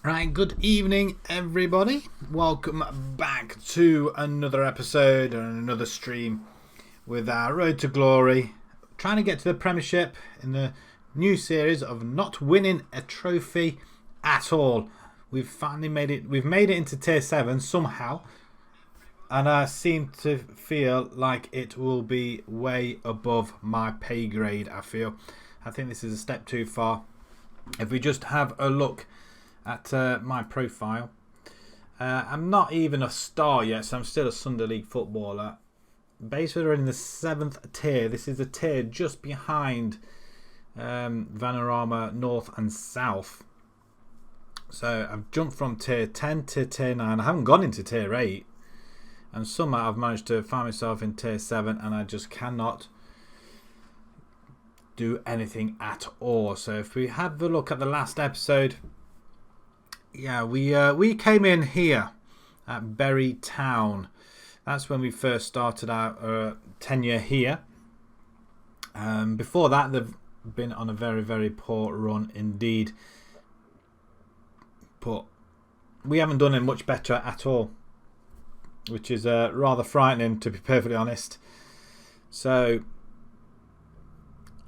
Right, good evening everybody. Welcome back to another episode and another stream with our Road to Glory. Trying to get to the Premiership in the new series of not winning a trophy at all. We've finally made it. We've made it into Tier 7 somehow. And I seem to feel like it will be way above my pay grade, I think this is a step too far. If we just have a look at my profile. I'm not even a star yet, so I'm still a Sunday League footballer. Basford are in the 7th tier. This is a tier just behind Vanarama North and South. So I've jumped from tier 10 to tier 9. I haven't gone into tier 8. And somehow I've managed to find myself in tier 7 and I just cannot do anything at all. So if we have a look at the last episode, yeah, we came in here at Bury Town. That's when we first started our tenure here. Before that, they've been on a very, very poor run indeed. But we haven't done it much better at all, which is rather frightening, to be perfectly honest. So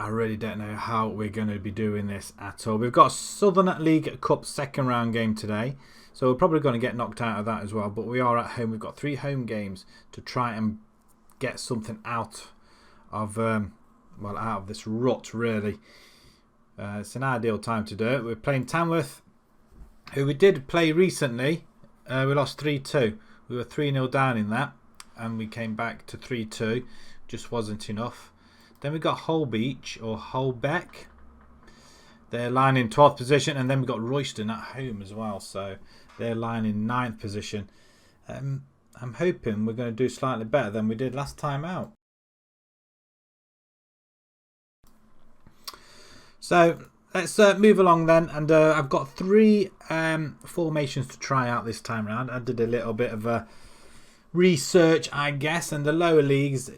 I really don't know how we're going to be doing this at all. We've got a Southern League Cup second round game today, so we're probably going to get knocked out of that as well. But we are at home. We've got 3 home games to try and get something out of out of this rut, really. It's an ideal time to do it. We're playing Tamworth, who we did play recently. We lost 3-2. We were 3-0 down in that, and we came back to 3-2. Just wasn't enough. Then we got Holbeach or Holbeck. They're lying in 12th position, and then we got Royston at home as well. So they're lying in 9th position. I'm hoping we're going to do slightly better than we did last time out. So let's move along then, and I've got 3 formations to try out this time around. I did a little bit of research, I guess, and the lower leagues,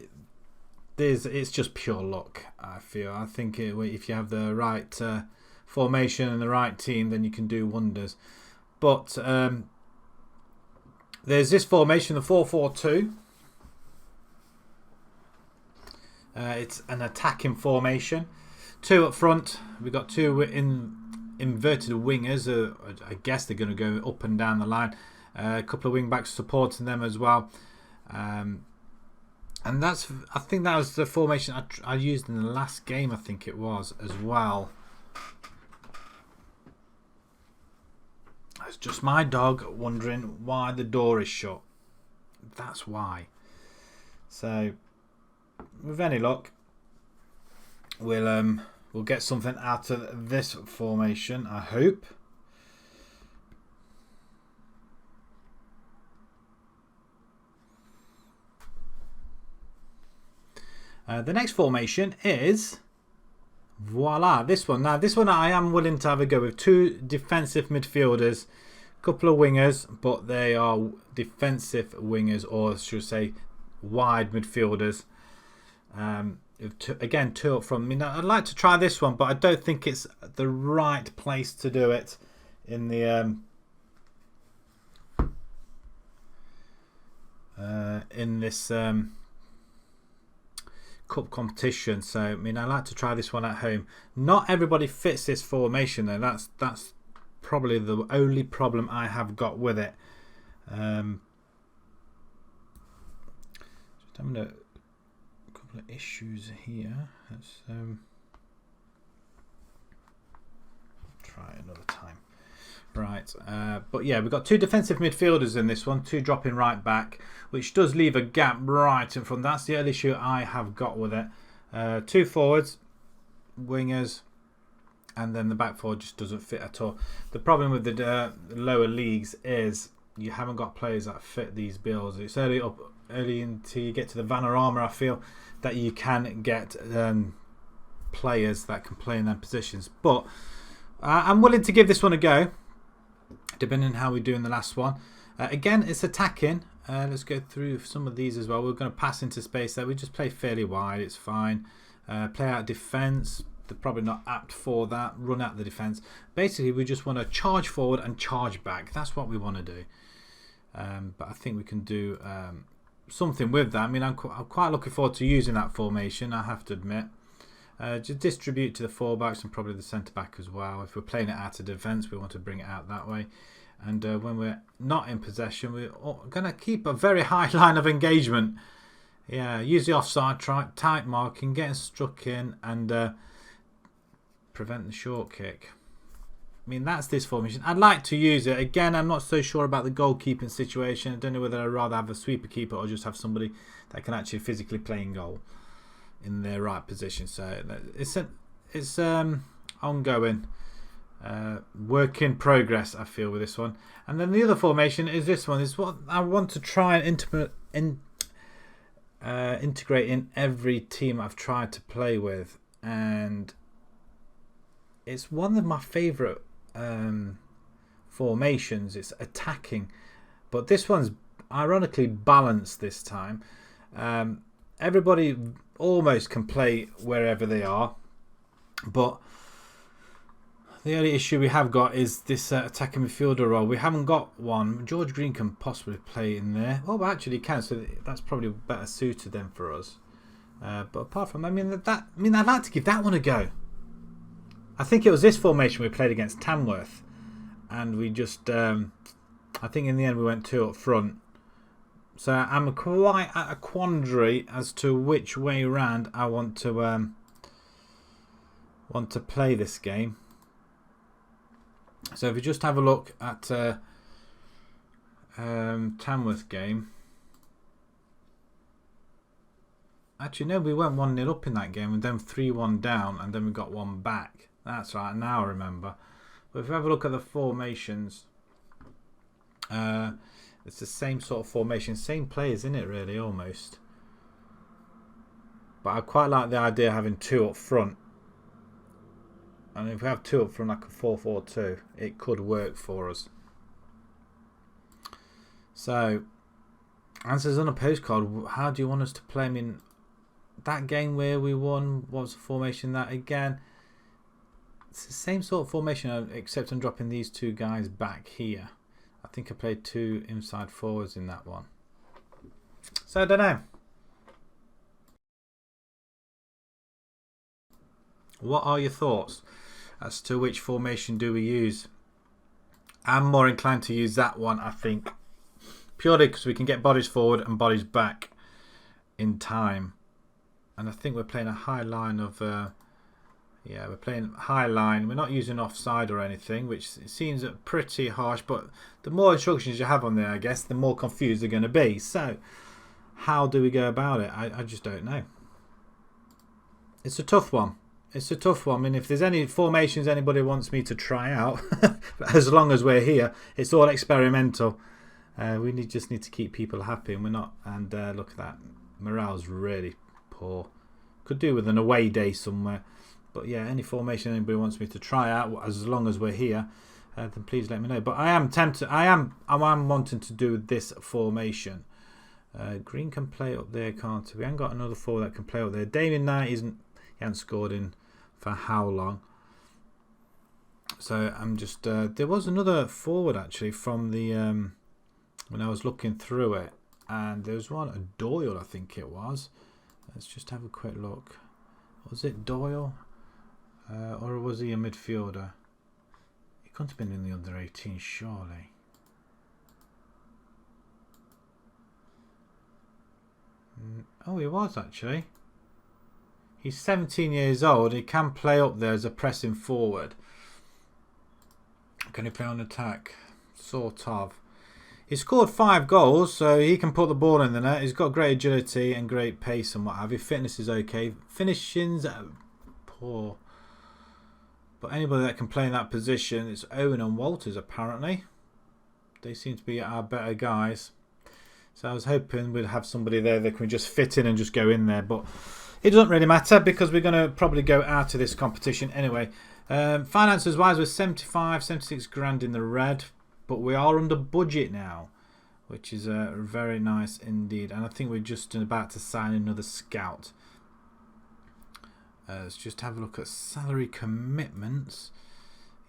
it's just pure luck, I feel. I think if you have the right formation and the right team, then you can do wonders. But there's this formation, the 4-4-2. It's an attacking formation. 2 up front. We've got 2 inverted wingers. I guess they're going to go up and down the line. A couple of wing backs supporting them as well. And I think that was the formation I used in the last game, I think it was, as well. It's just my dog wondering why the door is shut. That's why. So, with any luck, we'll get something out of this formation, I hope. The next formation is, voila, this one. Now, this one I am willing to have a go with. 2 defensive midfielders, a couple of wingers, but they are defensive wingers, or should I say wide midfielders. Again, 2 up front. I mean, I'd like to try this one, but I don't think it's the right place to do it in the in this cup competition. So I mean, I like to try this one at home. Not everybody fits this formation though. That's probably the only problem I have got with it. Just having a couple of issues here. Let's try another time. Right, but yeah, we've got 2 defensive midfielders in this one, 2 dropping right back, which does leave a gap right in front. That's the only issue I have got with it. 2 forwards, wingers, and then the back four just doesn't fit at all. The problem with the lower leagues is you haven't got players that fit these bills. It's early until you get to the Vanarama, I feel, that you can get players that can play in their positions. But I'm willing to give this one a go, depending on how we do in the last one. Again, it's attacking. Let's go through some of these as well. We're going to pass into space there. We just play fairly wide. It's fine. Play out defence. they're probably not apt for that. Run out the defence. Basically, we just want to charge forward and charge back. That's what we want to do. But I think we can do something with that. I mean, I'm quite looking forward to using that formation, I have to admit. Just distribute to the fullbacks and probably the centre back as well. If we're playing it out of defence, we want to bring it out that way. And when we're not in possession, we're going to keep a very high line of engagement. Yeah, use the offside, tight marking, getting stuck in, and prevent the short kick. I mean, that's this formation. I'd like to use it. Again, I'm not so sure about the goalkeeping situation. I don't know whether I'd rather have a sweeper keeper or just have somebody that can actually physically play in goal in their right position. So it's ongoing work in progress, I feel, with this one. And then the other formation is this one. Is what I want to try and integrate in every team I've tried to play with, and it's one of my favourite formations. It's attacking, but this one's ironically balanced this time. Everybody almost can play wherever they are, but the only issue we have got is this attacking midfielder role. We haven't got one. George Green can possibly play in there. Oh, but actually he can, so that's probably better suited then for us. But apart from, I'd like to give that one a go. I think it was this formation we played against Tamworth, and we just, I think in the end we went 2 up front. So I'm quite at a quandary as to which way round I want to play this game. So if we just have a look at Tamworth game. Actually, no, we went 1-0 up in that game and then 3-1 down, and then we got 1 back. That's right, now I remember. But if we have a look at the formations, it's the same sort of formation, same players, isn't it, really, almost. But I quite like the idea of having 2 up front. And if we have 2 up front, like a 4-4-2, it could work for us. So, answers on a postcard. How do you want us to play? I mean, that game where we won, what was the formation that again? It's the same sort of formation, except I'm dropping these 2 guys back here. I think I played 2 inside forwards in that one. So I don't know. What are your thoughts as to which formation do we use? I'm more inclined to use that one, I think, purely because we can get bodies forward and bodies back in time. And I think we're playing a high line of yeah, we're playing high line. We're not using offside or anything, which seems pretty harsh, but the more instructions you have on there, I guess, the more confused they're going to be. So how do we go about it? I just don't know. It's a tough one. It's a tough one. I mean, if there's any formations anybody wants me to try out, as long as we're here, it's all experimental. We just need to keep people happy, and we're not. And look at that. Morale's really poor. Could do with an away day somewhere. But yeah, any formation anybody wants me to try out, as long as we're here, then please let me know. But I am tempted. I am wanting to do this formation. Green can play up there, can't he? We haven't got another forward that can play up there. Damien Knight he hasn't scored in for how long? So I'm just. There was another forward actually from the when I was looking through it, and there was one, a Doyle, I think it was. Let's just have a quick look. Was it Doyle? Or was he a midfielder? He couldn't have been in the under 18, surely. Oh, he was actually. He's 17 years old. He can play up there as a pressing forward. Can he play on attack? Sort of. He scored 5 goals, so he can put the ball in the net. He's got great agility and great pace and what have you. Fitness is okay. Finishing's poor. But anybody that can play in that position, it's Owen and Walters apparently. They seem to be our better guys. So I was hoping we'd have somebody there that can just fit in and just go in there. But it doesn't really matter because we're going to probably go out of this competition anyway. Finances wise, we're 76 grand in the red. But we are under budget now, which is very nice indeed. And I think we're just about to sign another scout. Let's just have a look at salary commitments.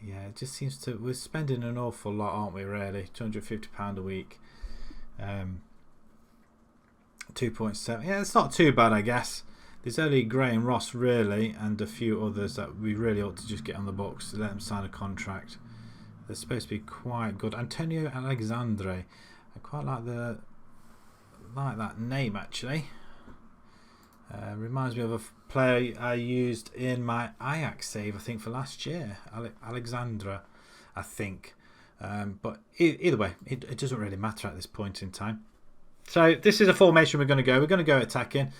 Yeah, it just seems to, we're spending an awful lot, aren't we, really? £250 a week. 2.7. Yeah, it's not too bad, I guess. There's only Gray and Ross, really, and a few others that we really ought to just get on the books to let them sign a contract. They're supposed to be quite good. Antonio Alexandre. I quite like that name, actually. Reminds me of a player I used in my Ajax save, I think, for last year. Alexandra, I think. But either way, it doesn't really matter at this point in time. So this is a formation we're going to go. We're going to go attacking.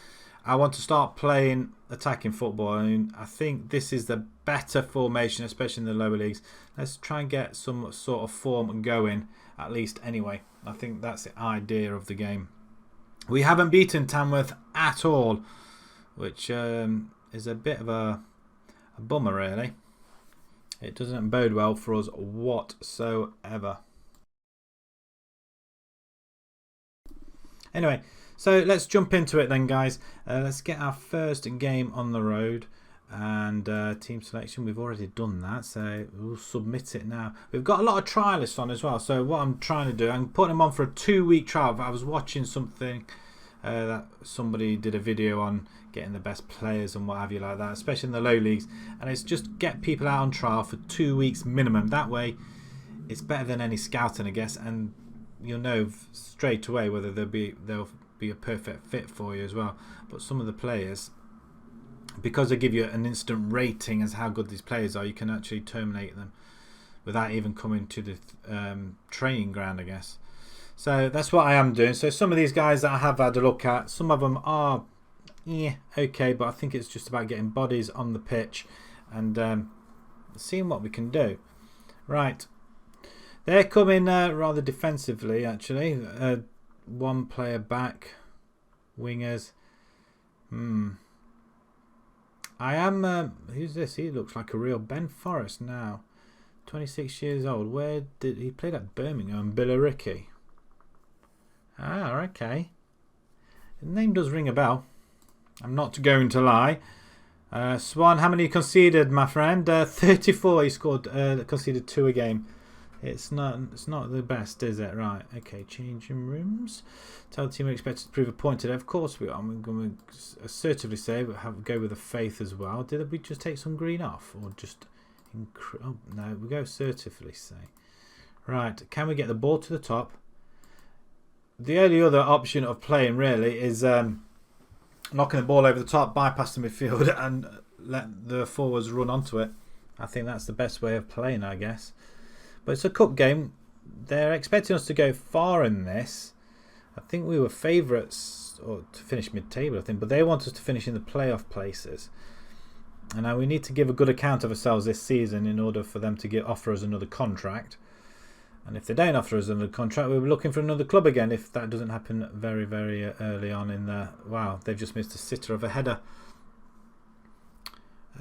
I want to start playing attacking football. I think this is the better formation, especially in the lower leagues. Let's try and get some sort of form going, at least anyway. I think that's the idea of the game. We haven't beaten Tamworth at all, which is a bit of a bummer, really. It doesn't bode well for us whatsoever. Anyway, so let's jump into it then, guys. Let's get our first game on the road. And team selection, we've already done that, so we'll submit it now. We've got a lot of trialists on as well, so what I'm trying to do, I'm putting them on for a 2-week trial. I was watching something that somebody did a video on getting the best players and what have you like that, especially in the low leagues, and it's just get people out on trial for 2 weeks minimum. That way it's better than any scouting, I guess, and you'll know straight away whether they'll be a perfect fit for you as well. But some of the players, because they give you an instant rating as how good these players are, you can actually terminate them without even coming to the training ground, I guess. So that's what I am doing. So some of these guys that I have had a look at, some of them are okay, but I think it's just about getting bodies on the pitch and seeing what we can do. Right, they're coming rather defensively, actually. One player back, wingers. I am. Who's this? He looks like a real Ben Forrest now. 26 years old. Where did he play at? Birmingham, Billericay. Ah, okay. The name does ring a bell. I'm not going to lie. Swan, how many conceded, my friend? 34. He scored. Conceded 2 a game. It's not the best, is it? Right. Okay. Changing rooms. Tell the team we're expected to prove a point today. Of course we are. I'm going to assertively say, but go with a faith as well. Did we just take some green off, or just? Oh no, we go assertively say. Right. Can we get the ball to the top? The only other option of playing really is knocking the ball over the top, bypass the midfield, and let the forwards run onto it. I think that's the best way of playing, I guess. But it's a cup game. They're expecting us to go far in this. I think we were favourites or to finish mid-table, I think, but they want us to finish in the playoff places. And now we need to give a good account of ourselves this season in order for them to offer us another contract. And if they don't offer us another contract, we'll be looking for another club again if that doesn't happen very, very early on in the... Wow, they've just missed a sitter of a header.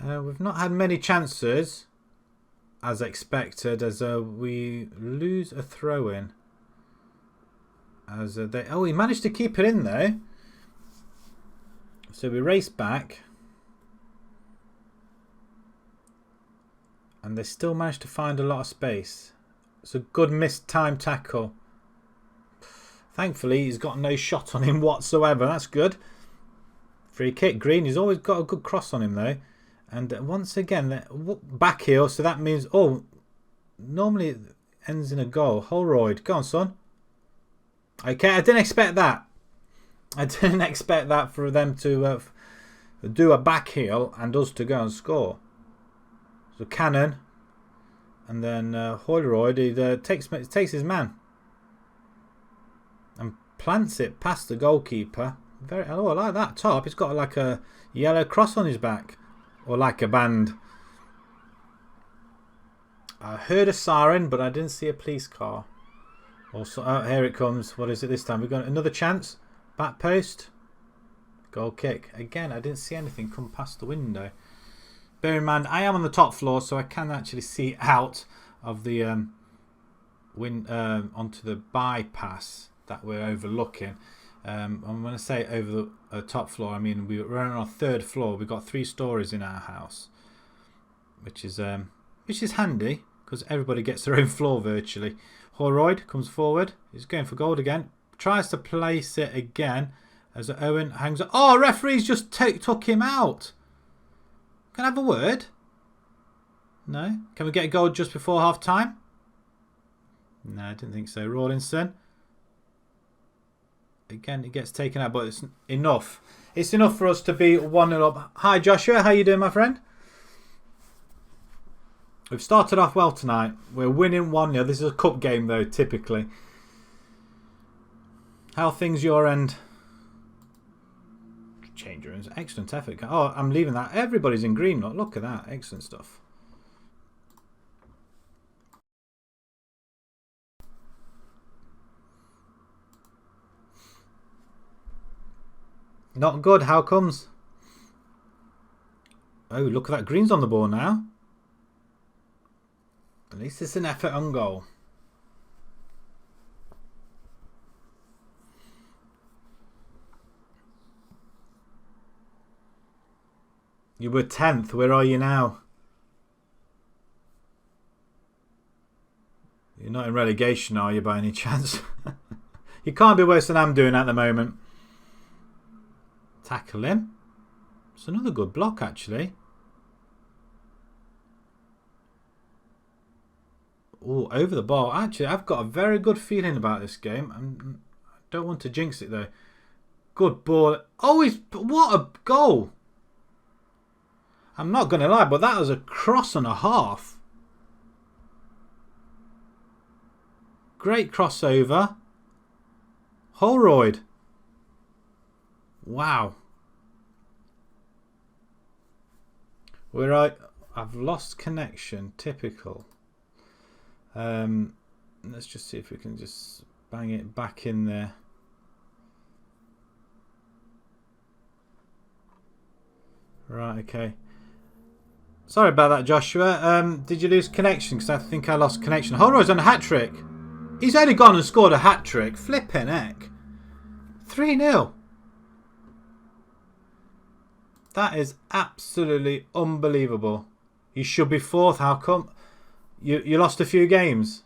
We've not had many chances, as expected, as we lose a throw-in. He managed to keep it in, though. So we race back. And they still managed to find a lot of space. It's a good missed time tackle. Thankfully, he's got no shot on him whatsoever. That's good. Free kick. Green. He's always got a good cross on him, though. And once again, back heel. So that means... Oh, normally it ends in a goal. Holroyd. Go on, son. Okay, I didn't expect that. I didn't expect that for them to do a back heel and us to go and score. So Cannon. And then Holroyd, he takes his man and plants it past the goalkeeper. I like that top. It's got like a yellow cross on his back, or like a band. I heard a siren, but I didn't see a police car. Also, here it comes. What is it this time? We've got another chance. Back post. Goal kick. Again, I didn't see anything come past the window. Bear in mind, I am on the top floor, so I can actually see out of the onto the bypass that we're overlooking. I'm going to say over the top floor. I mean, we're on our 3rd floor. We've got 3 stories in our house, which is handy because everybody gets their own floor virtually. Holroyd comes forward. He's going for gold again. Tries to place it again as Owen hangs up. Oh, referee's just took him out. Can I have a word? No. Can we get a goal just before half time? No, I didn't think so. Rawlinson. Again, it gets taken out, but it's enough. It's enough for us to be 1-0 up. Hi, Joshua. How you doing, my friend? We've started off well tonight. We're winning 1-0. This is a cup game, though, typically. How are things your end? Change rooms. Excellent effort. Oh, I'm leaving that. Everybody's in green. Look at that. Excellent stuff. Not good. How comes? Oh, look at that. Green's on the ball now. At least it's an effort on goal. You were 10th. Where are you now? You're not in relegation, are you, by any chance? You can't be worse than I'm doing at the moment. Tackle him. It's another good block, actually. Oh, over the ball. Actually, I've got a very good feeling about this game. I don't want to jinx it, though. Good ball. Oh, what a goal. I'm not going to lie, but that was a cross and a half. Great crossover. Holroyd. Wow. I've lost connection. Typical. Let's just see if we can just bang it back in there. Right, okay. Sorry about that, Joshua. Did you lose connection? Because I think I lost connection. Holroyd's on a hat-trick. He's only gone and scored a hat-trick. Flippin' heck. 3-0. That is absolutely unbelievable. You should be 4th. How come? You lost a few games.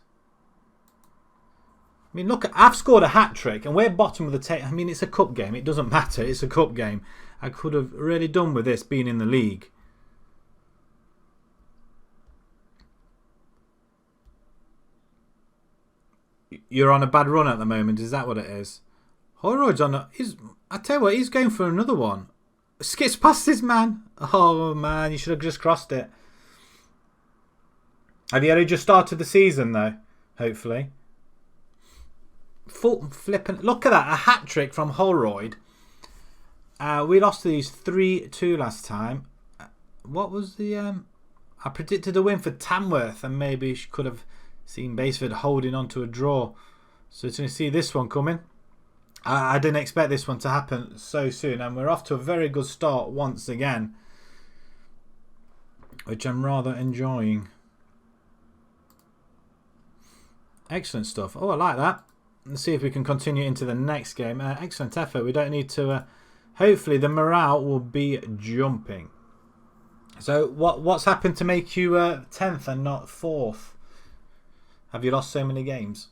I mean, look, I've scored a hat-trick and we're bottom of the table. I mean, it's a cup game. It doesn't matter. It's a cup game. I could have really done with this being in the league. You're on a bad run at the moment. Is that what it is? Holroyd's on a... I tell you what, he's going for another one. Skips past his man. Oh, man. You should have just crossed it. Have you only just started the season, though? Hopefully. Full flipping. Look at that. A hat-trick from Holroyd. We lost these 3-2 last time. What was the... I predicted a win for Tamworth, and maybe she could have seen Basford holding on to a draw. So to see this one coming. I didn't expect this one to happen so soon, and we're off to a very good start once again, which I'm rather enjoying. Excellent stuff. Oh, I like that. Let's see if we can continue into the next game. Excellent effort. We don't need to... hopefully the morale will be jumping. So what's happened to make you 10th and not 4th? Have you lost so many games?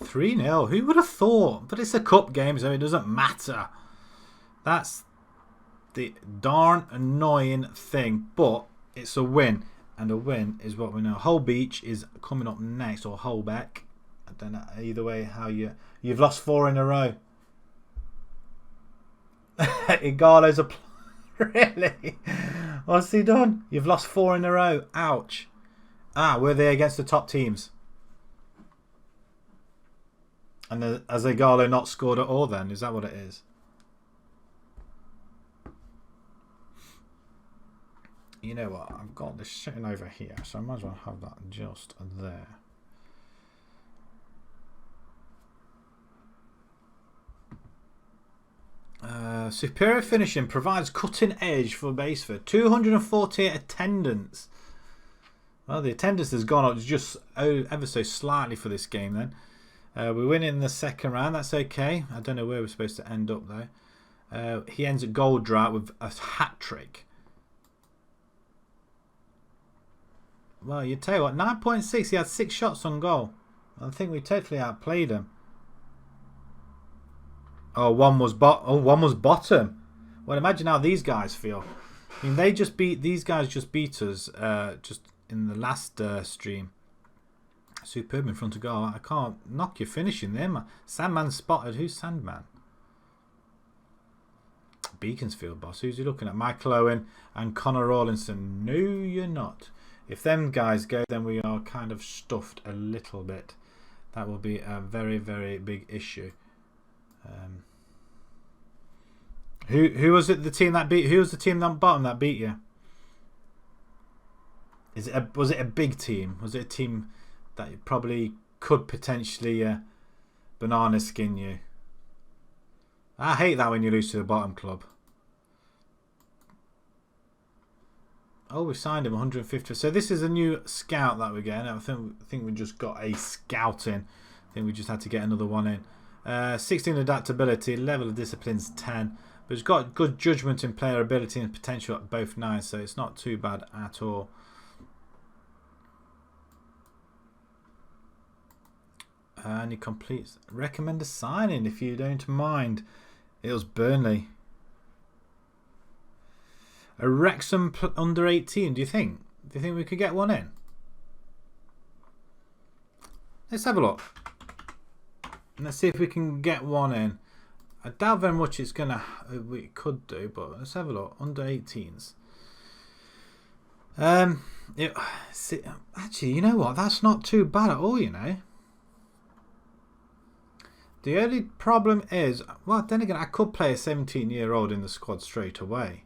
$3-0. Who would have thought? But it's a cup game, so it doesn't matter. That's the darn annoying thing. But it's a win. And a win is what we know. Hull Beach is coming up next. Or Holbeck. I don't know. Either way, how you've lost 4 in a row. Igalo's a... Really? What's he done? You've lost 4 in a row. Ouch. Were they against the top teams? And has Igalo not scored at all then? Is that what it is? You know what? I've got this sitting over here, so I might as well have that just there. Superior finishing provides cutting edge for Basford. 248 attendance. Well, the attendance has gone up just ever so slightly for this game then. We win in the second round. That's okay. I don't know where we're supposed to end up though. He ends at goal drought with a hat-trick. Well, you tell you what, 9.6. He had 6 shots on goal. I think we totally outplayed him. Oh, one was bottom. Well, imagine how these guys feel. I mean, these guys just beat us just in the last stream. Superb in front of goal. I can't knock your finishing there, man. Sandman spotted. Who's Sandman? Beaconsfield boss. Who's he looking at? Michael Owen and Connor Rawlinson. No, you're not. If them guys go, then we are kind of stuffed a little bit. That will be a very, very big issue. Who was it? The team that beat? Who was the team that bottom that beat you? Was it a big team? Was it a team that probably could potentially banana skin you? I hate that when you lose to the bottom club. Oh, we signed him 150. So this is a new scout that we're getting. I think we just got a scout in. I think we just had to get another one in. 16 adaptability, level of discipline's 10. But it's got good judgment in player ability and potential at both 9, so it's not too bad at all. And he completes. Recommend a signing if you don't mind. It was Burnley. A Wrexham under 18. Do you think? Do you think we could get one in? Let's have a look. Let's see if we can get one in. I doubt very much it's gonna. We could do, but let's have a look. Under 18s. Actually, you know what? That's not too bad at all. You know. The only problem is, well, then again, I could play a 17-year-old in the squad straight away.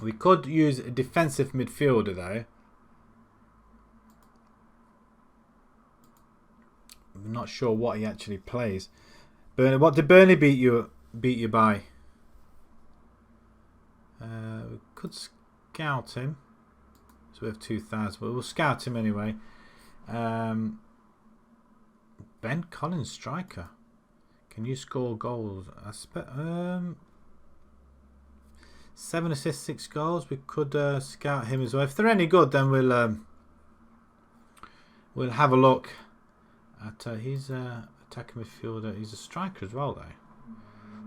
We could use a defensive midfielder though. I'm not sure what he actually plays. Burnley, what did Burnley beat you by? We could scout him. It's worth 2,000, but we'll scout him anyway. Ben Collins, striker. Can you score goals? 7 assists, 6 goals. We could scout him as well. If they're any good, then we'll have a look at his attacking midfielder. He's a striker as well, though.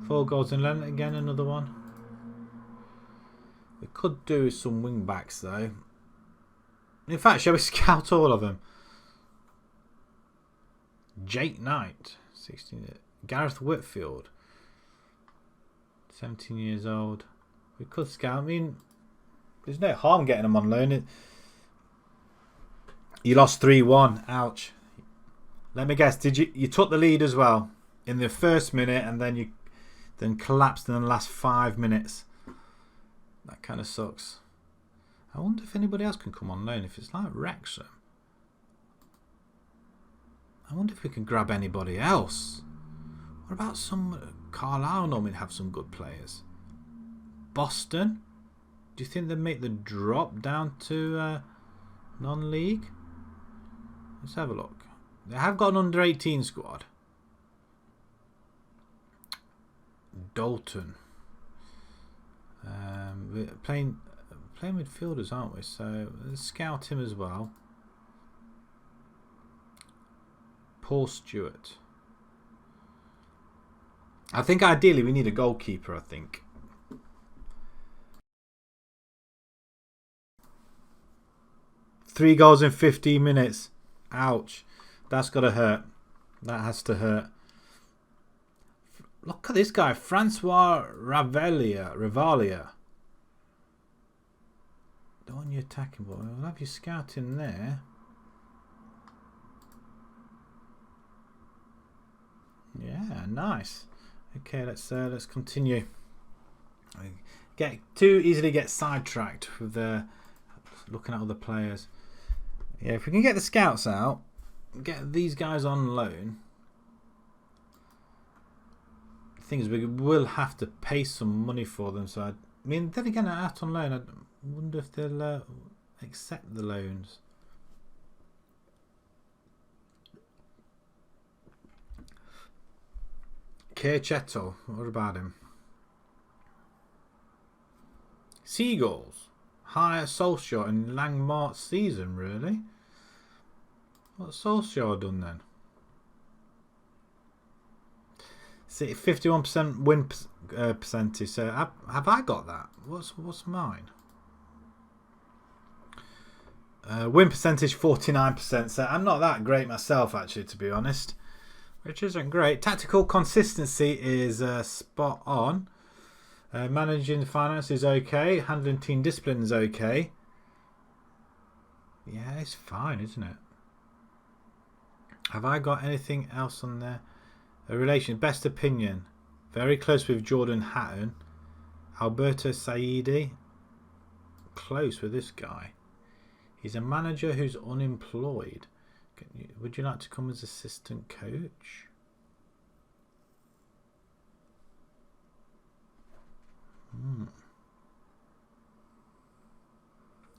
4 goals in Lent again, another one. We could do some wing backs though. In fact, shall we scout all of them? Jake Knight, 16. Gareth Whitfield, 17 years old. We could scout. I mean, there's no harm getting them on loan. You lost 3-1. Ouch. Let me guess. Did you took the lead as well in the first minute, and then you collapsed in the last 5 minutes? That kind of sucks. I wonder if anybody else can come on loan. If it's like Wrexham, I wonder if we can grab anybody else. What about some Carlisle? Normally have some good players. Boston. Do you think they make the drop down to non-league? Let's have a look. They have got an under 18 squad. Dalton. We're playing midfielders, aren't we? So let's scout him as well. Paul Stewart. I think ideally we need a goalkeeper, I think. Three goals in 15 minutes. Ouch. That's got to hurt. That has to hurt. Look at this guy. Francois Ravalia. Don't want you attacking, but we'll have you scouting there. Yeah, nice. Okay, let's continue. Too easily get sidetracked with looking at other players. Yeah, if we can get the scouts out, get these guys on loan. The thing is, we will have to pay some money for them. So I mean, then again, out on loan, I wonder if they'll accept the loans. Kirchetto, what about him? Seagulls. Hire Solskjaer in Langmart's season, really? What's Solskjaer done then? See, 51% win percentage. So have I got that? What's mine? Win percentage 49%. So I'm not that great myself, actually, to be honest. Which isn't great. Tactical consistency is spot on. Managing the finance is okay. Handling team discipline is okay. Yeah, it's fine, isn't it? Have I got anything else on there? A relation, best opinion. Very close with Jordan Hatton. Alberto Saidi. Close with this guy. He's a manager who's unemployed. Would you like to come as assistant coach?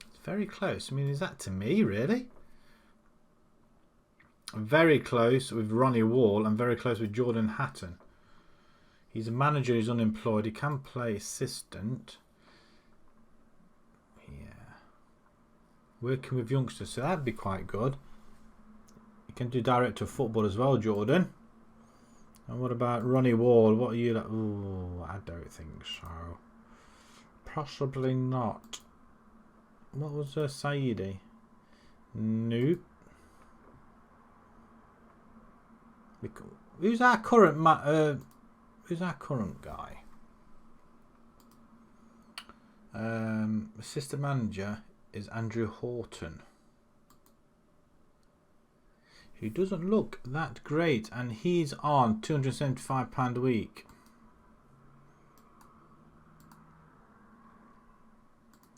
It's very close. I mean, is that to me, really? Very close with Ronnie Wall and very close with Jordan Hatton. He's a manager who's unemployed. He can play assistant. Yeah. Working with youngsters, so that'd be quite good. You can do director of football as well, Jordan. And what about Ronnie Wall? What are you like? Oh, I don't think so. Possibly not. What was Saidi? Nope. Who's our current guy? Assistant manager is Andrew Horton, who doesn't look that great, and he's on £275 a week.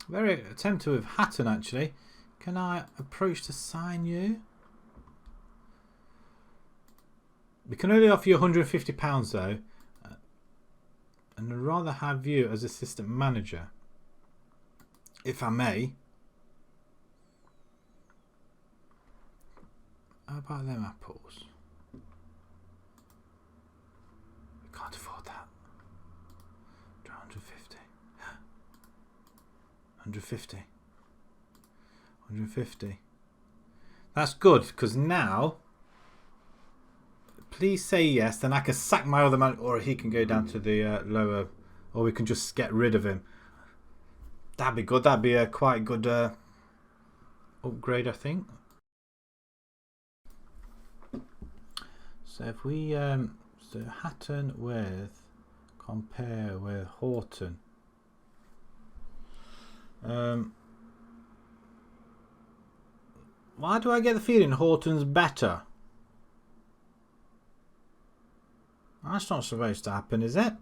Very tempted with Hatton, actually. Can I approach to sign you? We can only offer you £150 though, and I'd rather have you as assistant manager, if I may. How about them apples? We can't afford that. 150. 150. 150. That's good, because now, please say yes, then I can sack my other man, or he can go down to the lower, or we can just get rid of him. That'd be good. That'd be a quite good upgrade, I think. So if we so Hatton with compare with Horton. Why do I get the feeling Horton's better? That's not supposed to happen, is it?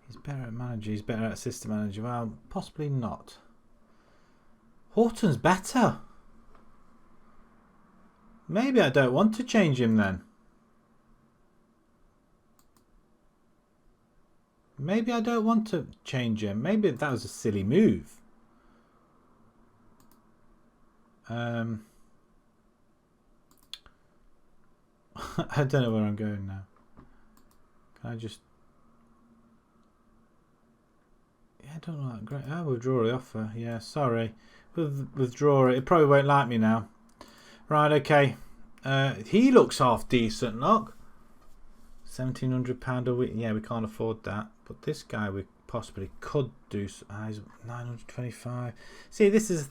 He's better at manager, he's better at assistant manager. Well, possibly not. Horton's better. Maybe I don't want to change him then. Maybe I don't want to change him. Maybe that was a silly move. I don't know where I'm going now. Can I just... Yeah, I don't know that great. I'll withdraw the offer. Yeah, sorry. Withdraw it. It probably won't like me now. Right, okay. He looks half decent, look. £1,700 a week. Yeah, we can't afford that. But this guy we possibly could do. He's 925. See, this is...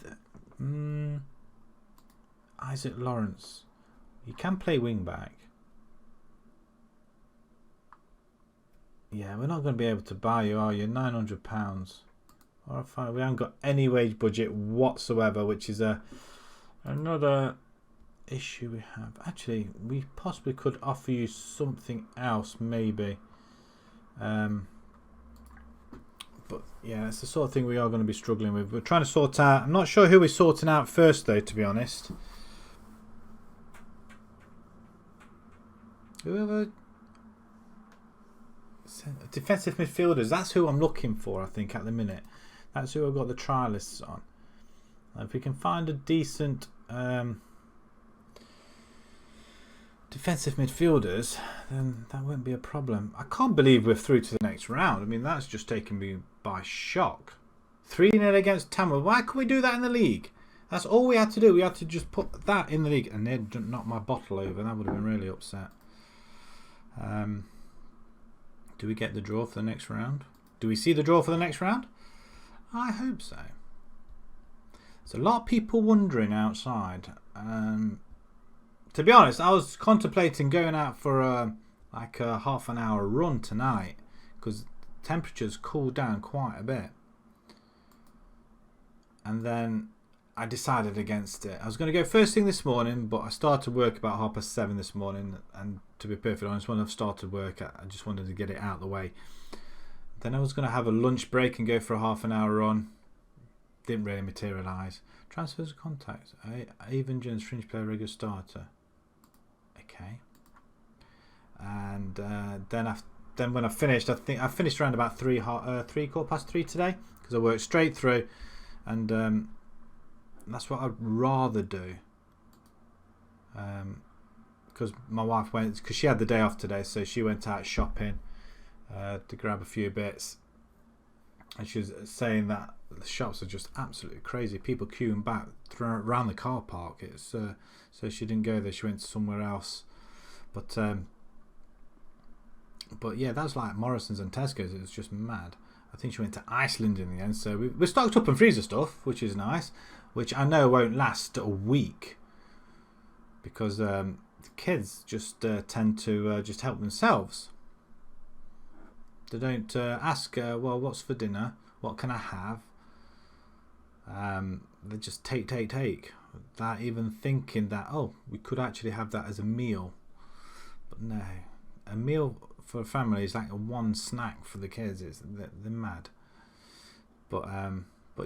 Isaac Lawrence. You can play wing back. Yeah, we're not going to be able to buy you, are you? £900. Or fine, we haven't got any wage budget whatsoever, which is another issue we have. Actually, we possibly could offer you something else, maybe. But yeah, it's the sort of thing we are going to be struggling with. We're trying to sort out. I'm not sure who we're sorting out first, though, to be honest. Whoever. defensive midfielders. That's who I'm looking for, I think, at the minute. That's who I've got the trial lists on. If we can find a decent defensive midfielders, then that won't be a problem. I can't believe we're through to the next round. I mean, that's just taken me by shock. 3-0 against Tamworth. Why couldn't we do that in the league? That's all we had to do. We had to just put that in the league. And they'd knocked my bottle over. That would have been really upset. Do we get the draw for the next round? Do we see the draw for the next round? I hope so. There's a lot of people wondering outside. To be honest, I was contemplating going out for like a half an hour run tonight. Because temperatures cooled down quite a bit. And then I decided against it. I was going to go first thing this morning, but I started work about 7:30 this morning. And to be perfectly honest, when I've started work, I just wanted to get it out of the way. Then I was going to have a lunch break and go for a half an hour run. Didn't really materialise. Transfers of contacts. Avon Jones, fringe player, regular starter. Okay. And then when I finished, I think I finished around about 3:15 today because I worked straight through. And that's what I'd rather do. Because my wife went, because she had the day off today, so she went out shopping to grab a few bits. And she was saying that the shops are just absolutely crazy. People queuing back around the car park. So she didn't go there. She went somewhere else. But yeah, that's like Morrison's and Tesco's. It was just mad. I think she went to Iceland in the end. So we're stocked up on freezer stuff, which is nice. Which I know won't last a week. Because the kids just tend to just help themselves. They don't ask, well, what's for dinner? What can I have? They just take. Without even thinking that, oh, we could actually have that as a meal. But no. A meal for a family is like a one snack for the kids. They're mad. But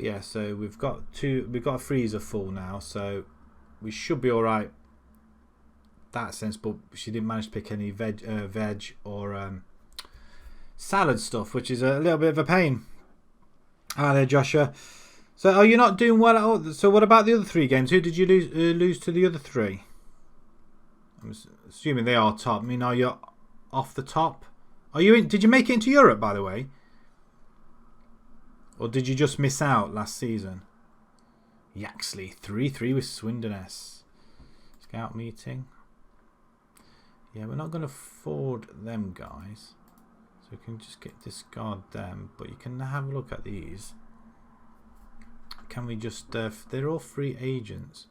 yeah, so we've got a freezer full now, so we should be all right. That sense, but she didn't manage to pick any veg or salad stuff, which is a little bit of a pain. Hi there, Joshua. So, are you not doing well at all? So, what about the other 3 games? Who did you lose to the other 3? I'm assuming they are top. I mean, are you off the top? Are you in? Did you make it into Europe, by the way? Or did you just miss out last season? Yaxley 3-3 with Swindon-S. Scout meeting. Yeah, we're not going to afford them guys. So we can just discard them. But you can have a look at these. Can we just... they're all free agents.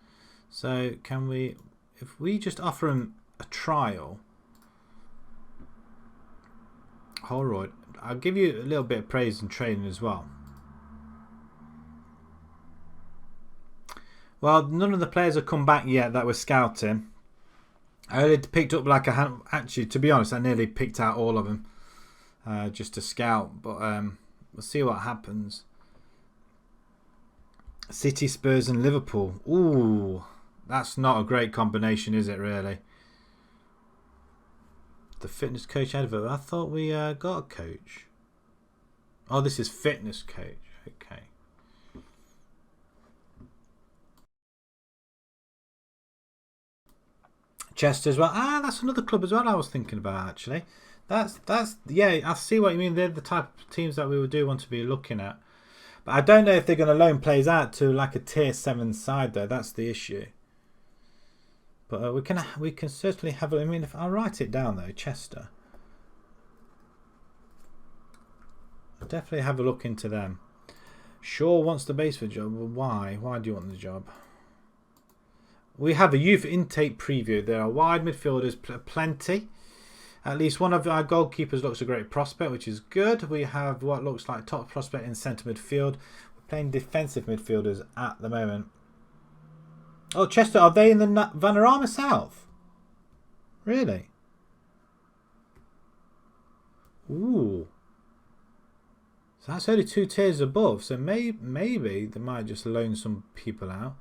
So can we... If we just offer them a trial... Holroyd, I'll give you a little bit of praise and training as well. Well, none of the players have come back yet that were scouting. I only picked up like a hand. Actually, to be honest, I nearly picked out all of them just to scout. But we'll see what happens. City, Spurs and Liverpool. Ooh, that's not a great combination, is it really? The fitness coach advert. I thought we got a coach. Oh, this is fitness coach. Okay. Chester as well. Ah, that's another club as well I was thinking about actually. That's yeah, I see what you mean. They're the type of teams that we do want to be looking at. But I don't know if they're going to loan players out to like a tier 7 side though. That's the issue. But we can certainly have. I mean, if I write it down though, Chester. I'll definitely have a look into them. Shaw wants the Basford job. Well, why? Why do you want the job? We have a youth intake preview. There are wide midfielders plenty. At least one of our goalkeepers looks a great prospect, which is good. We have what looks like top prospect in centre midfield. We're playing defensive midfielders at the moment. Oh, Chester, are they in the Vanarama South? Really? Ooh. So that's only 2 tiers above. So maybe they might just loan some people out.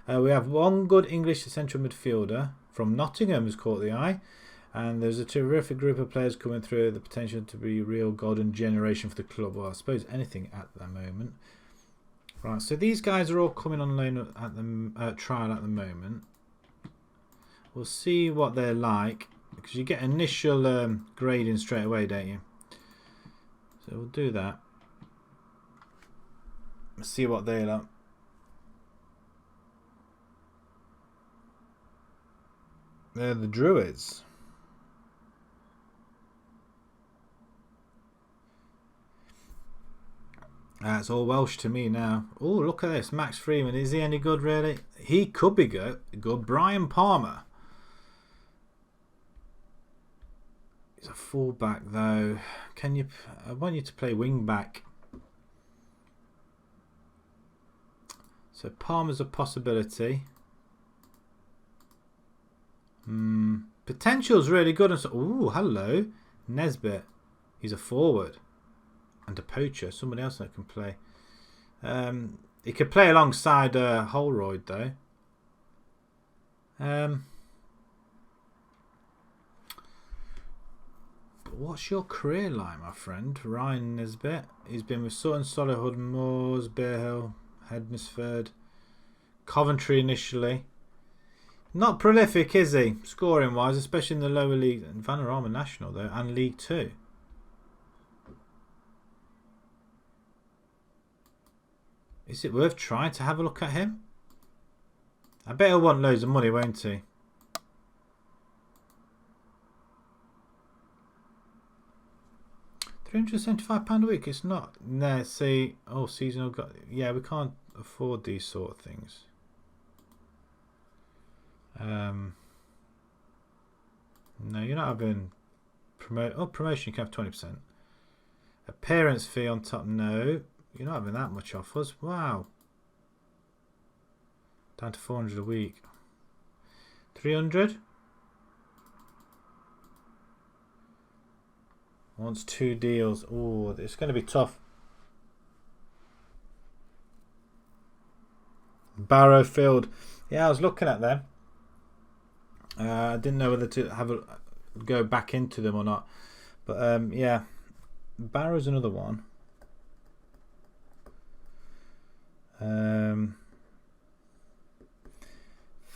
We have one good English central midfielder from Nottingham has caught the eye. And there's a terrific group of players coming through, the potential to be real golden generation for the club. Well, I suppose anything at the moment. Right, so these guys are all coming on loan at the trial at the moment. We'll see what they're like, because you get initial grading straight away, don't you? So we'll do that. Let's see what they're like. They're the Druids. That's all Welsh to me now. Oh, look at this. Max Freeman. Is he any good, really? He could be good. Brian Palmer. He's a fullback, though. Can you? I want you to play wing back. So Palmer's a possibility. Potential's really good. And so, ooh, hello, Nesbitt. He's a forward. And a poacher, somebody else that can play. He could play alongside Holroyd, though. But what's your career like, my friend? Ryan Nesbitt. He's been with Sutton, Solihull, Moors, Bear Hill, Hednesford, Coventry initially. Not prolific, is he? Scoring-wise, especially in the lower league. And Vanarama National, though, and League 2. Is it worth trying to have a look at him? I bet he'll want loads of money, won't he? £375 a week. It's not. No, see. Oh, seasonal. Yeah, we can't afford these sort of things. No, you're not having promotion. You can have 20%. Appearance fee on top. No. You're not having that much off us. Wow. Down to 400 a week. 300. Wants 2 deals. Oh, it's going to be tough. Barrowfield. Yeah, I was looking at them. I didn't know whether to go back into them or not. But yeah, Barrow's another one.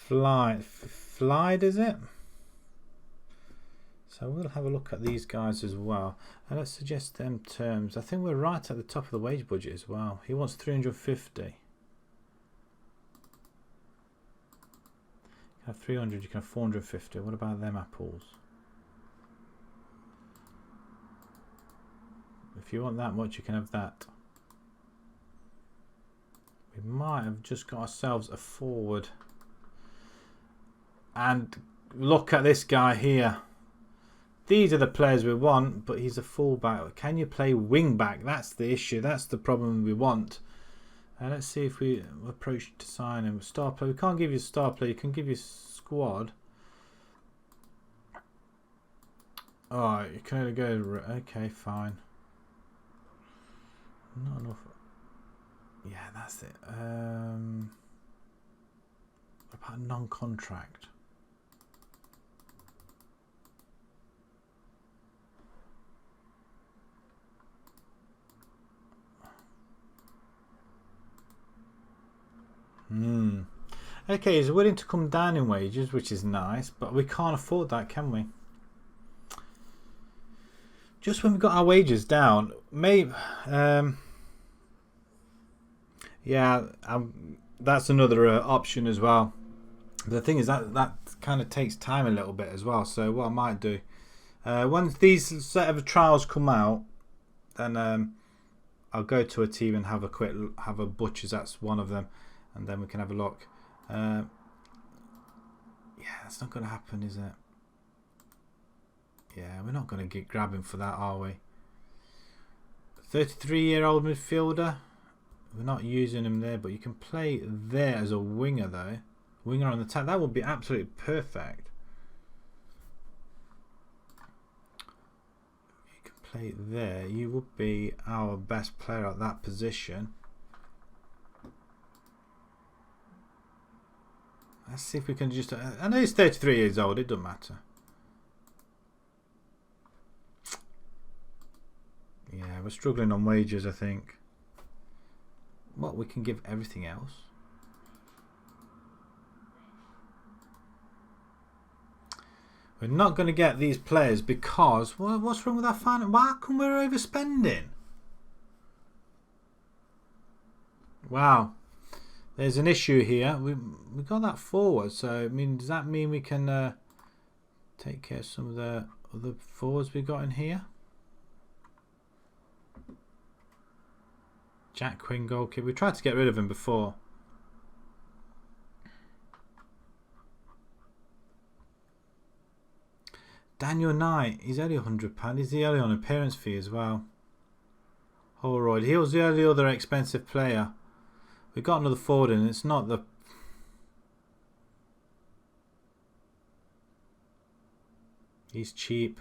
Flied, is it? So we'll have a look at these guys as well, and let's suggest them terms. I think we're right at the top of the wage budget as well. He wants 350. You can have 300. You can have 450. What about them apples? If you want that much, you can have that. We might have just got ourselves a forward. And look at this guy here. These are the players we want, but he's a fullback. Can you play wing back? That's the issue. That's the problem we want. Let's see if we approach to sign him. Star player. We can't give you star player. You can give you squad. Oh, you can only go. Okay, fine. Not enough. Yeah, that's it. What about non-contract? Okay, he's willing to come down in wages, which is nice, but we can't afford that, can we? Just when we got our wages down, maybe. Yeah, that's another option as well. The thing is that kind of takes time a little bit as well. So what I might do, once these set of trials come out, then I'll go to a team and have a butchers. That's one of them, and then we can have a look. Yeah, that's not going to happen, is it? Yeah, we're not going to grab him for that, are we? 33-year-old midfielder. We're not using him there, but you can play there as a winger, though. Winger on the attack. That would be absolutely perfect. You can play there. You would be our best player at that position. Let's see if we can just... I know he's 33 years old. It doesn't matter. we're struggling on wages, I think. What, we can give everything else? We're not going to get these players because... Well, what's wrong with our finance? Why come we're overspending? Wow. There's an issue here. We got that forward. So, I mean, does that mean we can take care of some of the other forwards we got in here? Jack Quinn goalkeeper. We tried to get rid of him before. Daniel Knight. He's only £100. He's the only on appearance fee as well. Holroyd. He was the only other expensive player. We got another forward in. It's not the... He's cheap.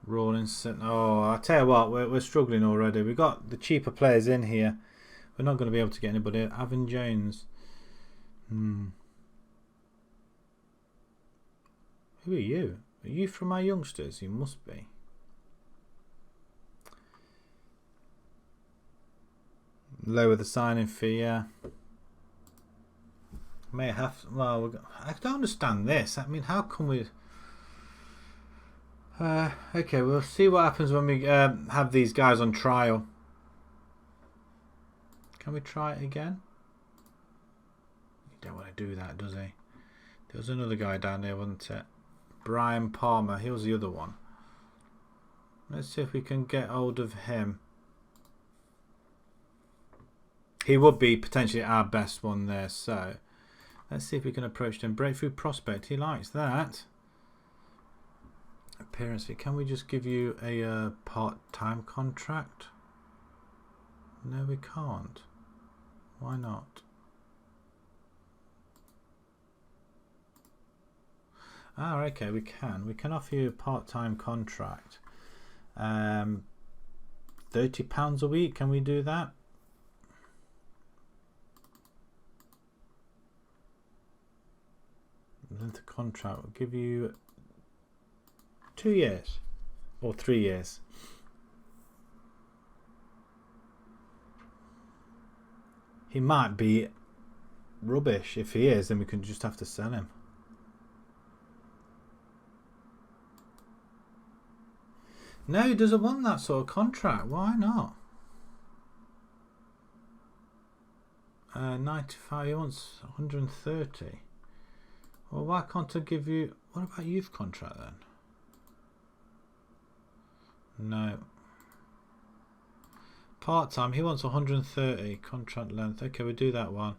Rawlinson. Oh, I tell you what, we're struggling already. We've got the cheaper players in here. We're not going to be able to get anybody. Avon Jones. Who are you? Are you from our youngsters? You must be. Lower the signing fee, yeah. May have. Well, I don't understand this. I mean, how can we? Okay, we'll see what happens when we have these guys on trial. Can we try it again? He don't want to do that, does he? There was another guy down there, wasn't it? Brian Palmer. He was the other one. Let's see if we can get hold of him. He would be potentially our best one there, so let's see if we can approach him. Breakthrough prospect, he likes that. Appearance fee, can we just give you a part-time contract? No, we can't. Why not? Ah, okay, we can. We can offer you a part-time contract. £30 a week, can we do that? The contract will give you 2 years or 3 years. He might be rubbish. If he is, then we can just have to sell him. No, he doesn't want that sort of contract. Why not? 95, he wants 130. Well, why can't I give you... What about youth contract then? No. Part-time, he wants 130. Contract length. Okay, we'll do that one.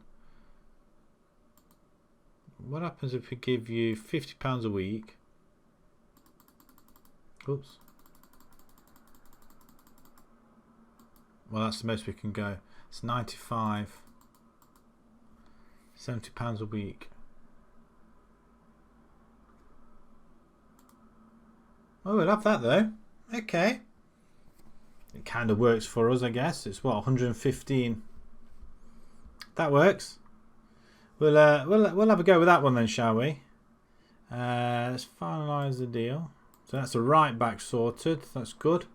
What happens if we give you £50 a week? Oops. Well, that's the most we can go. It's 95. £70 a week. Oh, we'll have that though. Okay. It kind of works for us, I guess. It's what, 115. That works. We'll have a go with that one then, shall we? Let's finalise the deal. So that's a right back sorted. That's good.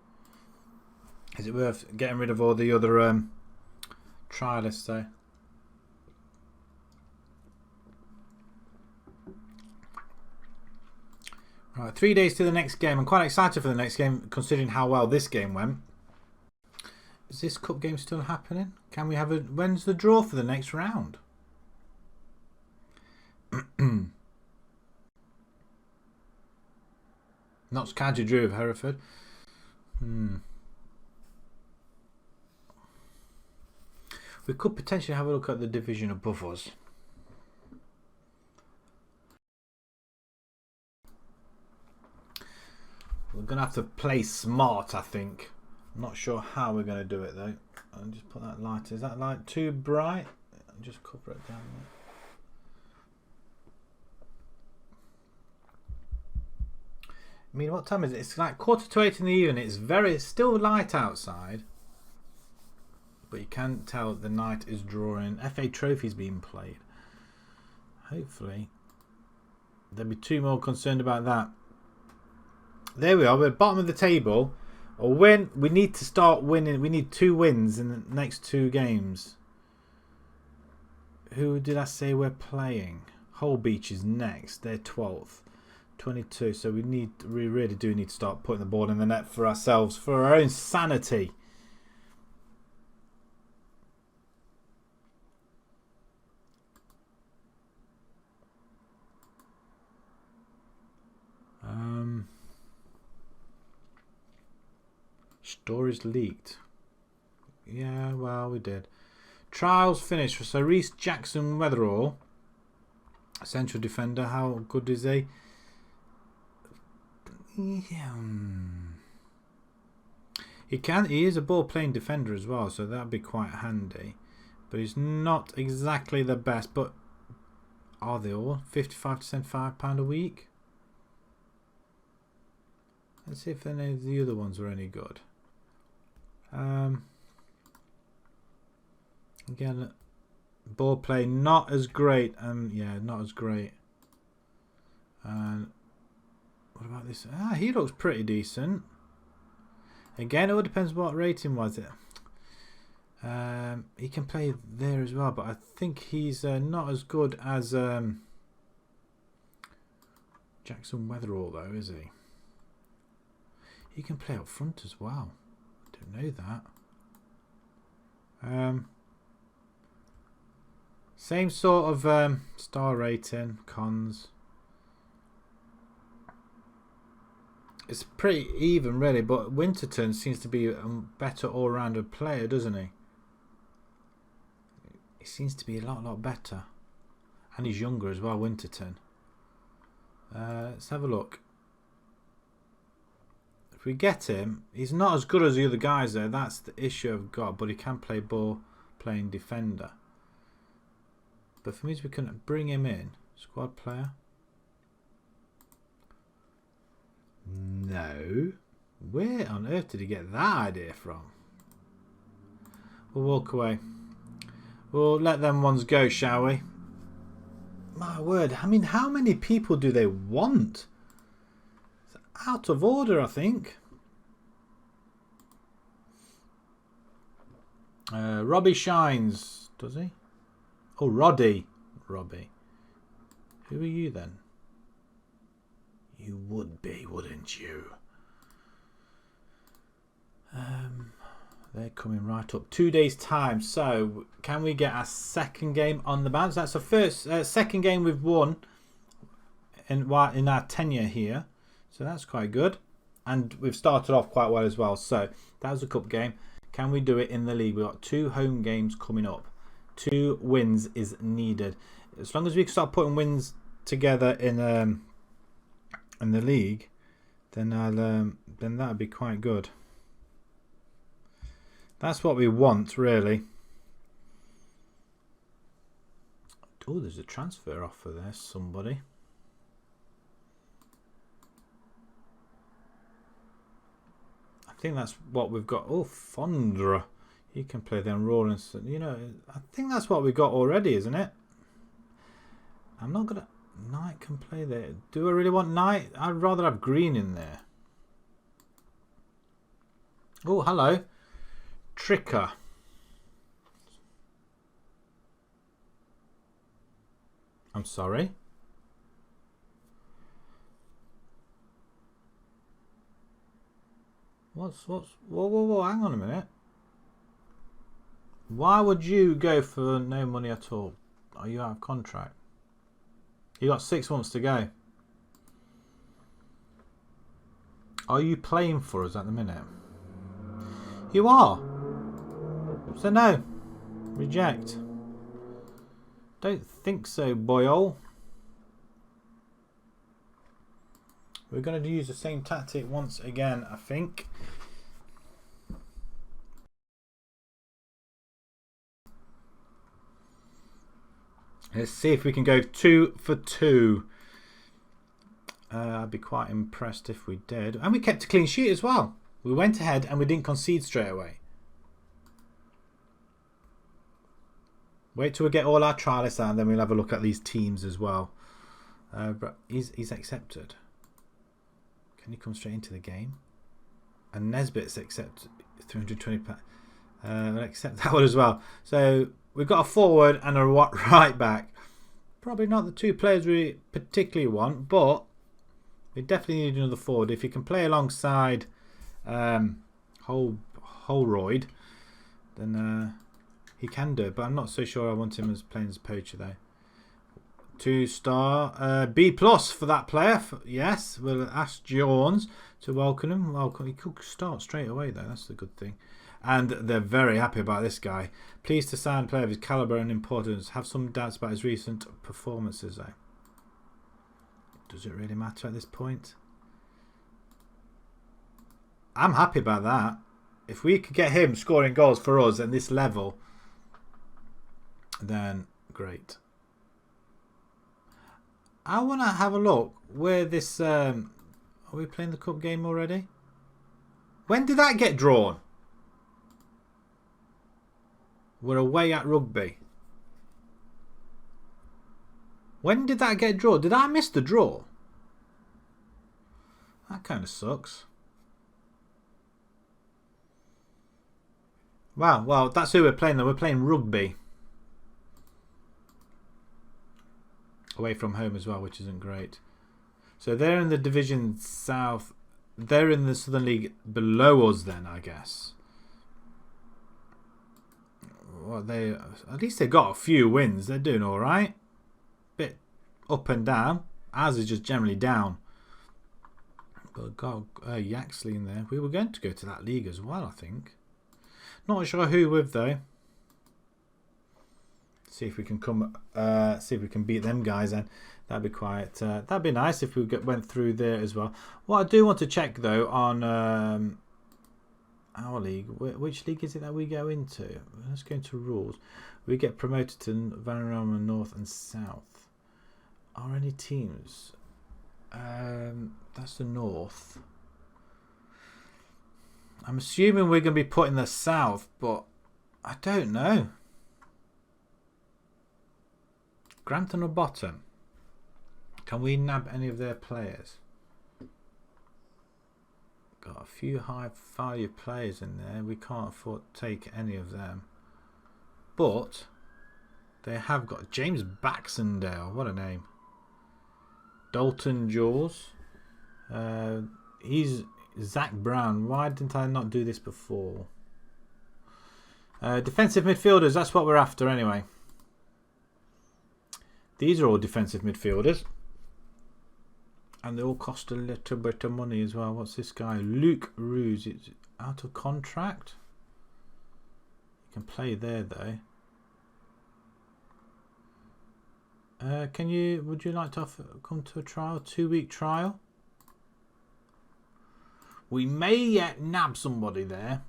Is it worth getting rid of all the other trialists though? Right, 3 days to the next game. I'm quite excited for the next game, considering how well this game went. Is this cup game still happening? Can we have a... When's the draw for the next round? Notts County drew of Hereford. We could potentially have a look at the division above us. We're going to have to play smart, I think. I'm not sure how we're going to do it, though. I'll just put that light. Is that light too bright? I'll just cover it down there. I mean, what time is it? It's like 7:45 in the evening. It's still light outside. But you can tell the night is drawing. FA Trophy's being played. Hopefully, there'll be 2 more concerned about that. There we are. We're at the bottom of the table. Or win. We need to start winning. We need 2 wins in the next 2 games. Who did I say we're playing? Whole Beach is next. They're 12th. 22. So we really do need to start putting the ball in the net for ourselves, for our own sanity. Stories leaked. Yeah, well, we did. Trials finished. So Reece Jackson Weatherall, central defender. How good is he? Yeah. He is a ball playing defender as well, so that'd be quite handy. But he's not exactly the best. But are they all 55 to £75 a week? Let's see if any of the other ones were any good. Again, ball play not as great. Yeah, not as great. And what about this? He looks pretty decent. Again, it all depends what rating was it. He can play there as well, but I think he's not as good as Jackson Weatherall, though, is he? He can play up front as well. I didn't know that. Same sort of star rating, cons. It's pretty even, really, but Winterton seems to be a better all-rounder player, doesn't he? He seems to be a lot better. And he's younger as well, Winterton. Let's have a look. If we get him, he's not as good as the other guys there. That's the issue I've got, but he can play ball playing defender. But for me, we can bring him in. Squad player. No. Where on earth did he get that idea from? We'll walk away. We'll let them ones go, shall we? My word. I mean, how many people do they want? It's out of order, I think. Robbie shines. Does he? Oh, Roddy. Robbie. Who are you then? You would be, wouldn't you? They're coming right up. 2 days time. So can we get our second game on the bounce? That's the first, second game we've won in our tenure here. So that's quite good. And we've started off quite well as well. So that was a cup game. Can we do it in the league? We've got 2 home games coming up. 2 wins is needed. As long as we can start putting wins together in the league, then then that'd be quite good. That's what we want, really. Oh, there's a transfer offer there, somebody. I think that's what we've got. Oh, Fondra. He can play then Rawlinson. You know, I think that's what we got already, isn't it? I'm not gonna. Knight can play there. Do I really want Knight? I'd rather have Green in there. Oh, hello. Tricker. I'm sorry. Whoa, hang on a minute. Why would you go for no money at all? Are you out of contract? You got 6 months to go. Are you playing for us at the minute? You are. So no. Reject. Don't think so, boyo. We're going to use the same tactic once again, I think. Let's see if we can go 2 for 2. I'd be quite impressed if we did. And we kept a clean sheet as well. We went ahead and we didn't concede straight away. Wait till we get all our trialists out and then we'll have a look at these teams as well. But he's accepted. Can he come straight into the game? And Nesbitt's accept £320. I'll accept that one as well. So we've got a forward and a right back. Probably not the two players we particularly want, but we definitely need another forward. If you can play alongside Holroyd, then he can do it. But I'm not so sure I want him as playing as a poacher though. 2-star, B+ for that player. Yes, we'll ask Jones to welcome him. Welcome. He could start straight away though. That's the good thing. And they're very happy about this guy. Pleased to sign a player of his calibre and importance. Have some doubts about his recent performances though. Does it really matter at this point? I'm happy about that. If we could get him scoring goals for us at this level, then great. I want to have a look where this... are we playing the cup game already? When did that get drawn? We're away at Rugby. When did that get drawn? Did I miss the draw? That kind of sucks. Wow, well, that's who we're playing though. We're playing Rugby. Away from home as well, which isn't great. So they're in the Division South. They're in the Southern League below us then, I guess. Well, at least they got a few wins. They're doing all right. Bit up and down. Ours is just generally down. But got Yaxley in there. We were going to go to that league as well, I think. Not sure who with though. See if we can see if we can beat them guys. Then that'd be quite. That'd be nice if we went through there as well. What I do want to check though on our league. Which league is it that we go into? Let's go into rules. We get promoted to Vanarama North and South. Are any teams? That's the North. I'm assuming we're going to be put in the South, but I don't know. Grantham or Bottom? Can we nab any of their players? Got a few high value players in there. We can't afford to take any of them. But they have got James Baxendale. What a name. Dalton Jaws. He's Zach Brown. Why didn't I not do this before? Defensive midfielders. That's what we're after anyway. These are all defensive midfielders. And they all cost a little bit of money as well. What's this guy? Luke Ruse. It's out of contract. You can play there though. Would you like to come to a trial? 2-week trial? We may yet nab somebody there.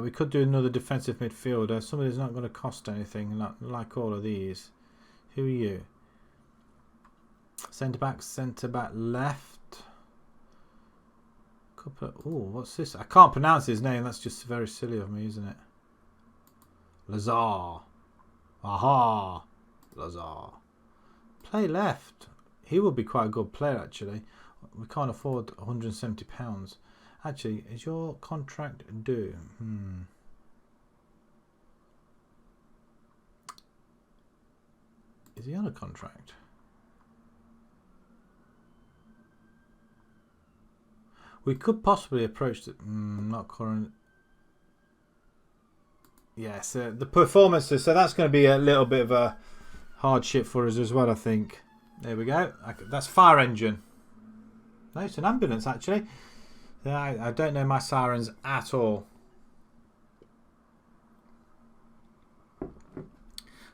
We could do another defensive midfielder. Somebody's not going to cost anything, like all of these. Who are you? Centre back left. What's this? I can't pronounce his name. That's just very silly of me, isn't it? Lazar. Aha. Lazar. Play left. He would be quite a good player, actually. We can't afford £170. Actually, is your contract due? Is he on a contract? We could possibly approach it. Not current. Yes, the performances. So that's going to be a little bit of a hardship for us as well, I think. There we go. That's fire engine. No, it's an ambulance actually. I don't know my sirens at all.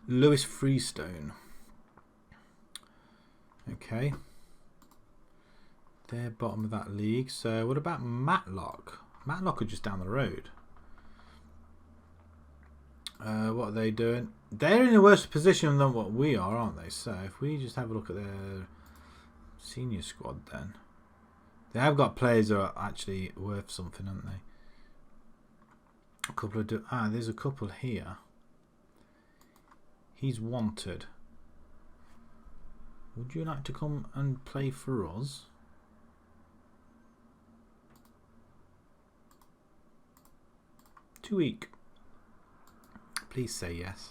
Lewis Freestone. Okay. They're bottom of that league. So what about Matlock? Matlock are just down the road. What are they doing? They're in a worse position than what we are, aren't they? So if we just have a look at their senior squad then. They have got players that are actually worth something, haven't they? A couple of... there's a couple here. He's wanted. Would you like to come and play for us? Too weak. Please say yes.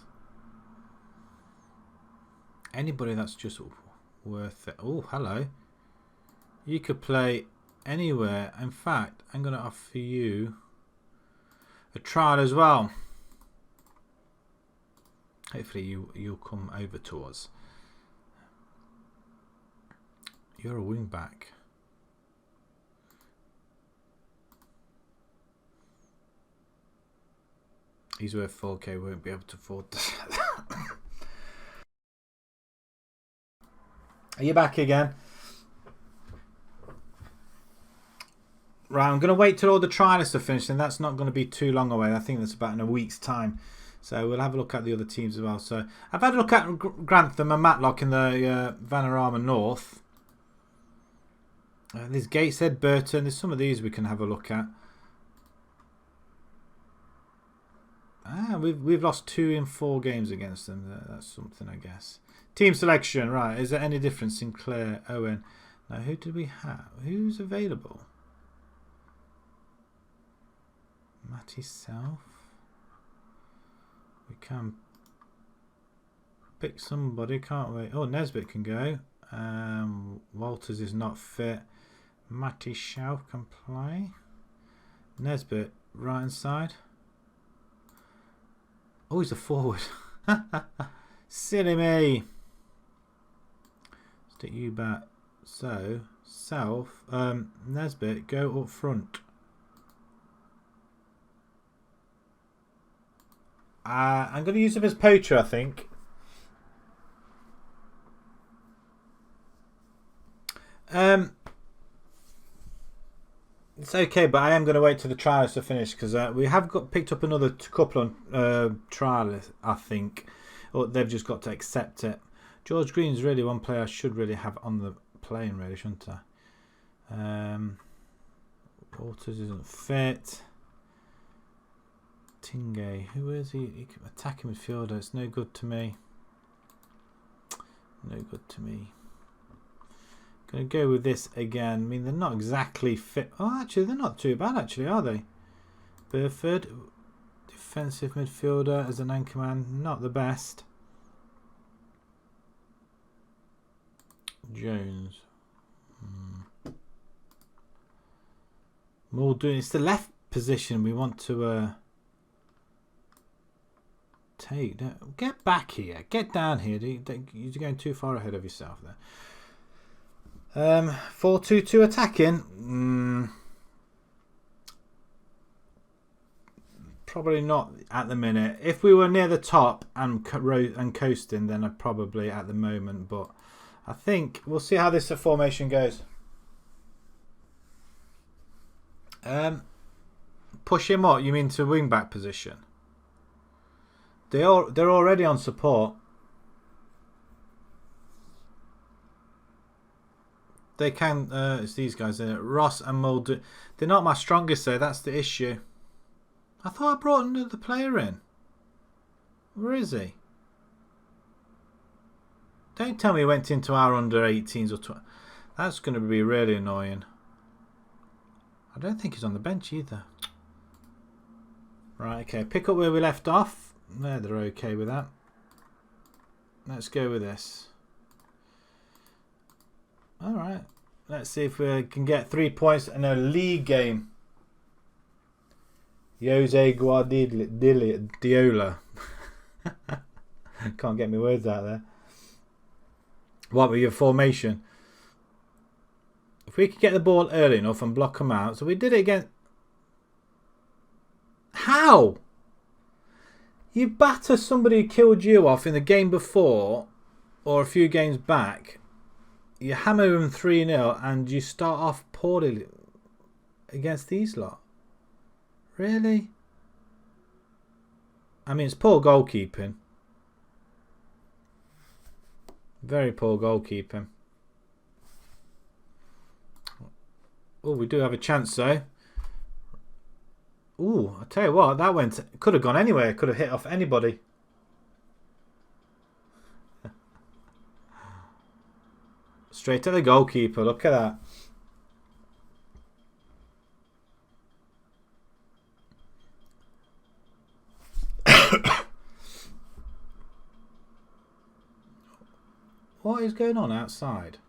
Anybody that's just worth it. Oh, hello. You could play anywhere. In fact, I'm going to offer you a trial as well. Hopefully you'll come over to us. You're a wing back. He's worth 4k. Won't be able to afford that. Are you back again? Right, I'm going to wait till all the trialists are finished, and that's not going to be too long away. I think that's about in a week's time. So we'll have a look at the other teams as well. So I've had a look at Grantham and Matlock in the Vanarama North. There's Gateshead, Burton. There's some of these we can have a look at. We've lost 2 in 4 games against them. That's something, I guess. Team selection, right. Is there any difference? Sinclair, Owen. Now, who do we have? Who's available? Matty South. We can pick somebody, can't we? Oh, Nesbitt can go. Walters is not fit. Matty South can play. Nesbitt, right hand side. Oh, he's a forward. Silly me. Stick you back. So, South, Nesbitt, go up front. I'm going to use him as poacher, I think. It's okay, but I am going to wait till the trials to finish because we have picked up another couple on trials, I think. Or they've just got to accept it. George Green's really one player I should really have on the playing, really, shouldn't I? Walters isn't fit. Tingay, who is he? Attacking midfielder. It's no good to me. No good to me. Going to go with this again. I mean, they're not exactly fit. Oh, actually, they're not too bad, actually, are they? Burford, defensive midfielder as an anchorman. Not the best. Jones. Muldoon. It's the left position we want to take. Get back here. Get down here. You're going too far ahead of yourself there. 4-2-2 attacking. Probably not at the minute. If we were near the top and coasting, then I'd probably at the moment. But I think we'll see how this formation goes. Push him up. You mean to wing back position? They're already on support. They can. It's these guys. Ross and Muldoon. They're not my strongest though. That's the issue. I thought I brought another player in. Where is he? Don't tell me he went into our under 18s or 20. That's going to be really annoying. I don't think he's on the bench either. Right, okay. Pick up where we left off. No, they're okay with that. Let's go with this. Alright. Let's see if we can get 3 points in a league game. Jose Guardiola. Can't get my words out there. What with your formation? If we could get the ball early enough and block them out. So we did it again. How? You batter somebody who killed you off in the game before or a few games back. You hammer them 3-0 and you start off poorly against these lot. Really? I mean, it's poor goalkeeping. Very poor goalkeeping. Oh, we do have a chance though. Ooh, I tell you what, that could have gone anywhere. Could have hit off anybody. Straight at the goalkeeper. Look at that. What is going on outside?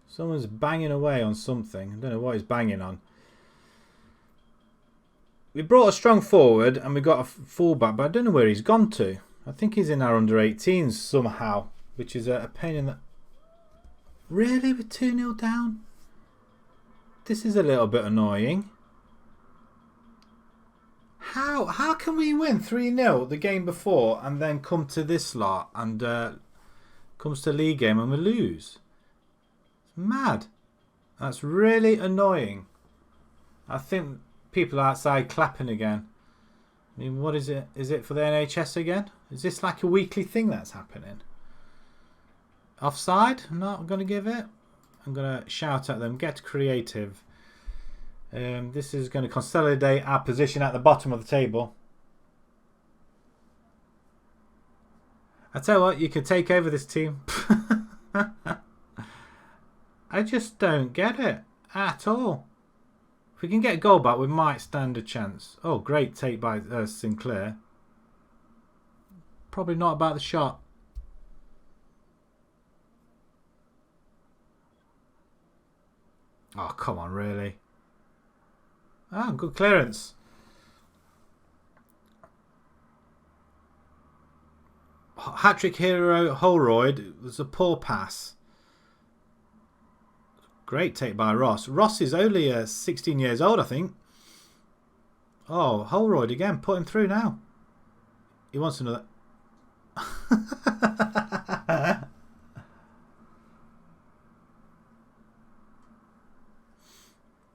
Someone's banging away on something. I don't know what he's banging on. We brought a strong forward and we got a fullback, but I don't know where he's gone to. I think he's in our under-18s somehow, which is a pain in the... Really? We're 2-0 down? This is a little bit annoying. How can we win 3-0 the game before and then come to this lot and comes to league game and we lose? It's mad. That's really annoying. I think people outside clapping again. I mean, what is it? Is it for the NHS again? Is this like a weekly thing that's happening? Offside? I'm not going to give it. I'm going to shout at them. Get creative. This is going to consolidate our position at the bottom of the table. I tell you what, you could take over this team. I just don't get it at all. If we can get a goal back, we might stand a chance. Oh, great take by Sinclair. Probably not about the shot. Oh, come on, really? Oh, good clearance. Hat-trick hero Holroyd was a poor pass. Great take by Ross. Ross is only 16 years old, I think. Oh, Holroyd again. Put him through now. He wants another.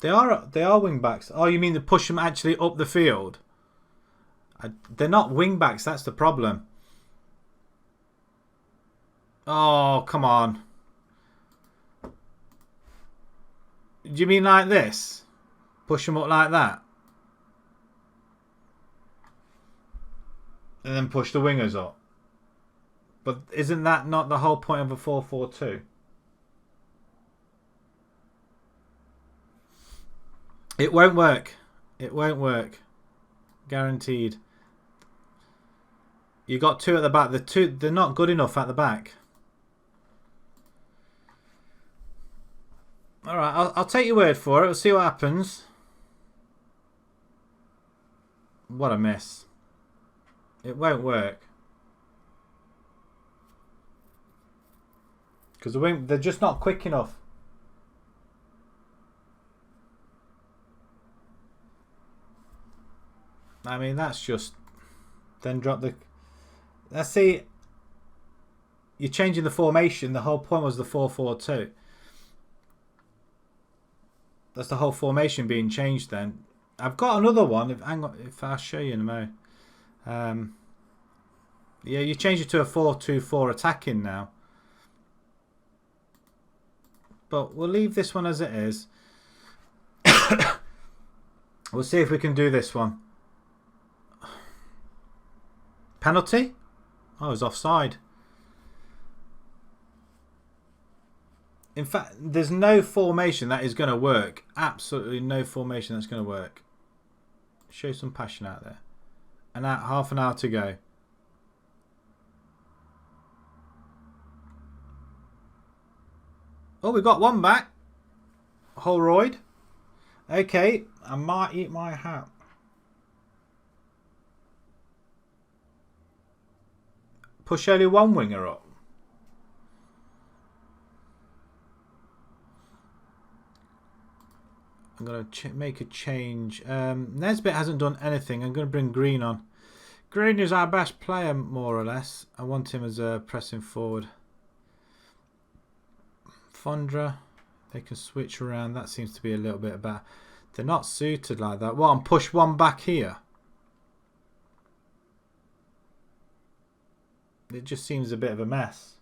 They are wing backs. Oh, you mean to push them actually up the field? They're not wing backs. That's the problem. Oh, come on. Do you mean like this? Push them up like that? And then push the wingers up? But isn't that not the whole point of a 4-4-2? It won't work. It won't work. Guaranteed. You got two at the back. They're not good enough at the back. Alright, I'll take your word for it. We'll see what happens. What a miss. It won't work. Because they're just not quick enough. I mean, that's just... Then drop the... Let's see. You're changing the formation. The whole point was the 4-4-2. That's the whole formation being changed then. I've got another one. If I'll show you in a moment. Yeah, you change it to a 4-2-4 attacking now. But we'll leave this one as it is. We'll see if we can do this one. Penalty? Oh, it was offside. In fact, there's no formation that is going to work. Absolutely no formation that's going to work. Show some passion out there. And half an hour to go. Oh, we got one back. Holroyd. Okay, I might eat my hat. Push only one winger up. I'm going to make a change. Nesbitt hasn't done anything. I'm going to bring Green on. Green is our best player, more or less. I want him as a pressing forward. Fondra. They can switch around. That seems to be a little bit better. They're not suited like that. Well, and push one back here. It just seems a bit of a mess.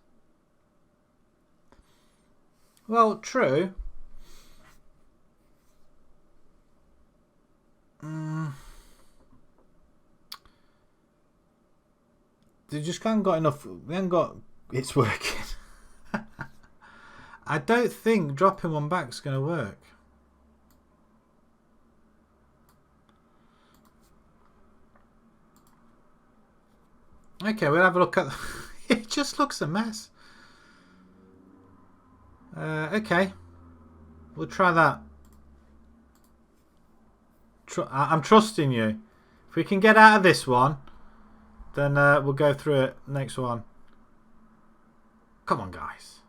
Well, true. They just haven't got enough. We haven't got. It's working. I don't think dropping one back is going to work. Okay, we'll have a look at... It just looks a mess. Okay. We'll try that. I'm trusting you. If we can get out of this one, then we'll go through it. Next one. Come on, guys.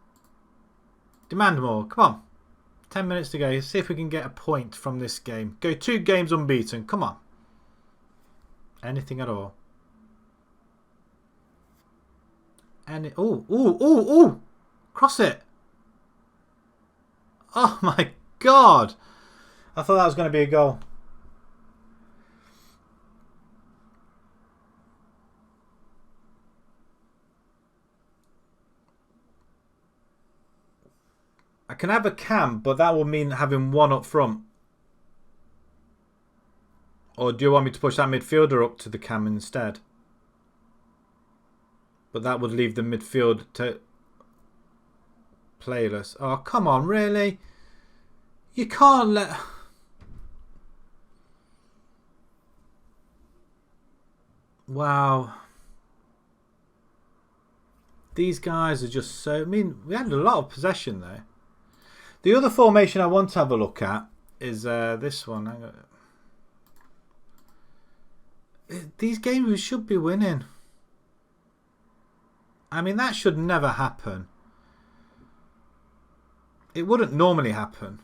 Demand more. Come on. 10 minutes to go. See if we can get a point from this game. Go 2 games unbeaten. Come on. Anything at all. Ooh. Cross it. Oh my God. I thought that was going to be a goal. I can have a cam, but that will mean having one up front. Or do you want me to push that midfielder up to the cam instead? But that would leave the midfield to playless. Oh, come on, really? You can't let... Wow. These guys are just so... I mean, we had a lot of possession there. The other formation I want to have a look at is this one. Hang on. These games we should be winning. I mean, that should never happen. It wouldn't normally happen.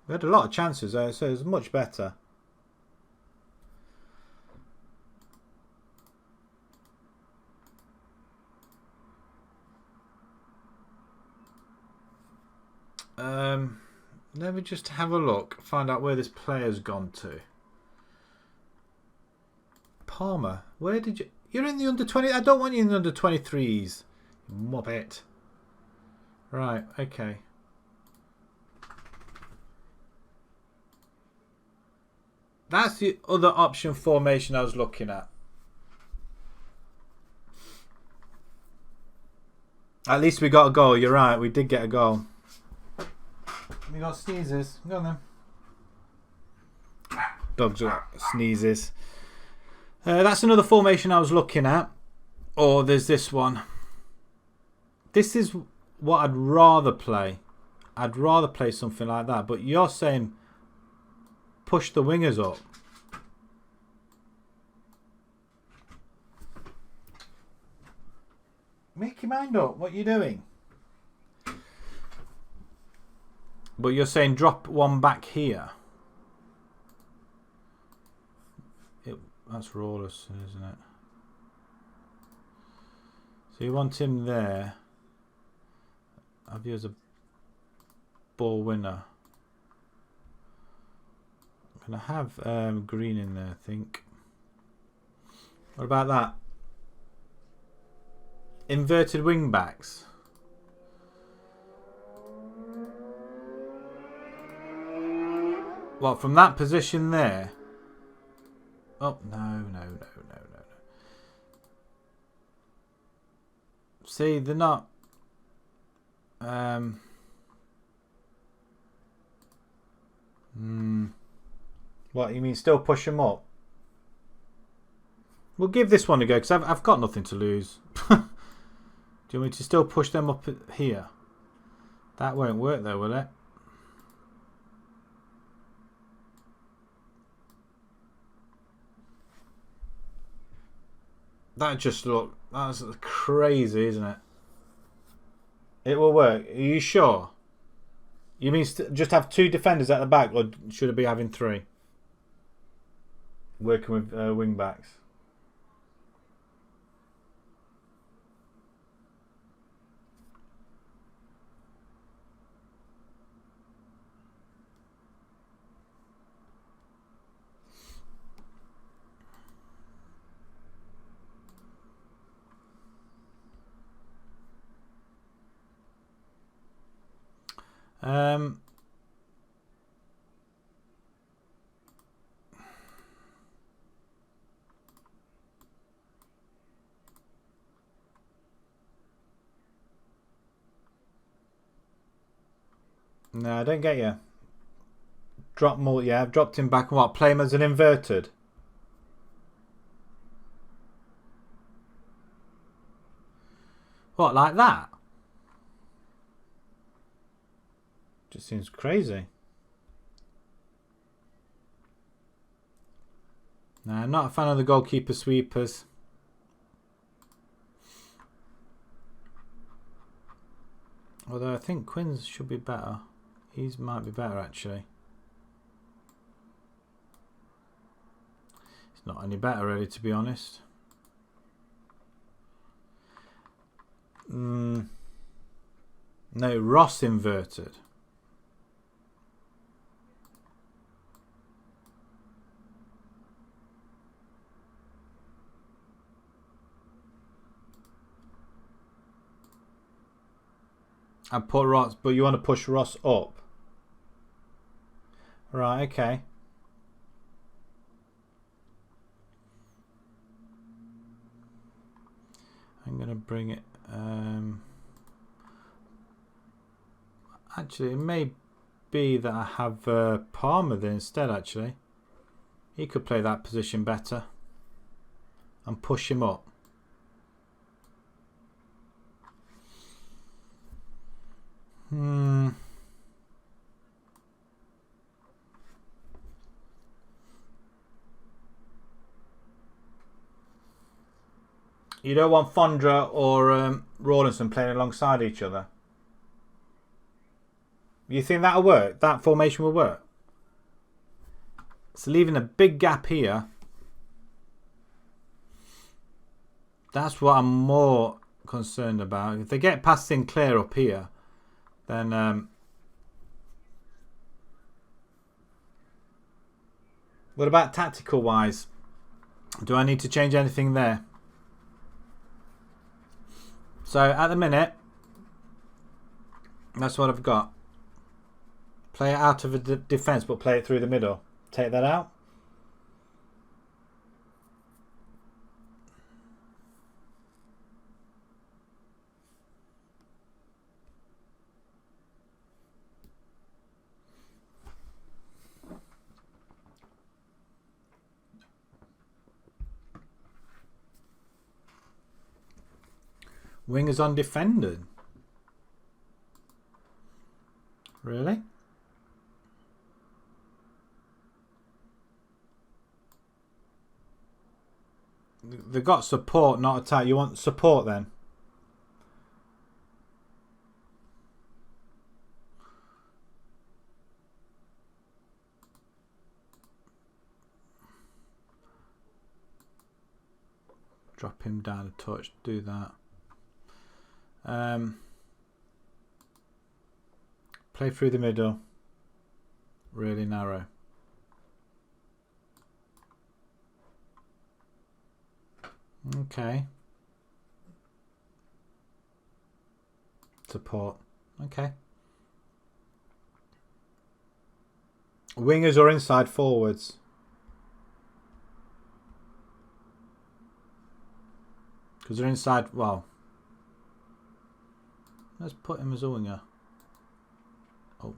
We had a lot of chances there, so it's much better. Let me just have a look, find out where this player's gone to. Palmer, where did you... You're in the under 20... I don't want you in the under 23s. Muppet. Right, okay. That's the other option formation I was looking at. At least we got a goal. You're right, we did get a goal. We got sneezes. Go on then. Dogs got sneezes. That's another formation I was looking at. Or there's this one. This is what I'd rather play. I'd rather play something like that. But you're saying push the wingers up. Make your mind up. What are you doing? But you're saying drop one back here. That's Rawless, isn't it? So you want him there. Have you as a ball winner? I'm going to have Green in there, I think. What about that? Inverted wing backs. What, from that position there? Oh, no. See, they're not... What, you mean still push them up? We'll give this one a go, because I've got nothing to lose. Do you want me to still push them up here? That won't work though, will it? That's crazy, isn't it? It will work. Are you sure? You mean just have 2 defenders at the back, or should it be having 3? Working with wing backs. No, I don't get you. Drop more, yeah, I've dropped him back and what? Play him as an inverted? What, like that? Just seems crazy. No, I'm not a fan of the goalkeeper sweepers. Although I think Quinn's should be better. His might be better actually. It's not any better really, to be honest. No, Ross inverted. I put Ross, but you want to push Ross up. Right, okay. I'm going to bring it. Actually, it may be that I have Palmer there instead, actually. He could play that position better. And push him up. You don't want Fondra or Rawlinson playing alongside each other? You think that'll work? That formation will work? So leaving a big gap here. That's what I'm more concerned about. If they get past Sinclair up here, then what about tactical wise? Do I need to change anything there? So at the minute, that's what I've got. Play it out of a defence, but play it through the middle. Take that out. Wingers undefended. Really? They've got support, not attack. You want support then? Drop him down a touch. Do that. Play through the middle. Really narrow. Okay. Support. Okay. Wingers or inside forwards? Because they're inside. Well, let's put him as a winger. Oh.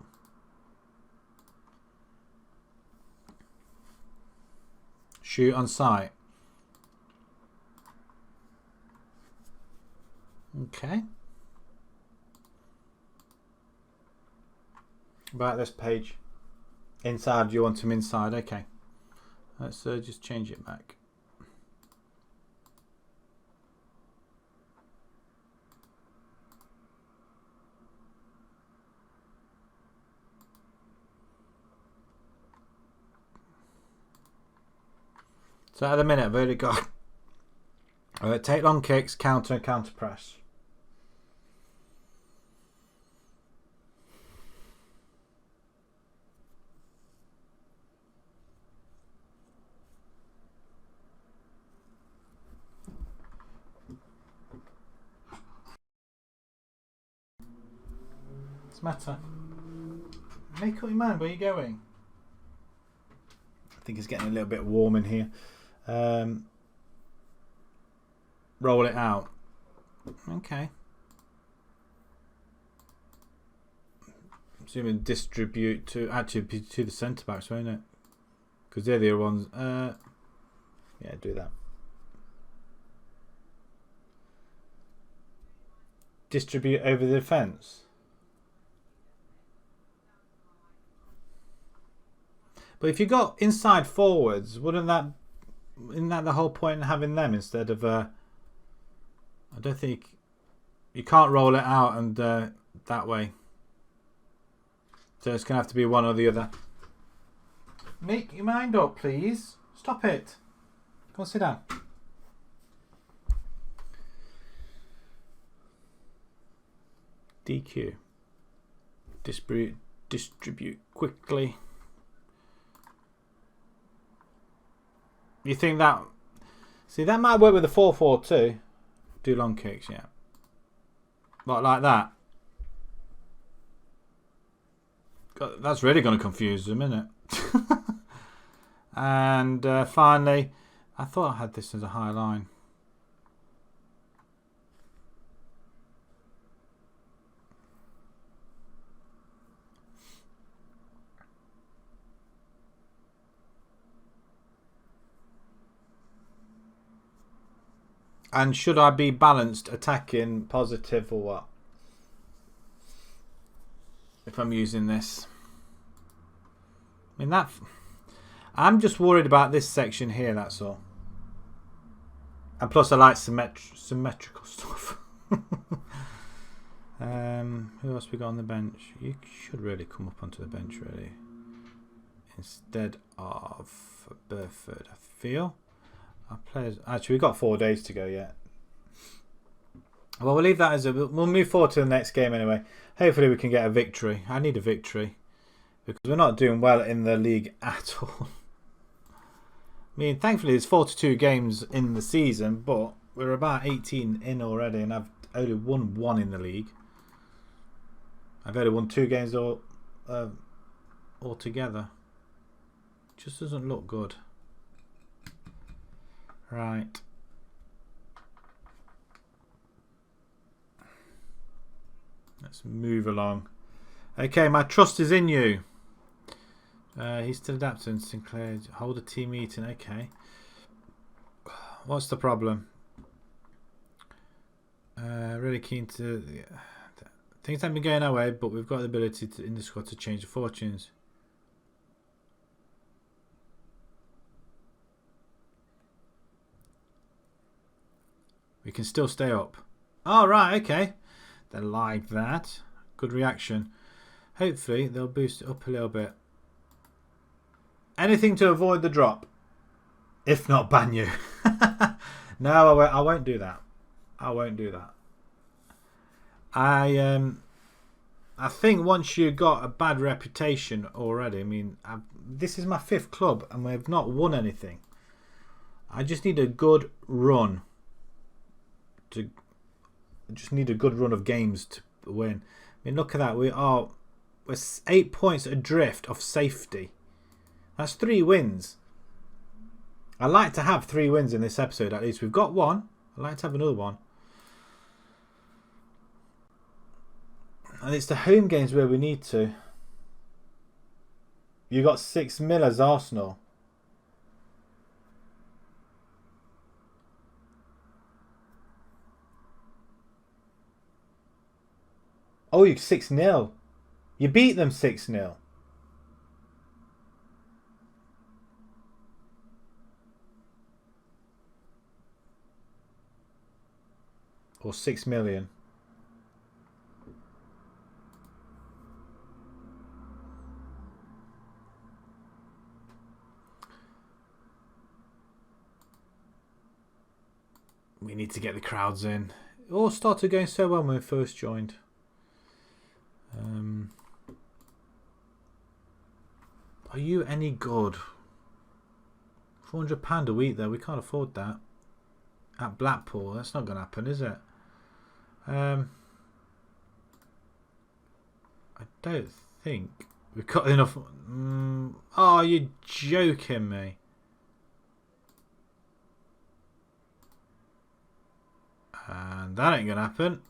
Shoot on sight. Okay. About this page. Inside, do you want him inside? Okay. Let's just change it back. So at the minute, I've already got take long kicks, counter and counter press. What's the matter? Make up your mind, where are you going? I think it's getting a little bit warm in here. Roll it out. Okay. Assuming distribute to actually to the centre backs, won't it? Because they're the other ones. Yeah, do that. distribute over the defence. But if you got inside forwards, isn't that the whole point in having them instead of I don't think you can't roll it out and that way. So it's gonna have to be one or the other. Make your mind up, please. Stop it. Go and sit down. DQ. Distribute quickly. You think that... See, that might work with the 4-4-2. Do long kicks, yeah. But like that. God, that's really going to confuse them, isn't it? And finally, I thought I had this as a high line. And should I be balanced, attacking, positive, or what? If I'm using this. I mean, I'm just worried about this section here, that's all. And plus I like symmetrical stuff. Who else we got on the bench? You should really come up onto the bench, really. Instead of Burford, I feel. Our players, actually, we've got 4 days to go yet. Well, we'll leave that as we'll move forward to the next game anyway. Hopefully we can get a victory. I need a victory because we're not doing well in the league at all. I mean, thankfully there's 42 games in the season, but we're about 18 in already, and I've only won 1 in the league. I've only won 2 games altogether. Just doesn't look good. Right. Let's move along. Okay, my trust is in you. He's still adapting. Sinclair, hold a team meeting. Okay. What's the problem? Really keen to... Things haven't been going our way, but we've got the ability to, in the squad, to change the fortunes. We can still stay up. Oh, right, okay. They like that. Good reaction. Hopefully, they'll boost it up a little bit. Anything to avoid the drop. If not, ban you. No, I won't do that. I won't do that. I think once you got a bad reputation already, I mean, this is my 5th club and we've not won anything. I just need a good run. I just need a good run of games to win. I mean, look at that. We're 8 points adrift of safety. That's 3 wins. I like to have 3 wins in this episode at least. We've got 1. I'd like to have another one. And it's the home games where we need to. You got 6-0 as Arsenal. Oh, you 6-0. You beat them 6-0. Or 6 million. We need to get the crowds in. It all started going so well when we first joined. Are you any good? £400 a week though, we can't afford that. At Blackpool, that's not going to happen, is it? I don't think we've got enough. Oh, you're joking me. And that ain't going to happen.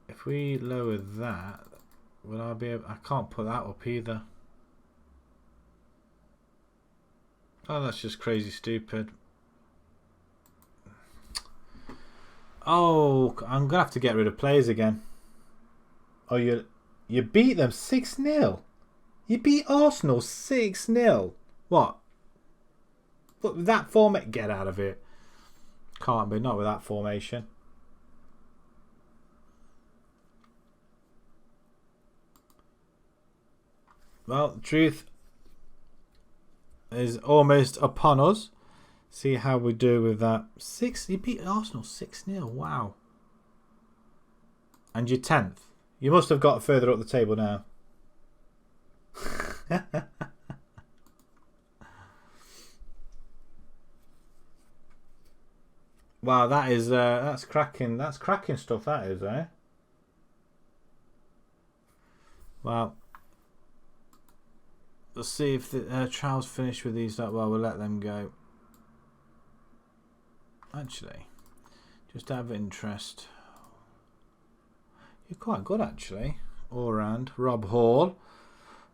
If we lower that, will I be able... I can't put that up either. Oh, that's just crazy stupid. Oh, I'm going to have to get rid of players again. Oh, you beat them 6-0. You beat Arsenal 6-0. What? But with that format, get out of it. Can't be, not with that formation. Well, the truth is almost upon us. See how we do with that. You beat Arsenal 6-0. Wow. And you're 10th. You must have got further up the table now. Wow, that is that's cracking. That's cracking stuff. That is, eh? Well, let's see if the trials finish with these. Well, we'll let them go. Actually, just out of interest, you're quite good actually. All round. Rob Hall,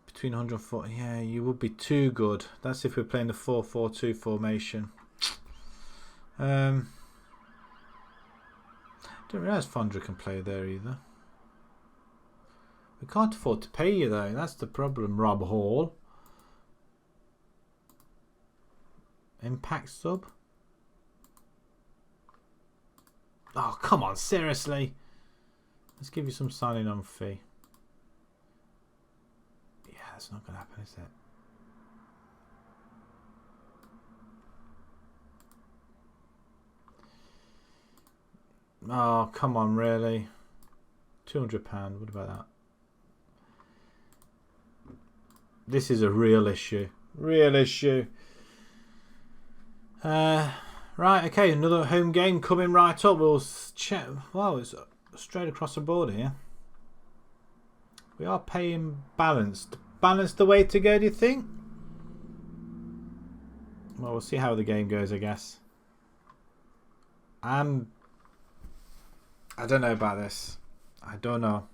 between 140. Yeah, you would be too good. That's if we're playing the 4-4-2 formation. Didn't realise Fondra can play there either. We can't afford to pay you though. That's the problem, Rob Hall. Impact sub. Oh, come on, seriously. Let's give you some signing on fee. Yeah, that's not going to happen, is it? Oh, come on, really? £200. What about that? This is a real issue. Real issue. Right, okay, another home game coming right up. We'll check. Wow, it's straight across the board here. We are paying balanced. Balanced the way to go, do you think? Well, we'll see how the game goes, I guess. I don't know about this. I don't know.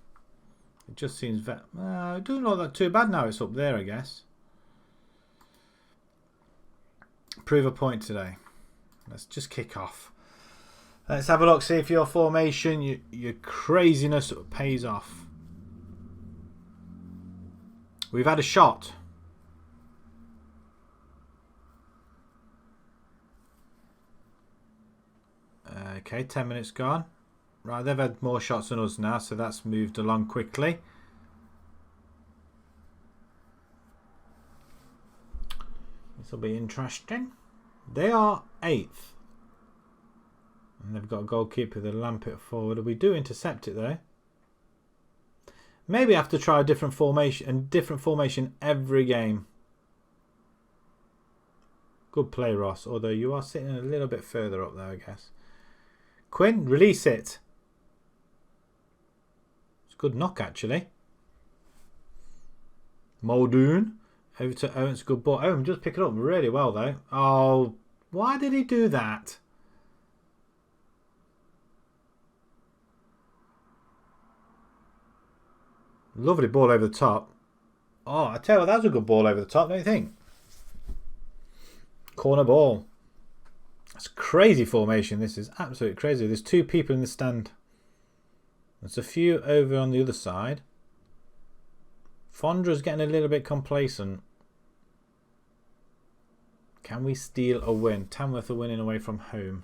It just seems I don't know that too bad now. It's up there, I guess. Prove a point today. Let's just kick off. Let's have a look. See if your formation, your craziness pays off. We've had a shot. Okay, 10 minutes gone. Right, they've had more shots than us now, so that's moved along quickly. This will be interesting. They are 8th. And they've got a goalkeeper to lamp it forward. We do intercept it though. Maybe I have to try a different formation every game. Good play, Ross. Although you are sitting a little bit further up there, I guess. Quinn, release it. It's a good knock, actually. Muldoon. Over to Owen's good ball. Owen just pick it up really well, though. Oh, why did he do that? Lovely ball over the top. Oh, I tell you what, that was a good ball over the top, don't you think? Corner ball. That's crazy formation. This is absolutely crazy. There's 2 people in the stand. There's a few over on the other side. Fondra's getting a little bit complacent. Can we steal a win? Tamworth are winning away from home.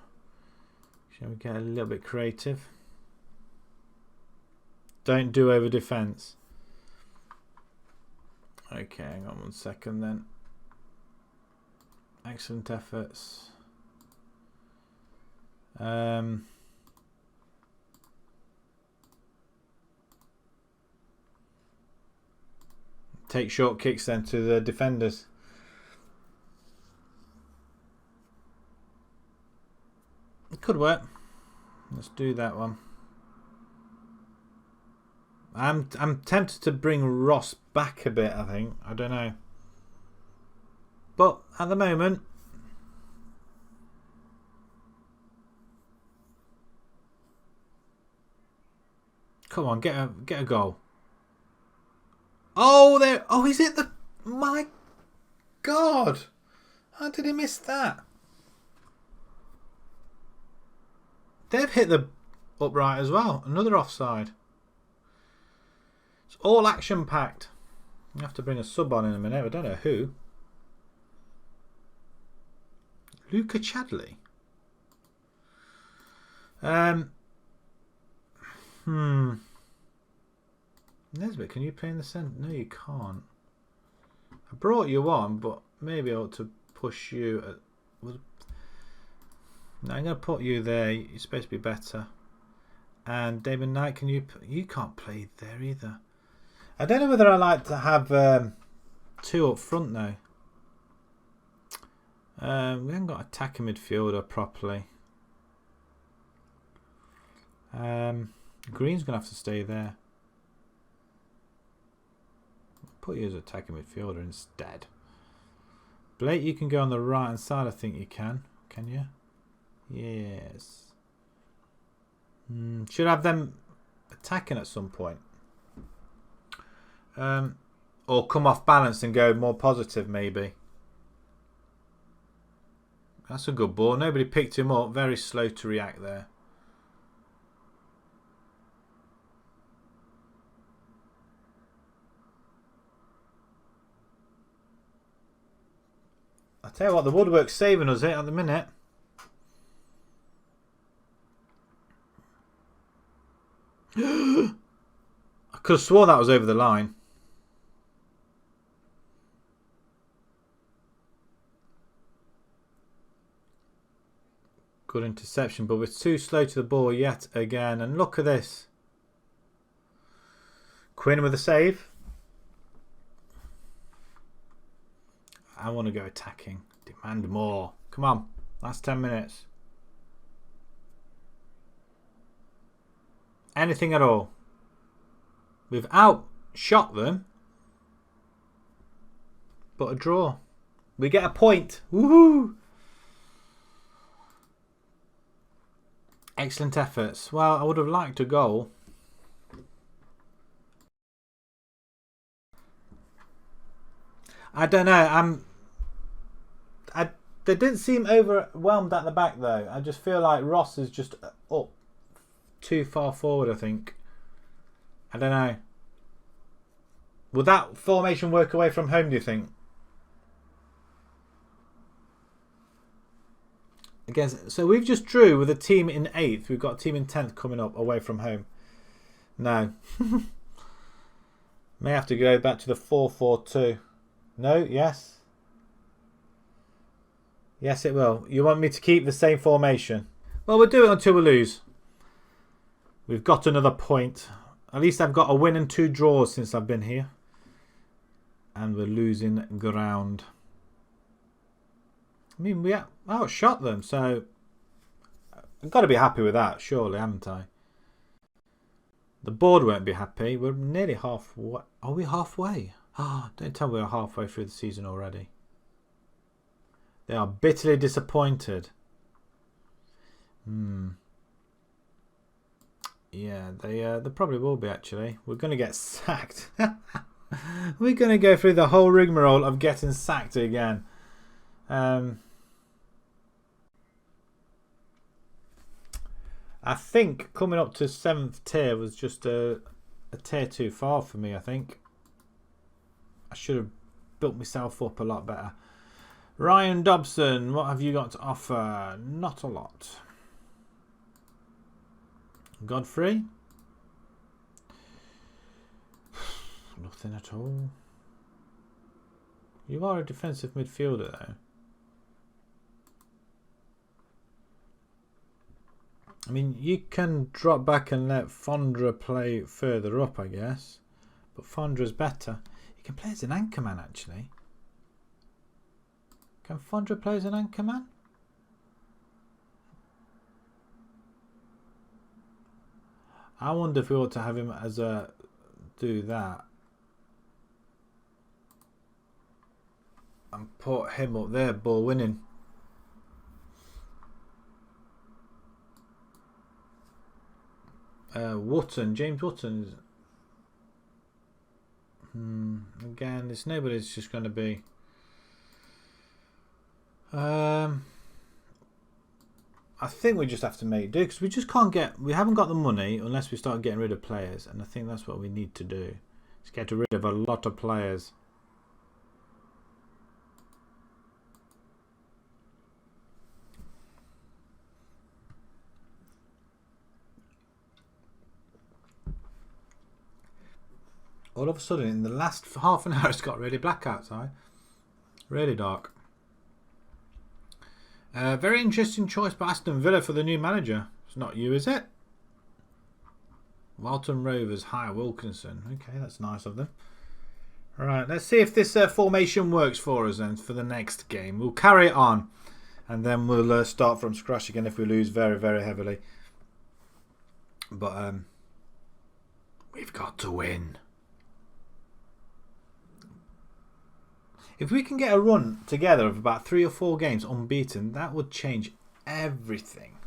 Shall we get a little bit creative? Don't do over defence. Okay, hang on 1 second then. Excellent efforts. Take short kicks then to the defenders. It could work. Let's do that one. I'm tempted to bring Ross back a bit, I think. I don't know. But at the moment, come on, get a goal. Oh, there. Oh, is it the? My God! How did he miss that? They've hit the upright as well. Another offside. It's all action packed. I have to bring a sub on in a minute. I don't know who. Luca Chadley. Nesbitt, can you play in the centre? No, you can't. I brought you on, but maybe I ought to push you. No, I'm going to put you there. You're supposed to be better. And David Knight, can you? You can't play there either. I don't know whether I like to have two up front now. We haven't got attacking midfielder properly. Green's going to have to stay there. Put you as attacking midfielder instead. Blake, you can go on the right hand side. I think you can. Can you? Yes. Should have them attacking at some point. Or come off balance and go more positive maybe. That's a good ball. Nobody picked him up. Very slow to react there. I tell you what, the woodwork's saving us at the minute. I could have sworn that was over the line. Good interception, but we're too slow to the ball yet again. And look at this. Quinn with a save. I want to go attacking. Demand more. Come on. Last 10 minutes. Anything at all. We've outshot them. But a draw. We get a point. Woohoo! Excellent efforts. Well, I would have liked a goal. I don't know. They didn't seem overwhelmed at the back though. I just feel like Ross is just up too far forward, I think. I don't know. Would that formation work away from home, do you think? Against, so we've just drew with a team in 8th. We've got a team in 10th coming up away from home. No. May have to go back to the 4-4-2. No, yes. Yes, it will. You want me to keep the same formation? Well, we'll do it until we lose. We've got another point. At least I've got a win and 2 draws since I've been here. And we're losing ground. I mean, we outshot them, so I've got to be happy with that, surely, haven't I? The board won't be happy. We're nearly halfway. Are we halfway? Ah, don't tell me we're halfway through the season already. They are bitterly disappointed. Yeah, they probably will be, actually. We're going to get sacked. We're going to go through the whole rigmarole of getting sacked again. I think coming up to 7th tier was just a tier too far for me, I think. I should have built myself up a lot better. Ryan Dobson, what have you got to offer? Not a lot. Godfrey? Nothing at all. You are a defensive midfielder, though. I mean, you can drop back and let Fondra play further up, I guess. But Fondra's better. You can play as an anchorman, actually. Can Fondra play as an anchorman? I wonder if we ought to have him as a... do that. And put him up there, ball winning. Wotton, James Wotton. Again, it's nobody's just going to be... I think we just have to make do because we just can't get. We haven't got the money unless we start getting rid of players, and I think that's what we need to do. Is get rid of a lot of players. All of a sudden, in the last half an hour, it's got really black outside. Really dark. Very interesting choice by Aston Villa for the new manager. It's not you, is it? Walton Rovers hire Wilkinson. Okay, that's nice of them. Alright, let's see if this formation works for us then for the next game. We'll carry it on. And then we'll start from scratch again if we lose very, very heavily. But we've got to win. If we can get a run together of about 3 or 4 games unbeaten, that would change everything.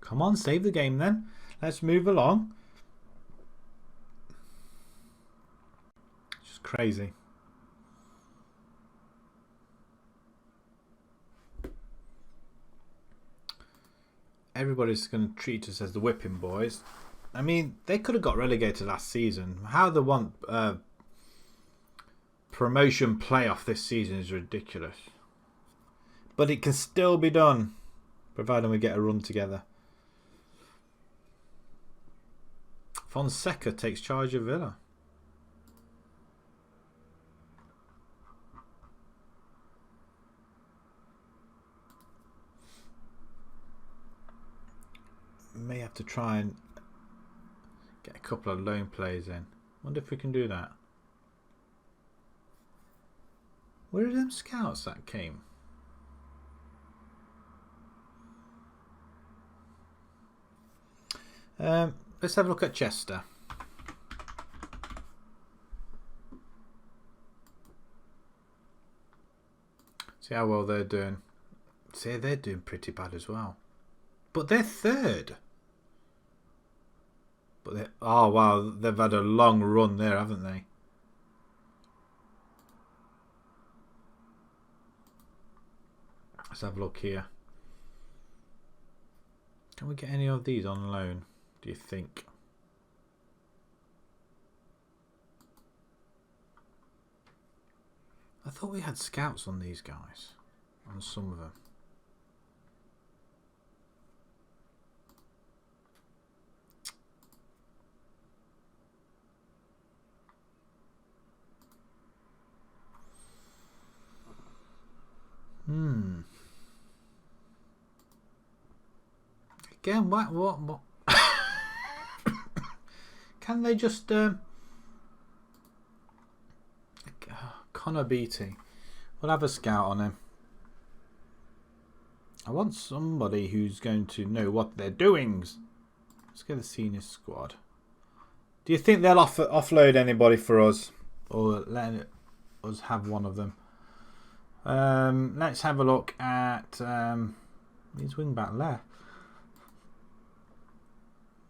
Come on, save the game then. Let's move along. Crazy. Everybody's going to treat us as the whipping boys. I mean, they could have got relegated last season. How they want promotion playoff this season is ridiculous. But it can still be done, providing we get a run together. Fonseca takes charge of Villa. May have to try and get a couple of loan players in. Wonder if we can do that. Where are them scouts that came? Let's have a look at Chester. See how well they're doing. See, they're doing pretty bad as well. But they're third. But they, oh wow, they've had a long run there, haven't they? Let's have a look here. Can we get any of these on loan, do you think? I thought we had scouts on these guys. On some of them. Again, what? Can they just Connor Beattie? We'll have a scout on him. I want somebody who's going to know what they're doing. Let's get the senior squad. Do you think they'll offload anybody for us, or let us have one of them? Let's have a look at his wing back left.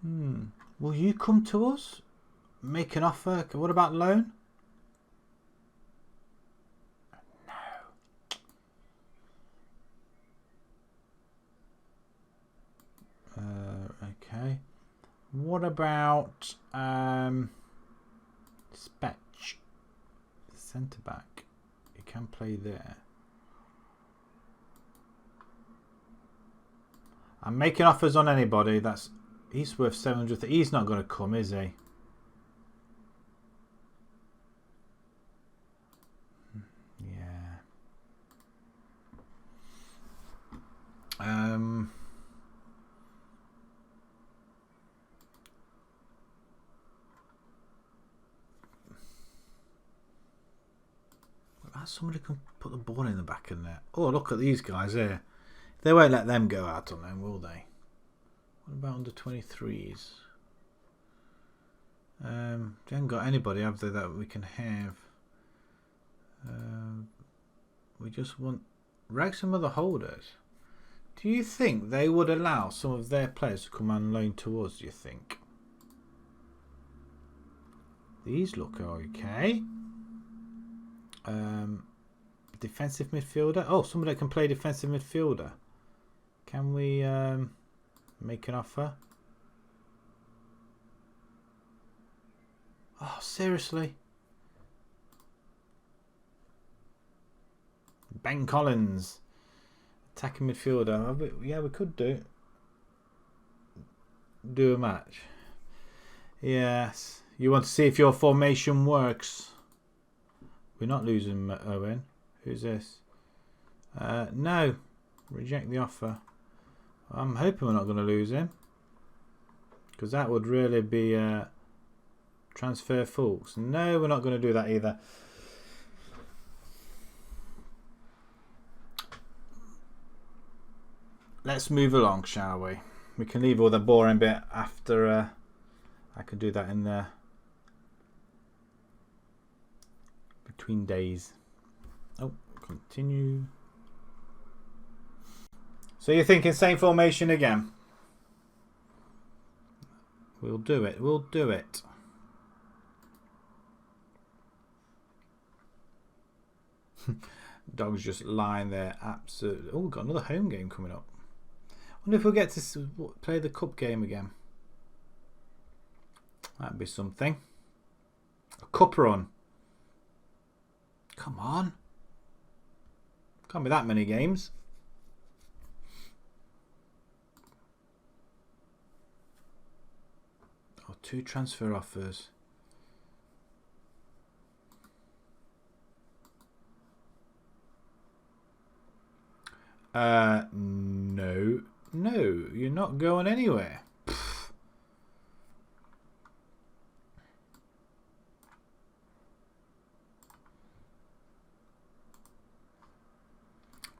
Will you come to us? Make an offer? What about loan? No. Okay. What about Spetch? Centre back. You can play there. I'm making offers on anybody. He's worth 700. He's not going to come, is he? Yeah. Somebody can put the ball in the back of the net. Oh, look at these guys here. They won't let them go out on them, will they? What about under 23s? They haven't got anybody, have they, that we can have? We just want Wrexham are the holders. Do you think they would allow some of their players to come on loan to us, do you think? These look okay. Defensive midfielder. Oh, somebody that can play defensive midfielder. Can we make an offer? Oh, seriously? Ben Collins. Attacking midfielder. Yeah, we could do a match. Yes. You want to see if your formation works. We're not losing Owen. Who's this? No. Reject the offer. I'm hoping we're not going to lose him. Because that would really be transfer Fulks. No, we're not going to do that either. Let's move along, shall we? We can leave all the boring bit after. I can do that in there. Between days. Oh, continue. So you're thinking same formation again? We'll do it. We'll do it. Dog's just lying there. Absolutely. Oh, we've got another home game coming up. I wonder if we'll get to play the cup game again. That'd be something. A cup run. Come on. Can't be that many games. Oh, 2 transfer offers. No. No, you're not going anywhere. Pfft.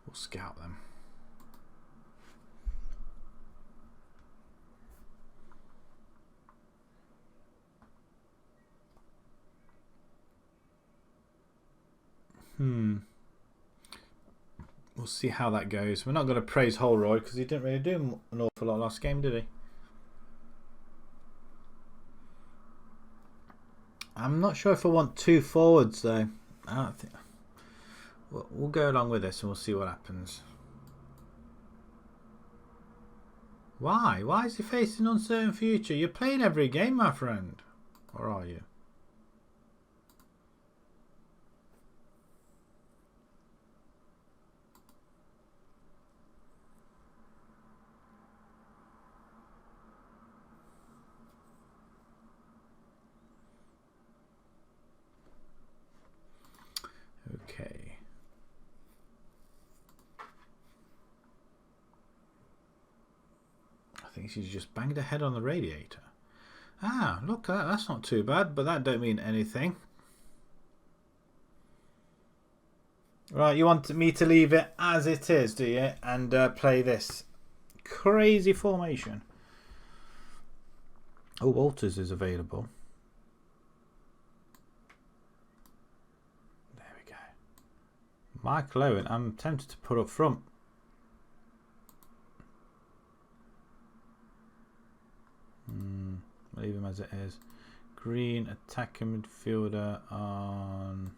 We'll scout them. We'll see how that goes. We're not going to praise Holroyd because he didn't really do an awful lot last game, did he? I'm not sure if I want 2 forwards though. I don't think. We'll go along with this and we'll see what happens. Why? Why is he facing an uncertain future? You're playing every game, my friend. Or are you? Okay. I think she's just banged her head on the radiator. Ah, look, that's not too bad, but that don't mean anything. Right, you want me to leave it as it is, do you? And play this crazy formation. Oh, Walters is available. Michael Owen, I'm tempted to put up front. Leave him as it is. Green, attacking midfielder on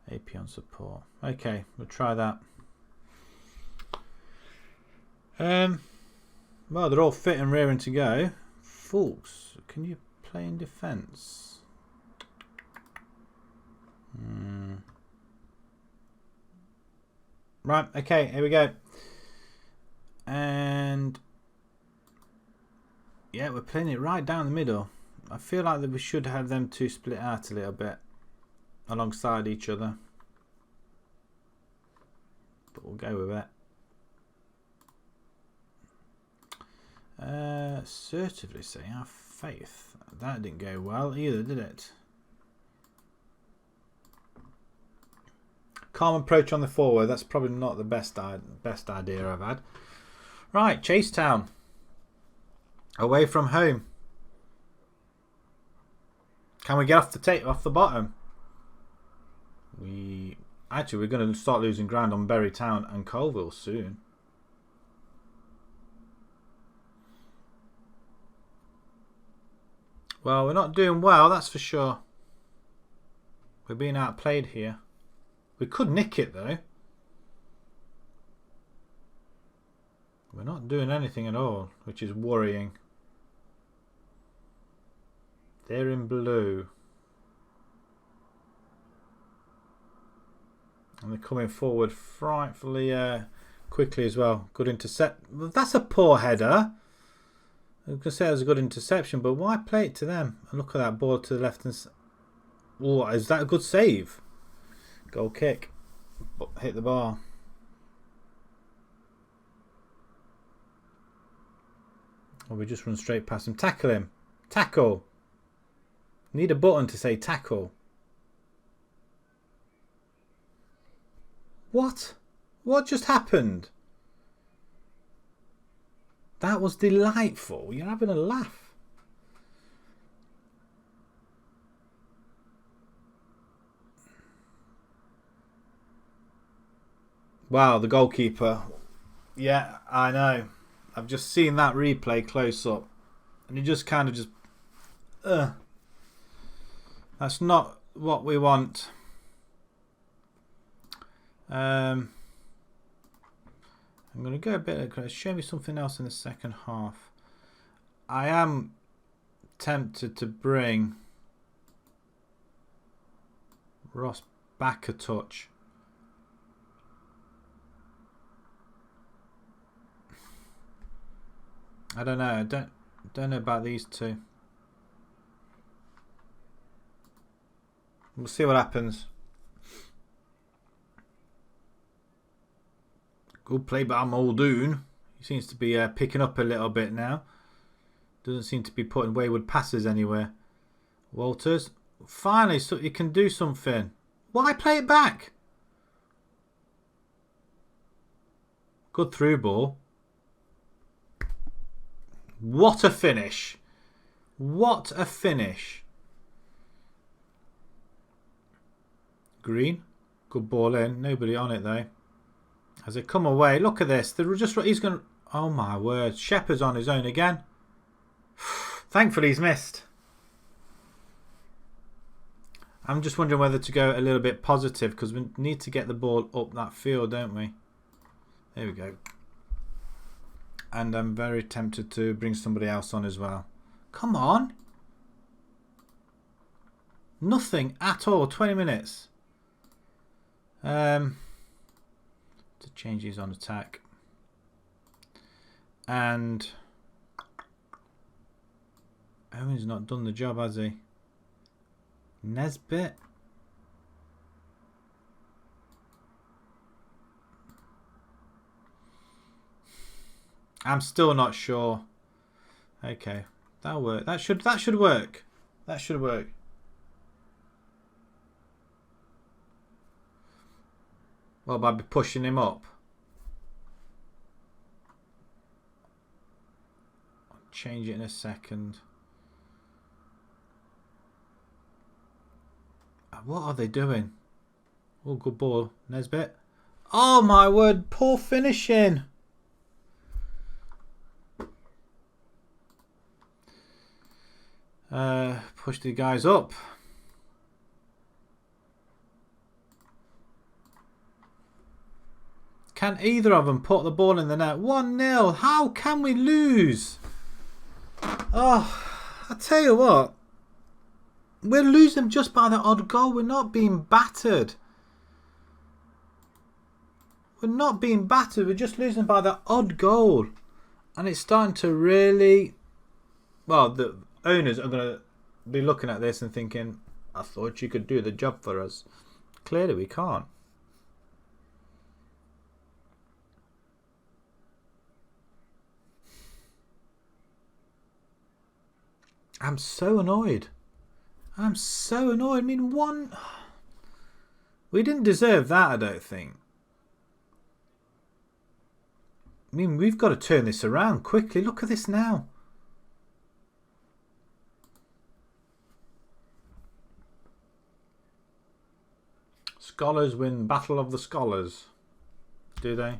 AP on support. Okay, we'll try that. Well, they're all fit and rearing to go. Fulks, can you play in defence? Right, okay, here we go. And yeah, we're playing it right down the middle. I feel like that we should have them 2 split out a little bit alongside each other. But we'll go with it. Assertively say our faith. That didn't go well either, did it? Calm approach on the forward. That's probably not the best idea I've had. Right, Chasetown. Away from home. Can we get off the bottom? We're going to start losing ground on Bury Town and Colville soon. Well, we're not doing well, that's for sure. We're being outplayed here. We could nick it though. We're not doing anything at all, which is worrying. They're in blue. And they're coming forward frightfully quickly as well. Good intercept. That's a poor header. I was going to say it was a good interception, but why play it to them? And look at that ball to the left. And oh, is that a good save? Goal kick. Hit the bar. Or we just run straight past him. Tackle him. Tackle. Need a button to say tackle. What? What just happened? That was delightful. You're having a laugh. Wow, the goalkeeper. Yeah, I know. I've just seen that replay close up. And you just kind of just... That's not what we want. I'm going to go a bit. Show me something else in the second half. I am tempted to bring Ross back a touch. I don't know. I don't know about these two. We'll see what happens. Good play by Muldoon. He seems to be picking up a little bit now. Doesn't seem to be putting wayward passes anywhere. Walters. Finally, so you can do something. Why play it back? Good through ball. What a finish. What a finish. Green. Good ball in. Nobody on it though. As they come away, look at this. They're just, he's going to... Oh my word. Shepherd's on his own again. Thankfully he's missed. I'm just wondering whether to go a little bit positive because we need to get the ball up that field, don't we? There we go. And I'm very tempted to bring somebody else on as well. Come on. Nothing at all. 20 minutes. To change these on attack. And Owen's not done the job, has he? Nesbitt. I'm still not sure. Okay, that'll work. That should work. That should work. Well, by pushing him up. I'll change it in a second. What are they doing? Oh, good ball, Nesbitt. Oh my word, poor finishing. Push the guys up. Can either of them put the ball in the net? 1-0. How can we lose? Oh, I tell you what. We're losing just by the odd goal. We're not being battered. We're not being battered. We're just losing by the odd goal. And it's starting to really... Well, the owners are going to be looking at this and thinking, I thought you could do the job for us. Clearly we can't. I'm so annoyed. I'm so annoyed. I mean, we didn't deserve that, I don't think. I mean, we've got to turn this around quickly. Look at this now. scholars win Battle of the Scholars. Do they?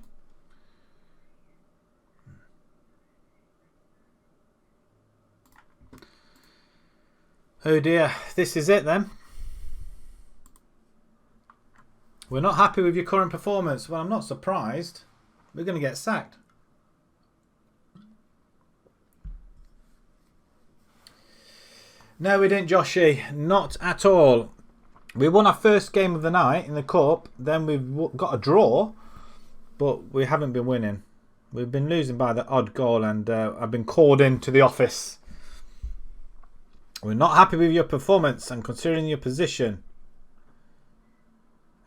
Oh dear, this is it then. We're not happy with your current performance. Well, I'm not surprised. We're going to get sacked. No, we didn't, Joshy. Not at all. We won our first game of the night in the Cup. Then we've got a draw. But we haven't been winning. We've been losing by the odd goal. And I've been called into the office. We're not happy with your performance and considering your position.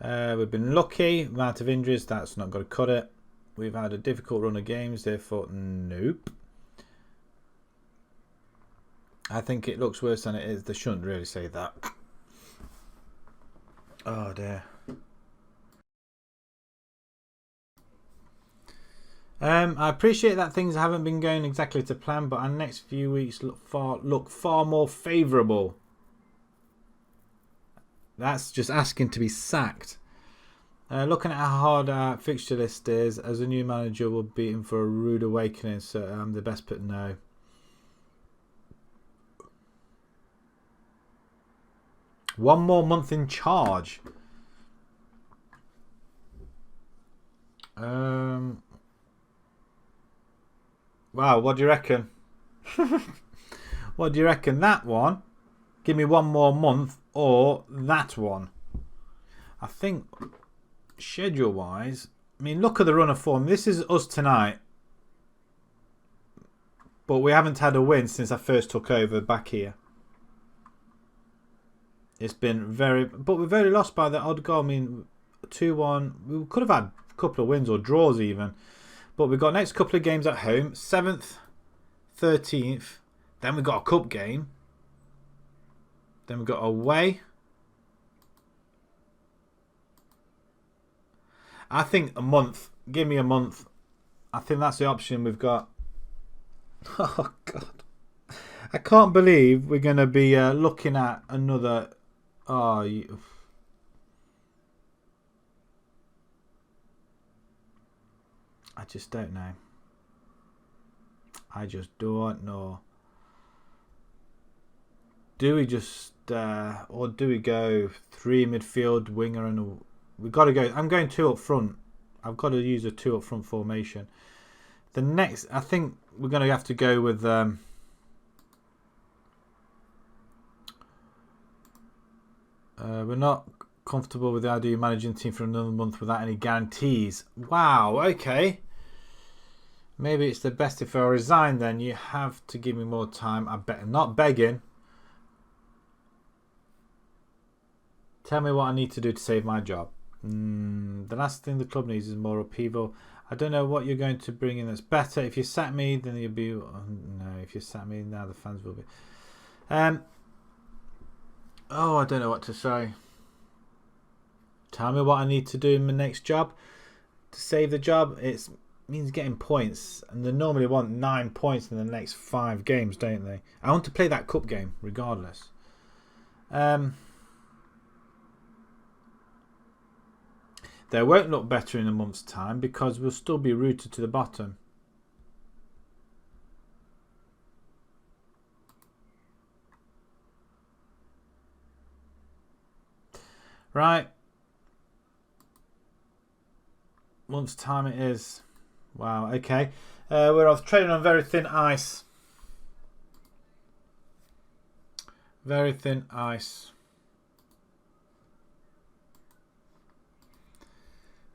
We've been lucky. Amount of injuries, that's not going to cut it. We've had a difficult run of games, therefore, nope. I think it looks worse than it is. They shouldn't really say that. Oh dear. I appreciate that things haven't been going exactly to plan, but our next few weeks look far more favourable. That's just asking to be sacked. Looking at how hard our fixture list is, as a new manager will be in for a rude awakening, so I'm the best put no. One more month in charge. Wow, what do you reckon? What do you reckon? That one? Give me one more month, or that one? I think schedule wise, I mean, look at the run of form. This is us tonight, but we haven't had a win since I first took over back here. It's been but we've only lost by the odd goal. I mean, 2-1. We could have had a couple of wins or draws even, but we've got next couple of games at home, 7th, 13th. Then we've got a cup game. Then we've got away. I think a month. Give me a month. I think that's the option we've got. Oh, God. I can't believe we're going to be looking at another... Oh, I just don't know. I just don't know. Do we just... or do we go 3 midfield, winger and... We've got to go... I'm going 2 up front. I've got to use a 2 up front formation. The next... I think we're going to have to go with... we're not comfortable with the idea of managing the team for another month without any guarantees. Wow, okay. Maybe it's the best if I resign then. You have to give me more time. I bet. Not begging. Tell me what I need to do to save my job. The last thing the club needs is more upheaval. I don't know what you're going to bring in that's better. If you sack me, then you'll be... no, if you sack me, now the fans will be... Oh, I don't know what to say. Tell me what I need to do in my next job to save the job. It means getting points, and they normally want 9 points in the next 5 games, don't they? I want to play that cup game regardless. They won't look better in a month's time because we'll still be rooted to the bottom. Right. Month's time it is. Wow, okay. We're off training on very thin ice. Very thin ice.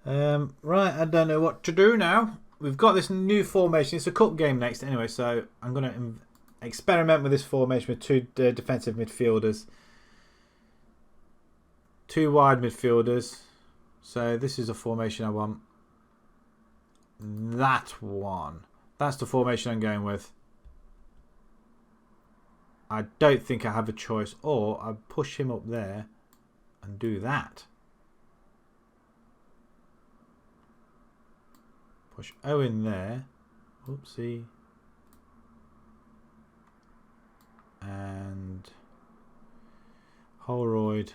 Right, I don't know what to do now. We've got this new formation. It's a cup game next anyway, so I'm going to experiment with this formation with 2 defensive midfielders. 2 wide midfielders. So this is a formation I want. That one. That's the formation I'm going with. I don't think I have a choice. Or I push him up there and do that. Push Owen there. Oopsie. And Holroyd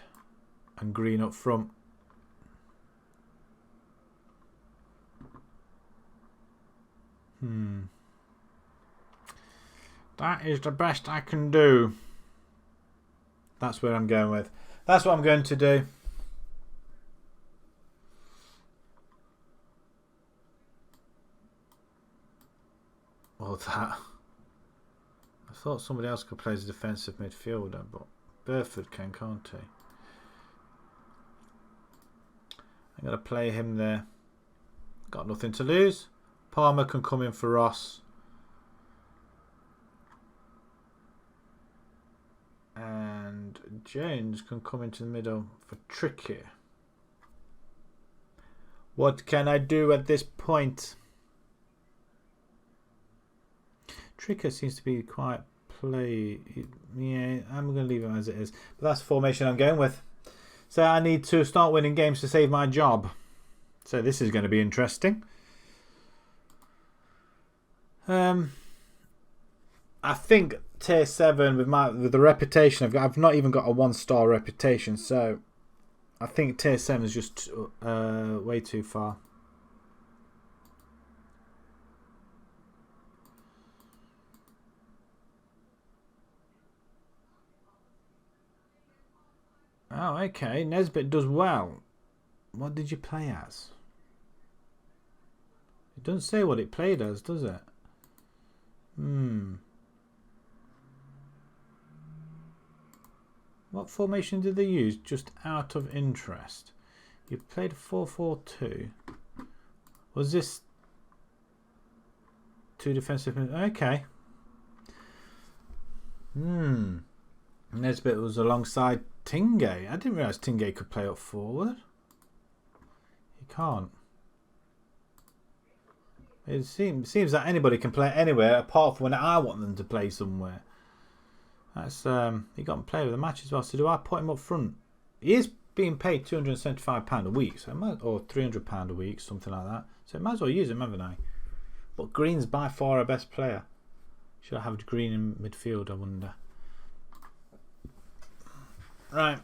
and Green up front. That is the best I can do. That's where I'm going with. That's what I'm going to do. Well, that. I thought somebody else could play as a defensive midfielder, but Burford can't he? I'm going to play him there. Got nothing to lose. Palmer can come in for Ross. And Jones can come into the middle for Tricky. What can I do at this point? Tricker seems to be quite play. Yeah, I'm going to leave it as it is. But that's the formation I'm going with. So I need to start winning games to save my job. So this is going to be interesting. I think tier 7 with the reputation I've not even got a 1-star reputation. So I think tier 7 is just way too far. Oh, okay. Nesbitt does well. What did you play as? It doesn't say what it played as, does it? What formation did they use? Just out of interest. You played 4-4-2. Was this 2 defensive? Okay. Nesbitt was alongside Tingay. I didn't realise Tingay could play up forward. He can't. It seems that anybody can play anywhere apart from when I want them to play somewhere. That's he got to play with the match as well. So do I put him up front? He is being paid £275 a week, so or £300 a week, something like that. So I might as well use him, haven't I? But Green's by far our best player. Should I have Green in midfield? I wonder. Right,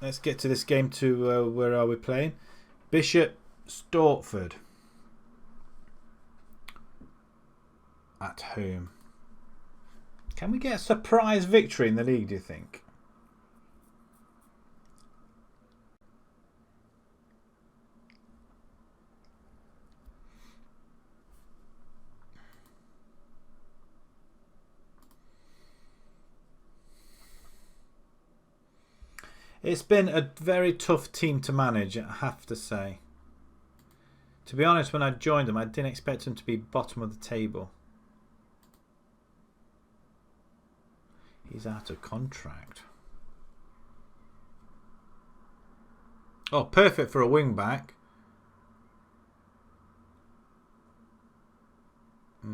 let's get to this game. To where are we playing? Bishop Stortford at home. Can we get a surprise victory in the league, do you think? It's been a very tough team to manage, I have to say. To be honest, when I joined them, I didn't expect them to be bottom of the table. He's out of contract. Oh, perfect for a wing back. What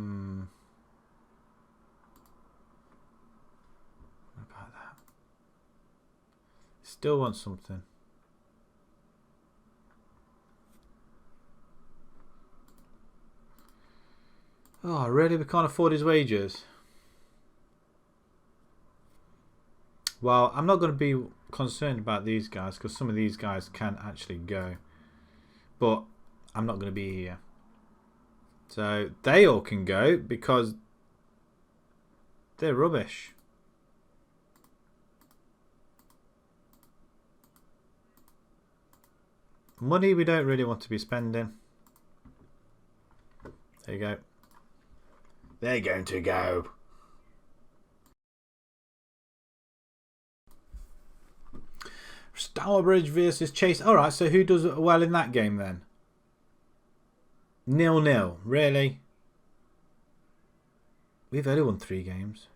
about that? Still want something. Oh, really? We can't afford his wages? Well, I'm not going to be concerned about these guys because some of these guys can actually go. But I'm not going to be here. So they all can go because they're rubbish. Money we don't really want to be spending. There you go. They're going to go. Stourbridge versus Chase. Alright, so who does well in that game then? 0-0. Really? We've only won 3 games.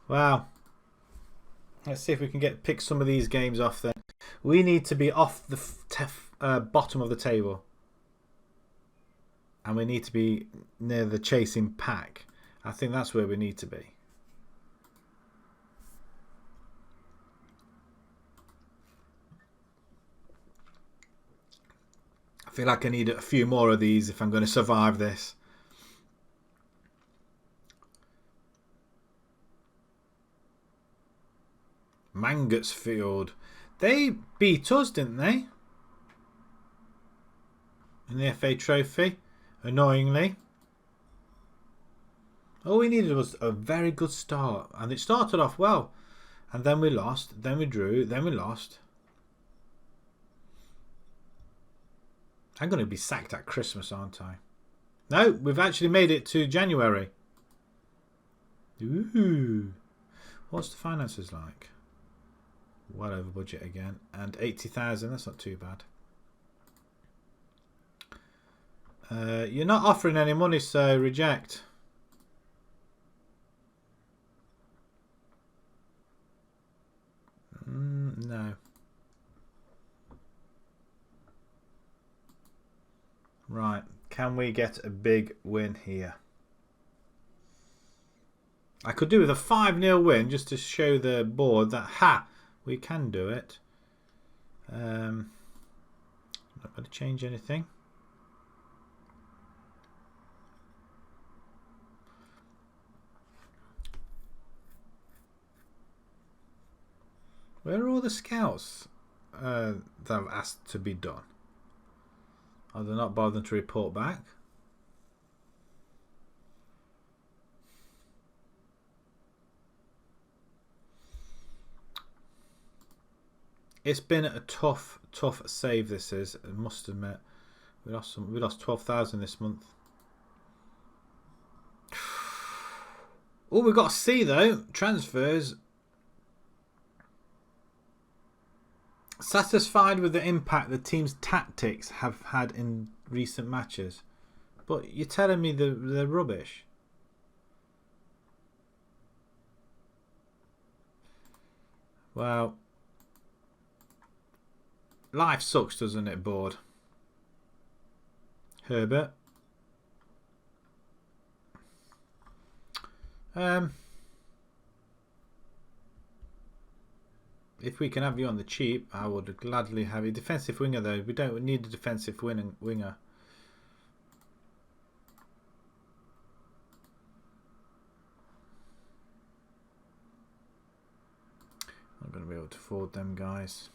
Wow. Let's see if we can pick some of these games off then. We need to be off the bottom of the table. And we need to be near the chasing pack. I think that's where we need to be. I feel like I need a few more of these if I'm going to survive this. Mangotsfield. They beat us, didn't they? in the FA Trophy, annoyingly. All we needed was a very good start, and it started off well. And then we lost, then we drew, then we lost. I'm going to be sacked at Christmas, aren't I? No, we've actually made it to January. Ooh. What's the finances like? Well over budget again. And 80,000, that's not too bad. You're not offering any money, so reject. No. Right. Can we get a big win here? I could do with a 5-0 win just to show the board that, ha, we can do it. Not going to change anything. Where are all the scouts that have asked to be done? Are they not bothering to report back? It's been a tough save. This is, I must admit. We lost 12,000 this month. Oh, we've got to see though. Transfers. Satisfied with the impact the team's tactics have had in recent matches. But you're telling me they're rubbish. Well, life sucks, doesn't it, board? Herbert. If we can have you on the cheap, I would gladly have you. Defensive winger, though. We don't need a defensive winger. I'm not going to be able to afford them, guys.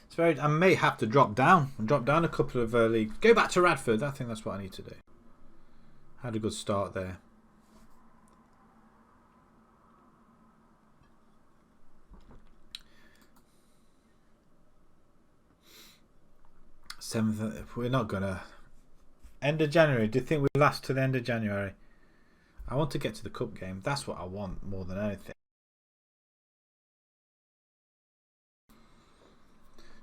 It's very. I may have to drop down a couple of leagues. Go back to Radford. I think that's what I need to do. Had a good start there. 7th, we're not gonna. End of January. Do you think we last to the end of January? I want to get to the cup game. That's what I want more than anything.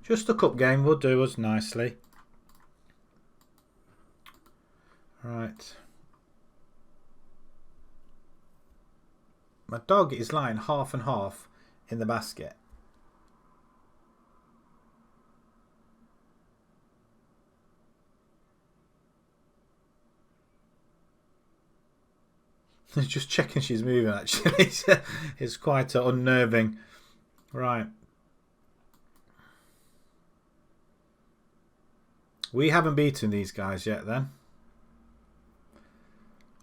Just the cup game will do us nicely. Right. My dog is lying half and half in the basket. Just checking she's moving, actually. It's quite unnerving. Right. We haven't beaten these guys yet, then.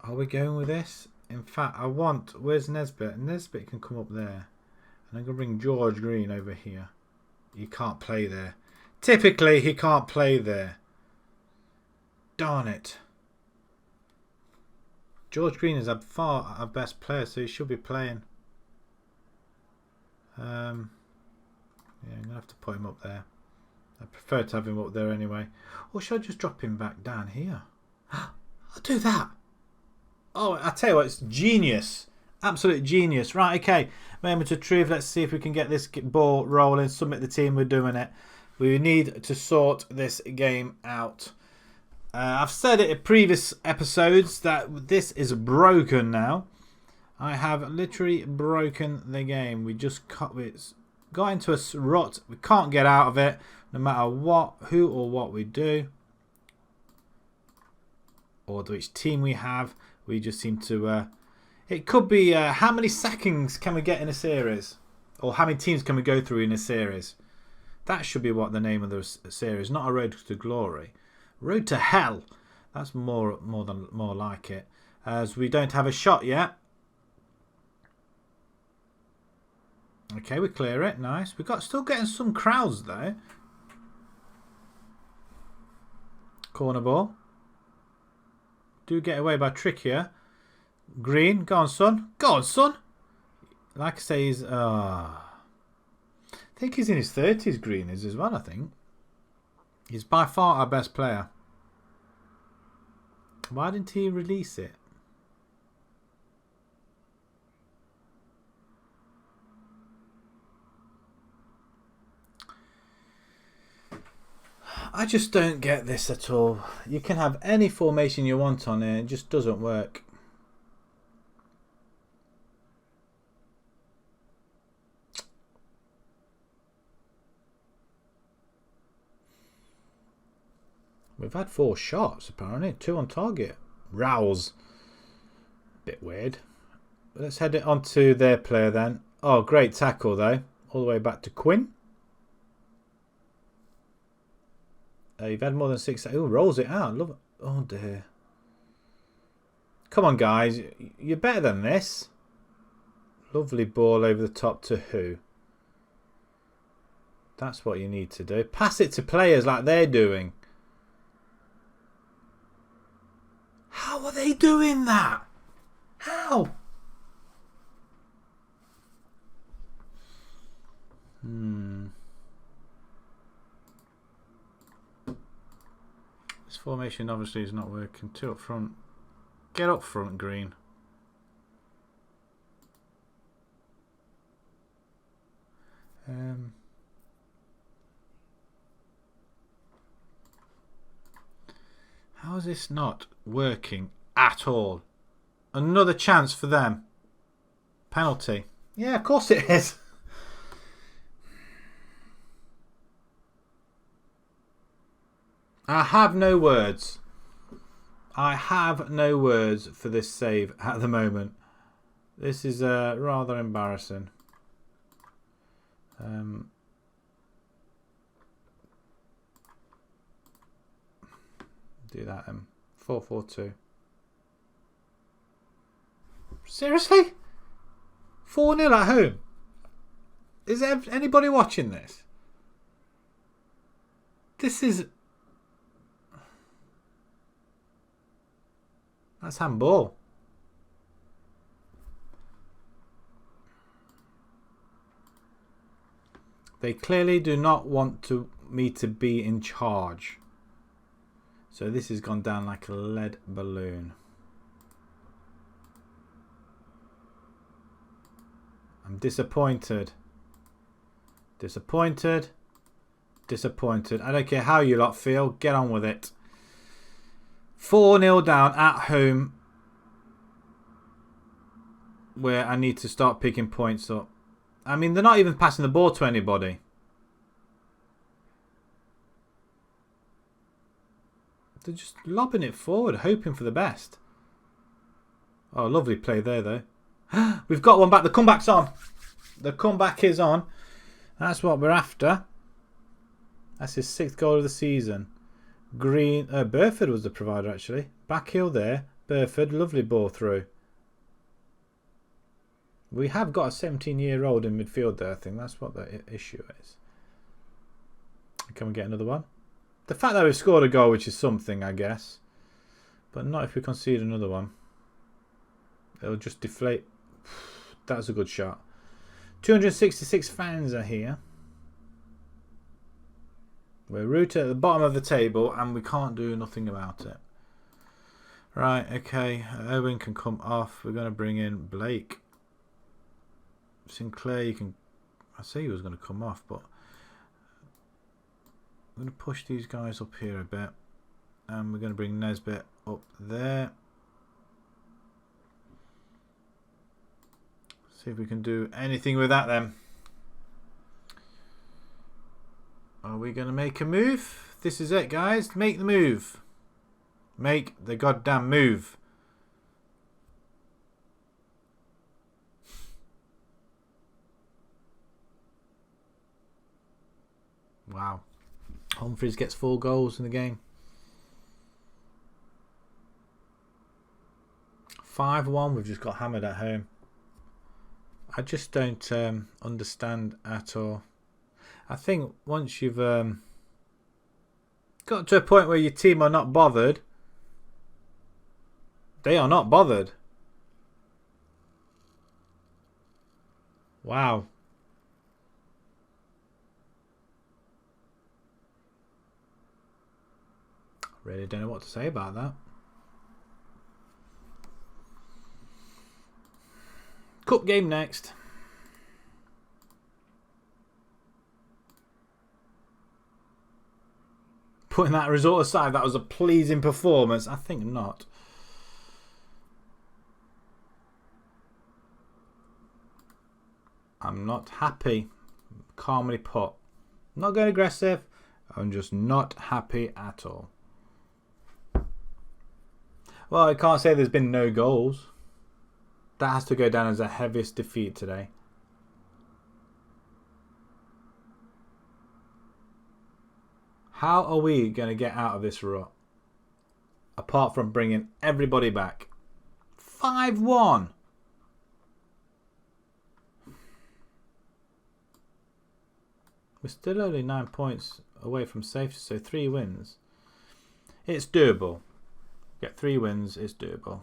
Are we going with this? In fact, I want... Where's Nesbitt? Nesbitt can come up there. And I'm going to bring George Green over here. He can't play there. Typically, he can't play there. Darn it. George Green is far our best player, so he should be playing. Yeah, I'm going to have to put him up there. I prefer to have him up there anyway. Or should I just drop him back down here? I'll do that. Oh, I tell you what, it's genius. Absolute genius. Right, okay. Moment of truth. Let's see if we can get this ball rolling. Submit the team. We're doing it. We need to sort this game out. I've said it in previous episodes that this is broken now. I have literally broken the game. We just got into a rut. We can't get out of it no matter what, who or what we do. Or which team we have. We just seem to... it could be how many sackings can we get in a series? Or how many teams can we go through in a series? That should be what the name of the series. Not a road to glory. Road to hell. That's more like it. As we don't have a shot yet. Okay, we clear it. Nice. We've got still getting some crowds though. Corner ball. Do get away by Trickier. Green. Go on, son. Go on, son. Like I say, he's... I think he's in his 30s, Green is as well, I think. He's by far our best player. Why didn't he release it? I just don't get this at all. You can have any formation you want on it. It just doesn't work. We've had 4 shots apparently. 2 on target. Rouse. Bit weird. Let's head it on to their player then. Oh, great tackle though. All the way back to Quinn. You've had more than 6. Oh, rolls it out. Love it. Oh dear. Come on, guys. You're better than this. Lovely ball over the top to who? That's what you need to do. Pass it to players like they're doing. How are they doing that? How? This formation obviously is not working. 2 up front. Get up front, Green. How is this not working at all? Another chance for them. Penalty. Yeah, of course it is. I have no words. I have no words for this save at the moment. This is rather embarrassing. Do that 4-4-2. Seriously? 4-0 at home? Is there anybody watching this? This is... That's handball. They clearly do not want me to be in charge. So this has gone down like a lead balloon. I'm disappointed. Disappointed. Disappointed. I don't care how you lot feel. Get on with it. 4-0 down at home. Where I need to start picking points up. I mean, they're not even passing the ball to anybody. They're just lobbing it forward, hoping for the best. Oh, lovely play there, though. We've got one back. The comeback's on. The comeback is on. That's what we're after. That's his 6th goal of the season. Green. Burford was the provider, actually. Back heel there. Burford. Lovely ball through. We have got a 17-year-old in midfield there, I think. That's what the issue is. Can we get another one? The fact that we've scored a goal, which is something, I guess. But not if we concede another one. It'll just deflate. That's a good shot. 266 fans are here. We're rooted at the bottom of the table and we can't do nothing about it. Right, okay. Owen can come off. We're going to bring in Blake. Sinclair, you can... I say he was going to come off, but... I'm going to push these guys up here a bit. And we're going to bring Nesbitt up there. See if we can do anything with that then. Are we going to make a move? This is it, guys. Make the move. Make the goddamn move. Wow. Humphries gets 4 goals in the game. 5-1. We've just got hammered at home. I just don't understand at all. I think once you've Got to a point where your team are not bothered. They are not bothered. Wow. Really don't know what to say about that. Cup game next. Putting that result aside, that was a pleasing performance. I think not. I'm not happy. Calmly put. I'm not going aggressive. I'm just not happy at all. Well, I can't say there's been no goals. That has to go down as the heaviest defeat today. How are we going to get out of this rut? Apart from bringing everybody back. 5-1. We're still only 9 points away from safety, so 3 wins. It's doable. Get 3 wins, it's doable.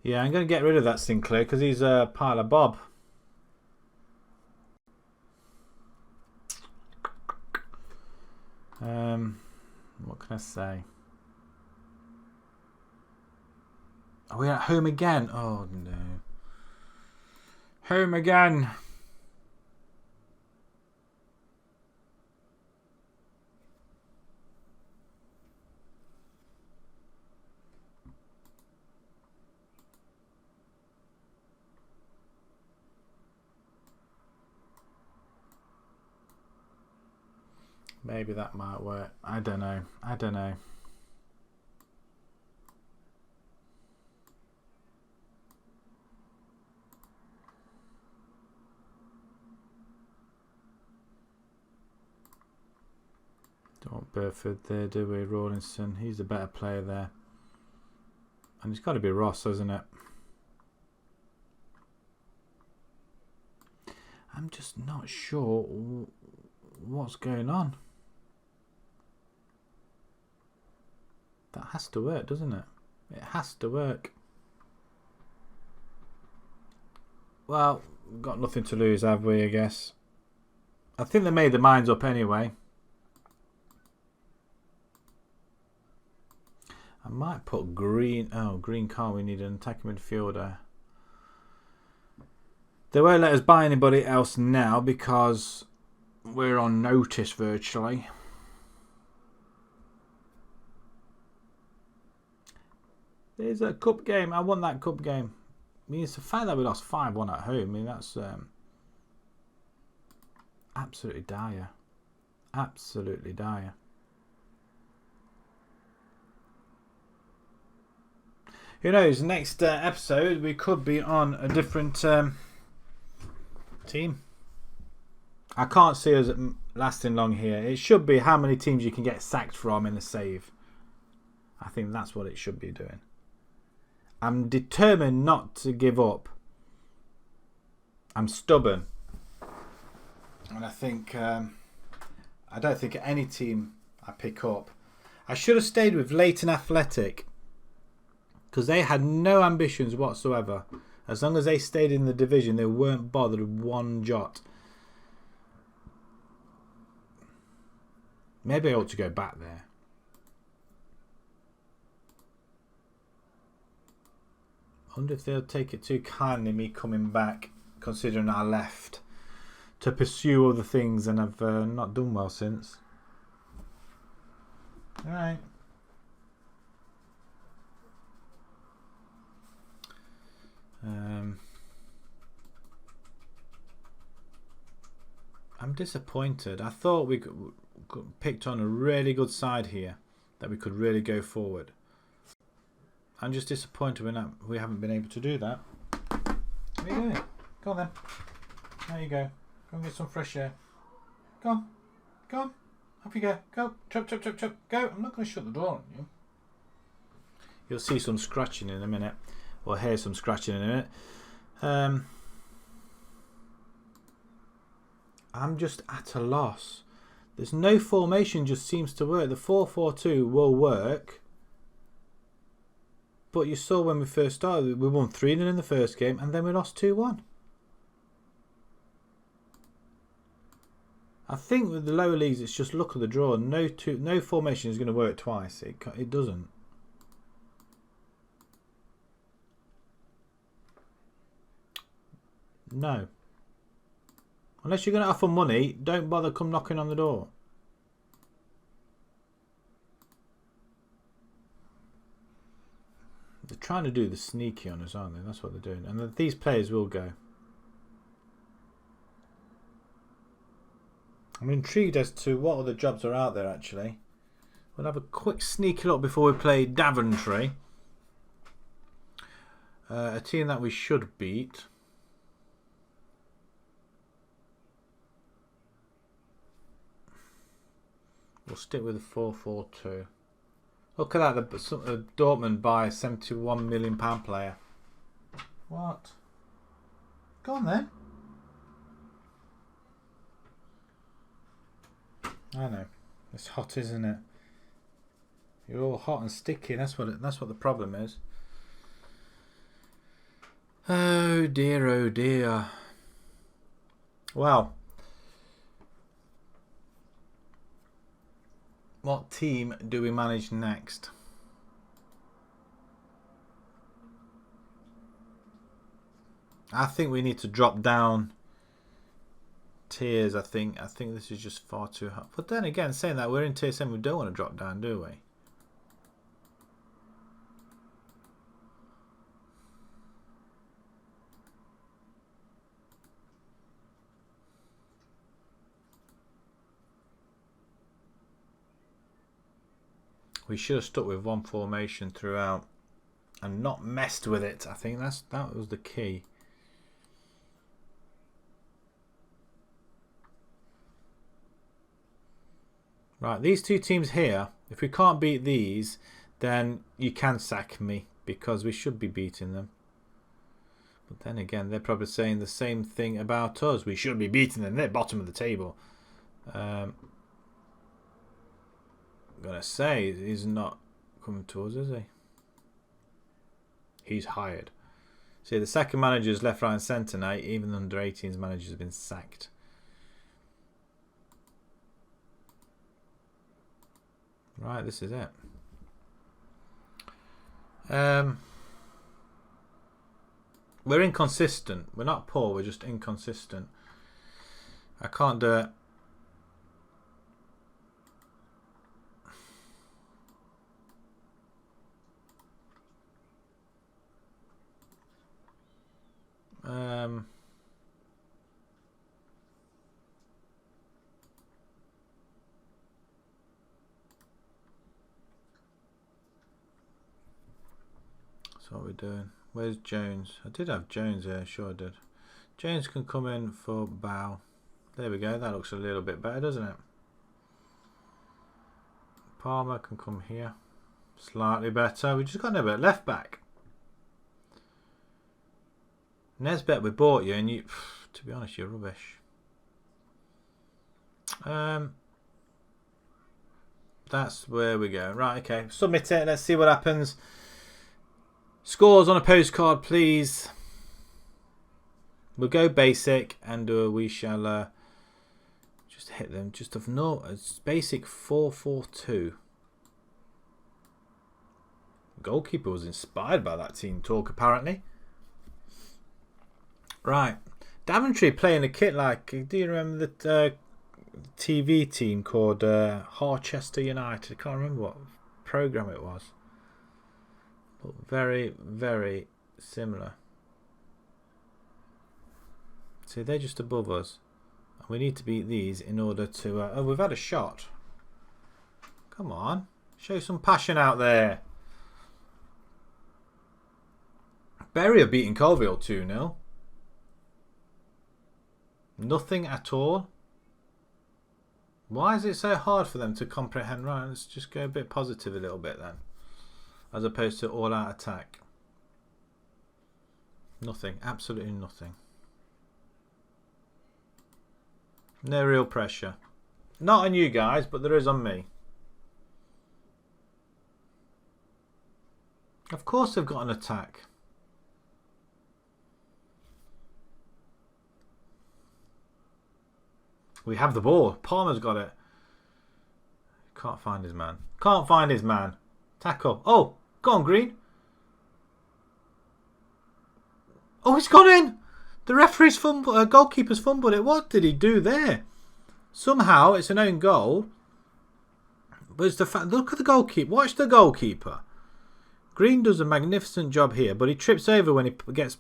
Yeah, I'm going to get rid of that Sinclair because he's a pile of bob. What can I say? Are we at home again? Oh no. Home again. Maybe that might work. I don't know. I don't know. Don't want Burford there, do we? Rawlinson. He's a better player there. And it's got to be Ross, hasn't it? I'm just not sure what's going on. That has to work, doesn't it? It has to work. Well, we've got nothing to lose, have we, I guess? I think they made their minds up anyway. I might put Green. Oh, Green car. We need an attacking midfielder. They won't let us buy anybody else now because we're on notice virtually. There's a cup game. I want that cup game. I mean, it's the fact that we lost 5-1 at home. I mean, that's absolutely dire. Absolutely dire. Who knows? Next episode, we could be on a different team. I can't see us lasting long here. It should be how many teams you can get sacked from in a save. I think that's what it should be doing. I'm determined not to give up. I'm stubborn. And I think I don't think any team I pick up. I should have stayed with Leighton Athletic because they had no ambitions whatsoever. As long as they stayed in the division, they weren't bothered one jot. Maybe I ought to go back there. I wonder if they'll take it too kindly, me coming back, considering I left to pursue other things and I've not done well since. Alright. I'm disappointed. I thought we picked on a really good side here that we could really go forward. I'm just disappointed we haven't been able to do that. What are you doing? Go on then. There you go. Go and get some fresh air. Go on. Go on. Off you go. Go. Chop, chop, chop, chop. Go. I'm not going to shut the door on you. You'll see some scratching in a minute, or hear some scratching in a minute. I'm just at a loss. There's no formation just seems to work. The 4-4-2 will work. But you saw when we first started, we won 3-0 in the first game and then we lost 2-1. I think with the lower leagues, it's just luck of the draw. No formation is going to work twice. It doesn't. No. Unless you're going to offer money, don't bother come knocking on the door. They're trying to do the sneaky on us, aren't they? That's what they're doing. And these players will go. I'm intrigued as to what other jobs are out there, actually. We'll have a quick sneaky look before we play Daventry. A team that we should beat. We'll stick with the 4-4-2. Look at that, the Dortmund buy a £71 million player. What? Go on then. I know. It's hot, isn't it? You're all hot and sticky. That's what the problem is. Oh dear, oh dear. Well. What team do we manage next? I think we need to drop down tiers. I think this is just far too hot. But then again, saying that, we're in tier 7, we don't want to drop down, do we? We should have stuck with one formation throughout and not messed with it. I think that was the key. Right, these two teams here, if we can't beat these, then you can sack me because we should be beating them. But then again, they're probably saying the same thing about us. We should be beating them. They're bottom of the table. I'm gonna say he's not coming towards us, is he? He's hired. See, the second manager is left, right and centre now. Even the under 18s managers have been sacked. Right, this is it. We're inconsistent. We're not poor, we're just inconsistent. I can't do it. That's what we're doing. Where's Jones? I did have Jones here, sure I did. Jones can come in for Bow. There we go, that looks a little bit better, doesn't it? Palmer can come here. Slightly better. We just got no better left back. Nesbet, we bought you, and you, to be honest, you're rubbish. That's where we go. Right, okay. Submit it. Let's see what happens. Scores on a postcard, please. We'll go basic, and we shall just hit them. Just of no, it's basic 4-4-2. Goalkeeper was inspired by that team talk, apparently. Right, Daventry playing a kit like. Do you remember the TV team called Harchester United? I can't remember what program it was. But very, very similar. See, they're just above us. We need to beat these in order to... oh, we've had a shot. Come on. Show some passion out there. Bury are beating Colville 2-0. Nothing at all. Why is it so hard for them to comprehend? Right, let's just go a bit positive a little bit then. as opposed to all-out attack. Nothing, absolutely nothing. No real pressure. Not on you guys, but there is on me. Of course they've got an attack. We have the ball. Palmer's got it. Can't find his man. Can't find his man. Tackle. Oh, go on, Green. Oh, it's gone in. The referee's fumble, goalkeeper's fumbled it. What did he do there? Somehow it's an own goal. But it's the fact. Look at the goalkeeper. Watch the goalkeeper. Green does a magnificent job here, but he trips over when he gets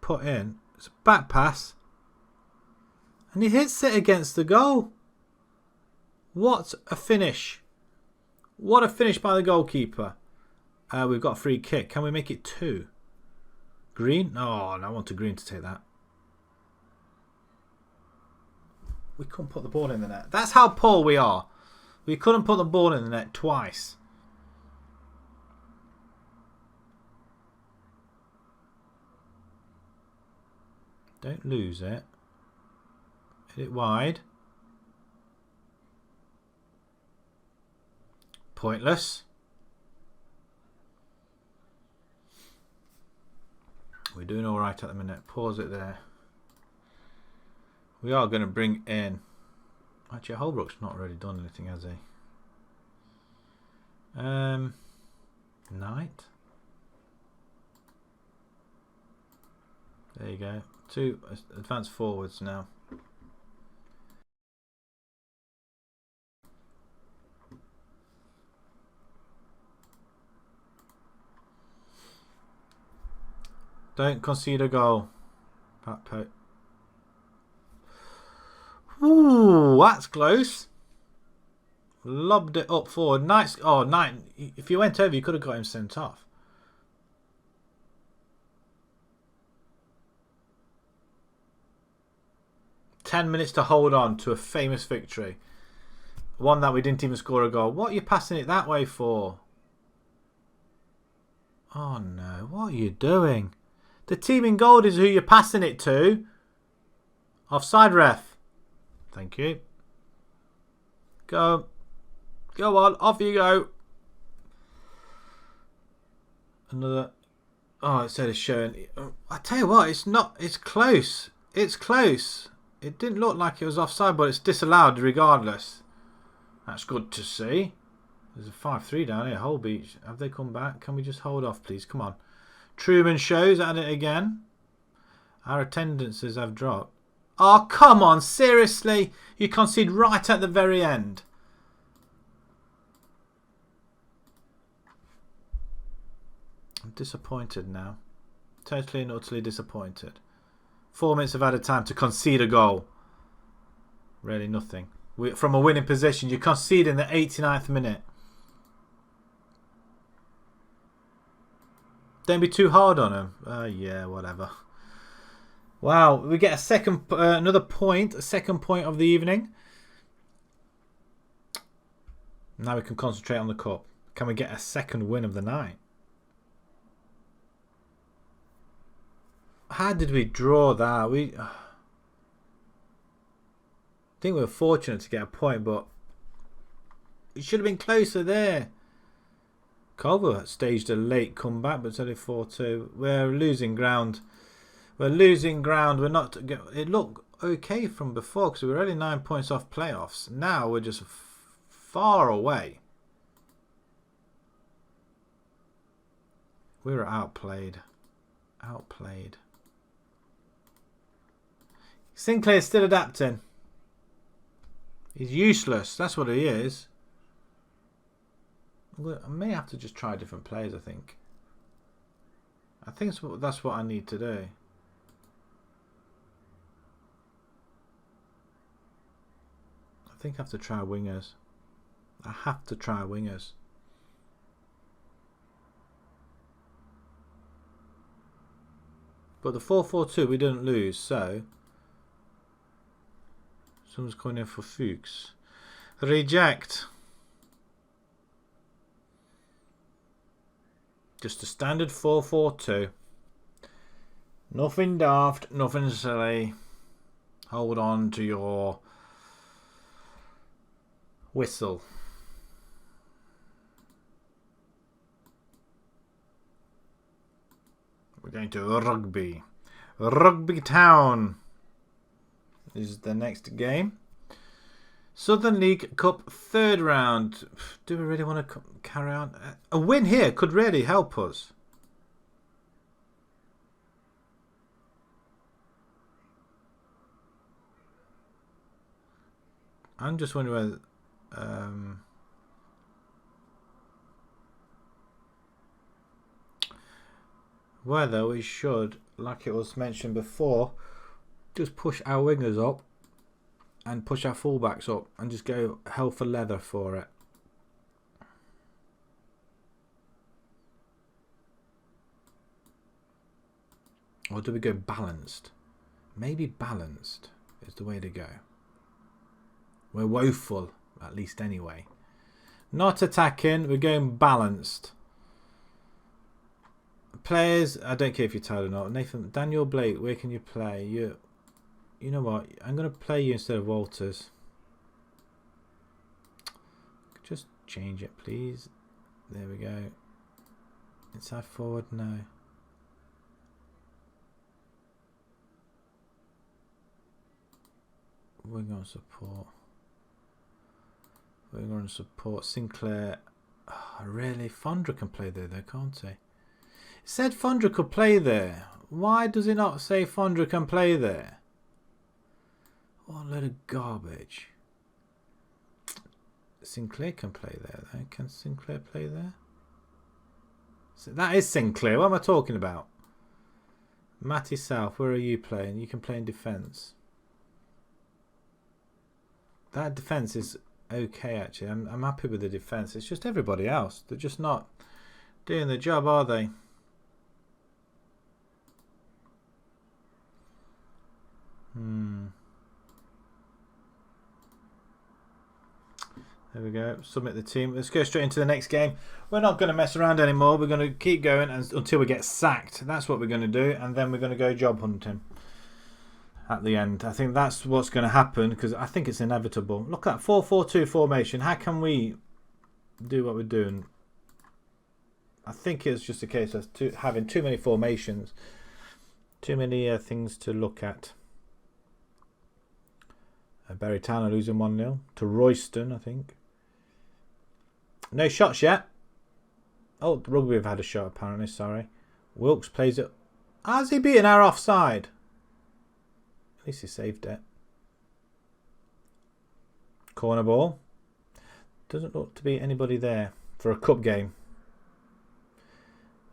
put in. It's a back pass. And he hits it against the goal. What a finish. What a finish by the goalkeeper. We've got a free kick. Can we make it 2? Green? Oh, no, I wanted Green to take that. We couldn't put the ball in the net. That's how poor we are. We couldn't put the ball in the net twice. Don't lose it. Hit it wide. Pointless. We're doing all right at the minute. Pause it there. We are going to bring in... Actually, Holbrook's not really done anything, has he? Knight. There you go. 2 advanced forwards now. Don't concede a goal. Ooh, that's close. Lobbed it up forward. Nice. Oh, Knight. If you went over, you could have got him sent off. $10 to hold on to a famous victory. One that we didn't even score a goal. What are you passing it that way for? Oh no, what are you doing? The team in gold is who you're passing it to. Offside ref. Thank you. Go. Go on, off you go. Another. Oh, it said it's showing. I tell you what, it's not. It's close. It's close. It didn't look like it was offside, but it's disallowed regardless. That's good to see. There's a 5-3 down here. Whole beach. Have they come back? Can we just hold off, please? Come on. Truman shows at it again. Our attendances have dropped. Oh, come on. Seriously? You concede right at the very end. I'm disappointed now. Totally and utterly disappointed. 4 minutes of added time to concede a goal. Really nothing. From a winning position, you concede in the 89th minute. Don't be too hard on him. Yeah, whatever. Wow, we get a second, another point, a second point of the evening. Now we can concentrate on the cup. Can we get a second win of the night? How did we draw that? I think we were fortunate to get a point, but it should have been closer there. Culver staged a late comeback, but it's only 4-2. We're losing ground. We're losing ground. We're not. It looked okay from before because we were only 9 points off playoffs. Now we're just far away. We were outplayed. Outplayed. Sinclair's still adapting. He's useless. That's what he is. I may have to just try different players, I think. I think that's what I need to do. I think I have to try wingers. I have to try wingers. But the 4-4-2 we didn't lose, so someone's coming in for Fuchs. Reject. Just a standard 4-4-2. Nothing daft, nothing silly. Hold on to your whistle. We're going to Rugby. Rugby Town is the next game. Southern League Cup third round. Do we really want to carry on? A win here could really help us. I'm just wondering whether we should, like it was mentioned before, just push our wingers up and push our fullbacks up and just go hell for leather for it. Or do we go balanced? Maybe balanced is the way to go. We're woeful, at least anyway. Not attacking, we're going balanced. Players, I don't care if you're tired or not. Nathan, Daniel Blake, where can you play? You know what? I'm going to play you instead of Walters. Just change it, please. There we go. Inside forward, no. We're going to support. We're going to support Sinclair. Oh, really? Fondra can play there, though, can't he? It said Fondra could play there. Why does it not say Fondra can play there? What a load of garbage. Sinclair can play there, though. Can Sinclair play there? So that is Sinclair. What am I talking about? Matty South, where are you playing? You can play in defence. That defence is okay, actually. I'm happy with the defence. It's just everybody else. They're just not doing the job, are they? There we go. Submit the team. Let's go straight into the next game. We're not going to mess around anymore. We're going to keep going until we get sacked. That's what we're going to do. And then we're going to go job hunting at the end. I think that's what's going to happen because I think it's inevitable. Look at that 4-4-2 formation. How can we do what we're doing? I think it's just a case of having too many formations. Too many things to look at. Barry Town are losing 1-0 to Royston, I think. No shots yet. Oh, Rugby have had a shot apparently, sorry. Wilkes plays it. How's he beaten our offside? At least he saved it. Corner ball. Doesn't look to be anybody there for a cup game.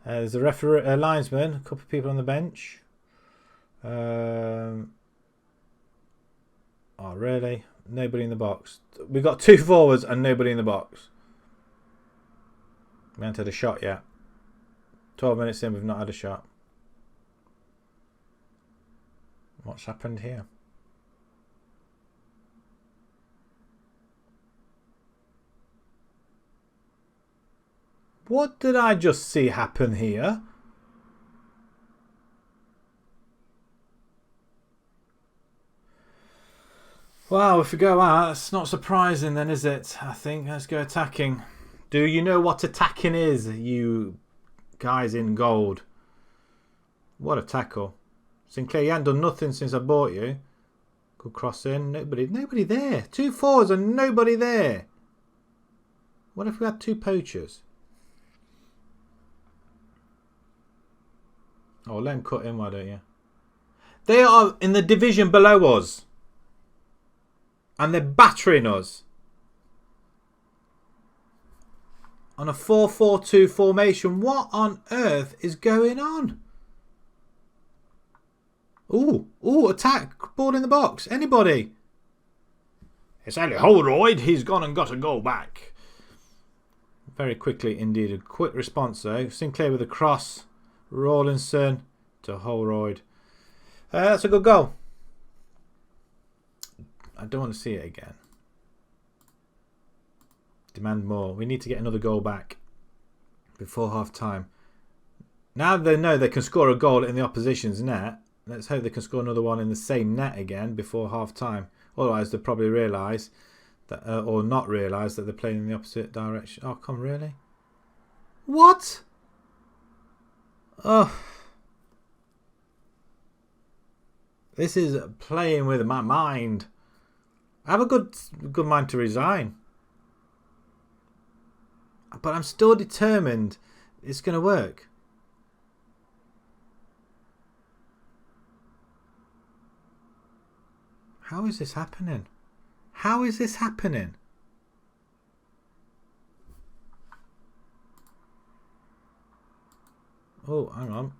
There's a referee, a linesman, a couple of people on the bench. Oh, really? Nobody in the box. We've got 2 forwards and nobody in the box. We haven't had a shot yet. 12 minutes in, we've not had a shot. What's happened here? What did I just see happen here? Wow, if we go out, that's not surprising then, is it? I think let's go attacking. Do you know what attacking is, you guys in gold? What a tackle. Sinclair, you haven't done nothing since I bought you. Good cross in. Nobody there. 2 forwards and nobody there. What if we had 2 poachers? Oh, let them cut in, why don't you? They are in the division below us. And they're battering us. On a 4-4-2 formation. What on earth is going on? Ooh, attack. Ball in the box. Anybody? It's only Holroyd. He's gone and got a goal back. Very quickly indeed. A quick response though. Sinclair with a cross. Rawlinson to Holroyd. That's a good goal. I don't want to see it again. Demand more. We need to get another goal back before half time. Now they know they can score a goal in the opposition's net. Let's hope they can score another one in the same net again before half time. Otherwise, they'll probably realise that, or not realise that they're playing in the opposite direction. Oh, come really? What? Oh, this is playing with my mind. I have a good mind to resign, but I'm still determined it's going to work. How is this happening? How is this happening? Oh, hang on.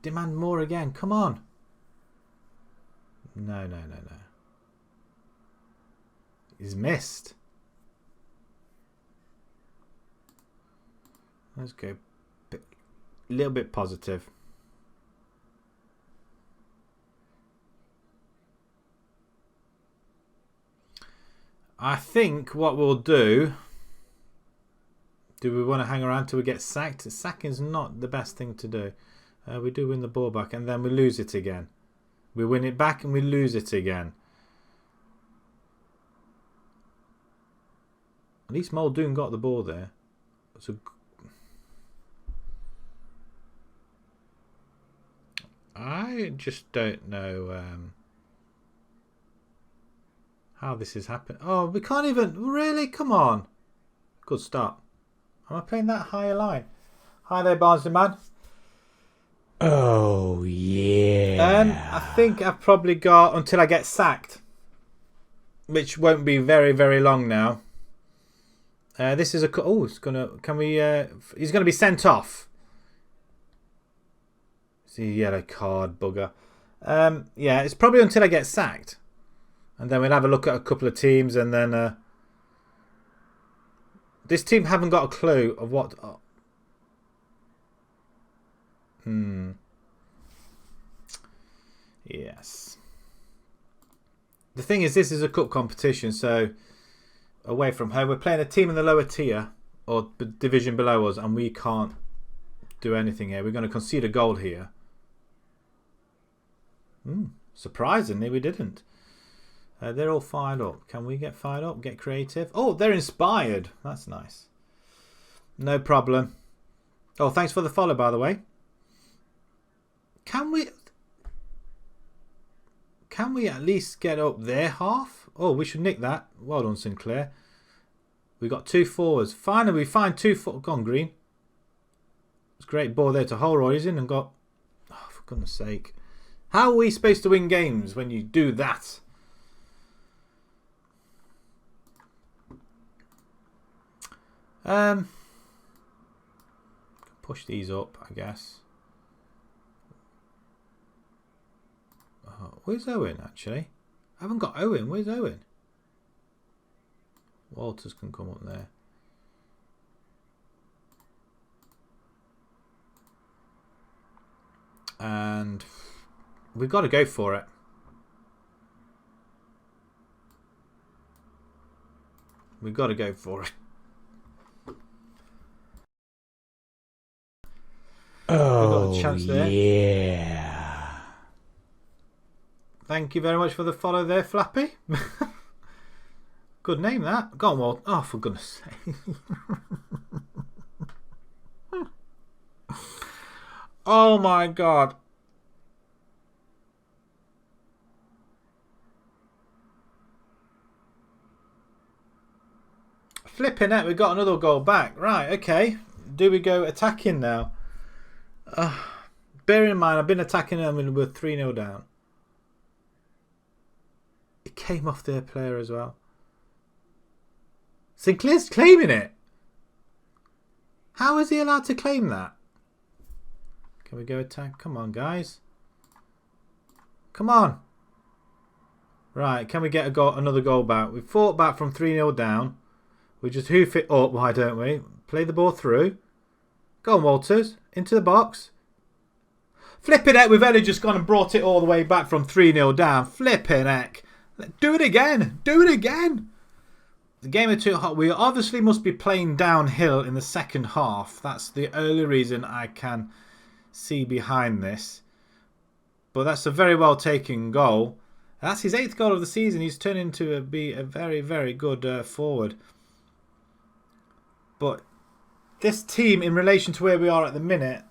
Demand more again. Come on. No. He's missed. Let's go a little bit positive. I think what we'll do we want to hang around till we get sacked? Sacking is not the best thing to do. We do win the ball back and then we lose it again. We win it back and we lose it again. At least Muldoon got the ball there. So I just don't know how this has happened. Oh, we can't even... Really? Come on. Good start. Am I playing that higher line? Hi there, Barnsley man. Oh, yeah. I think I've probably got until I get sacked, which won't be very, very long now. This is a... Oh, it's gonna... Can we... he's going to be sent off. See, yellow card, bugger. Yeah, it's probably until I get sacked. And then we'll have a look at a couple of teams and then... this team haven't got a clue of what... Yes. The thing is, this is a cup competition, so away from home. We're playing a team in the lower tier or division below us, and we can't do anything here. We're going to concede a goal here. Surprisingly, we didn't. They're all fired up. Can we get fired up? Get creative? Oh, they're inspired. That's nice. No problem. Oh, thanks for the follow, by the way. Can we at least get up their half? Oh, we should nick that. Well done, Sinclair. We got two forwards. Finally, we find two forwards. Go on, Green. It's a great ball there to Holroyd in and got... Oh, for goodness sake. How are we supposed to win games when you do that? Push these up, I guess. Oh, where's Owen, actually? I haven't got Owen. Where's Owen? Walters can come up there. And we've got to go for it. We've got to go for it. Oh, got a chance there. Yeah. Thank you very much for the follow there, Flappy. Good name, that. Go on, Walt. Oh, for goodness sake. Oh, my God. Flipping it, we got another goal back. Right, okay. Do we go attacking now? Bear in mind, I've been attacking them and we're 3-0 down. It came off their player as well. Sinclair's claiming it. How is he allowed to claim that? Can we go attack? Come on, guys. Come on. Right, can we get a goal, another goal back? We fought back from 3-0 down. We just hoof it up, why don't we? Play the ball through. Go on, Walters. Into the box. Flipping heck, we've only just gone and brought it all the way back from 3-0 down. Flipping heck. Do it again. Do it again. The game of two. We obviously must be playing downhill in the second half. That's the only reason I can see behind this. But that's a very well taken goal. That's his 8th goal of the season. He's turned into be a very, very good forward. But this team, in relation to where we are at the minute,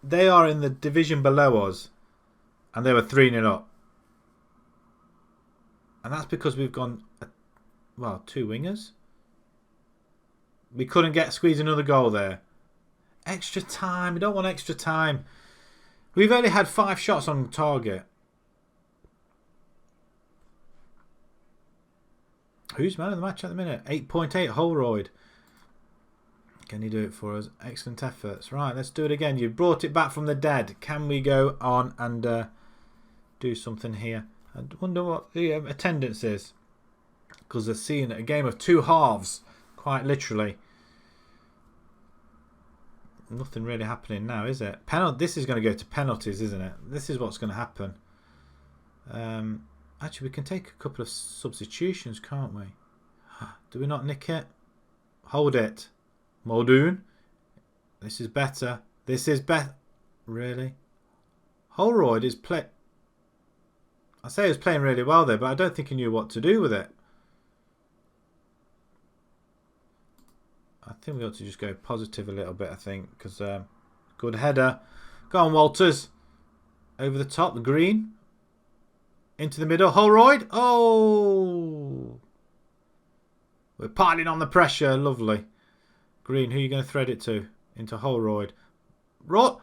they are in the division below us. And they were 3-0 up. And that's because we've gone, well, 2 wingers. We couldn't squeeze another goal there. Extra time. We don't want extra time. We've only had 5 shots on target. Who's man of the match at the minute? 8.8 Holroyd. Can he do it for us? Excellent efforts. Right, let's do it again. You've brought it back from the dead. Can we go on and do something here? I wonder what the attendance is. Because they're seeing a game of 2 halves. Quite literally. Nothing really happening now, is it? This is going to go to penalties, isn't it? This is what's going to happen. Actually, we can take a couple of substitutions, can't we? Do we not nick it? Hold it. Muldoon. This is better. This is better. Really? Holroyd is I say he was playing really well there, but I don't think he knew what to do with it. I think we ought to just go positive a little bit, I think. Because good header. Go on, Walters. Over the top. The green. Into the middle. Holroyd. Oh. We're piling on the pressure. Lovely. Green. Who are you going to thread it to? Into Holroyd. Rot.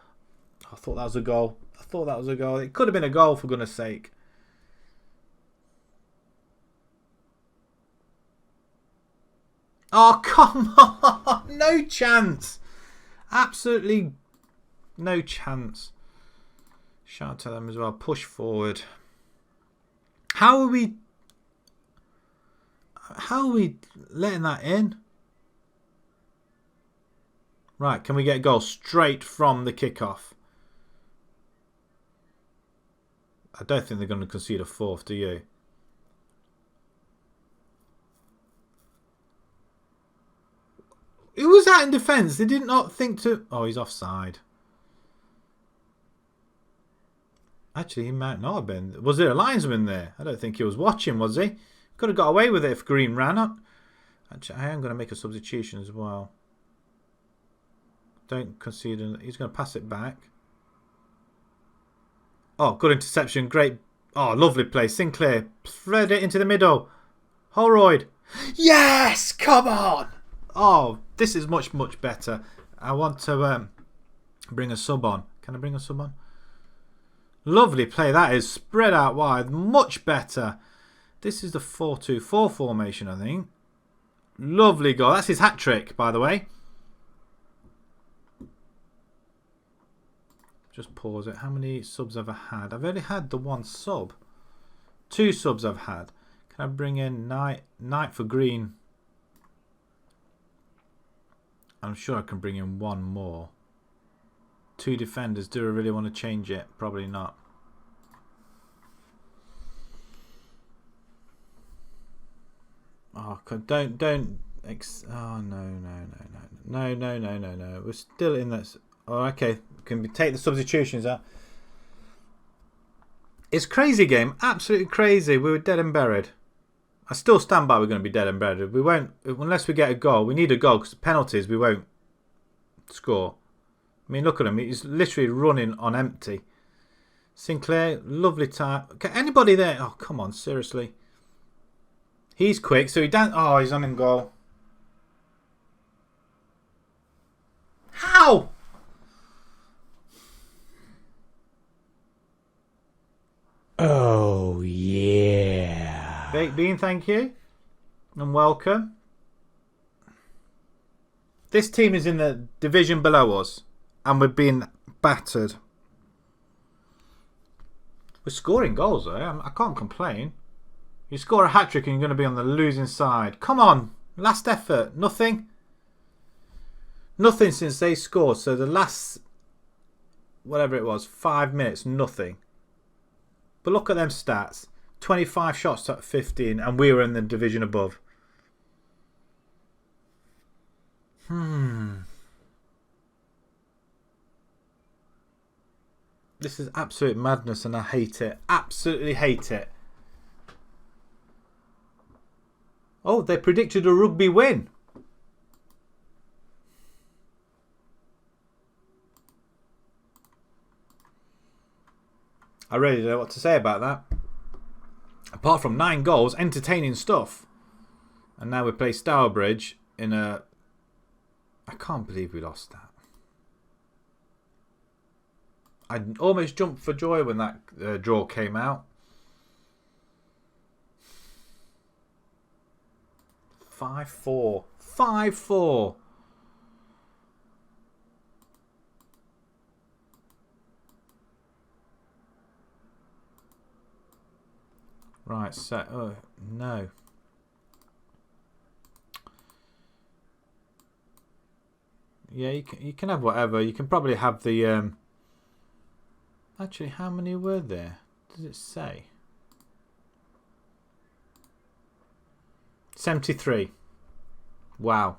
I thought that was a goal. I thought that was a goal. It could have been a goal, for goodness sake. Oh, come on. No chance. Absolutely no chance. Shout out to them as well. Push forward. How are we letting that in? Right, can we get a goal straight from the kickoff? I don't think they're going to concede a 4th, do you? Who was that in defence? They did not think to... Oh, he's offside. Actually, he might not have been. Was there a linesman there? I don't think he was watching, was he? Could have got away with it if Green ran up. Actually, I am going to make a substitution as well. Don't concede. He's going to pass it back. Oh, good interception. Great. Oh, lovely play. Sinclair. Thread it into the middle. Holroyd. Yes! Come on! Oh, this is much, much better. I want to bring a sub on. Can I bring a sub on? Lovely play. That is spread out wide. Much better. This is the 4-2-4 formation, I think. Lovely goal. That's his hat-trick, by the way. Just pause it. How many subs have I had? I've only had the 1 sub. 2 subs I've had. Can I bring in Knight for Green? I'm sure I can bring in 1 more. 2 defenders. Do I really want to change it? Probably not. Oh, don't. Oh, no. We're still in this. Oh, okay. Can we take the substitutions out? It's crazy game. Absolutely crazy. We were dead and buried. I still stand by we're going to be dead and buried. We won't, unless we get a goal. We need a goal because penalties we won't score. I mean, look at him. He's literally running on empty. Sinclair, lovely time. Okay, anybody there? Oh, come on, seriously. He's quick, so oh, he's on in goal. How? Oh, yeah. Baked Bean, thank you. And welcome. This team is in the division below us. And we're being battered. We're scoring goals, though. I can't complain. You score a hat-trick and you're going to be on the losing side. Come on. Last effort. Nothing. Nothing since they scored. So the last, whatever it was, 5 minutes, nothing. But look at them stats. 25 shots to 15 and we were in the division above. This is absolute madness and I hate it. Absolutely hate it. Oh, they predicted a rugby win. I really don't know what to say about that. Apart from 9 goals, entertaining stuff. And now we play Stourbridge in a... I can't believe we lost that. I almost jumped for joy when that draw came out. 5-4. 5-4. Right, so... Oh, no. Yeah, you can have whatever. You can probably have the... Actually, how many were there? Does it say? 73. Wow.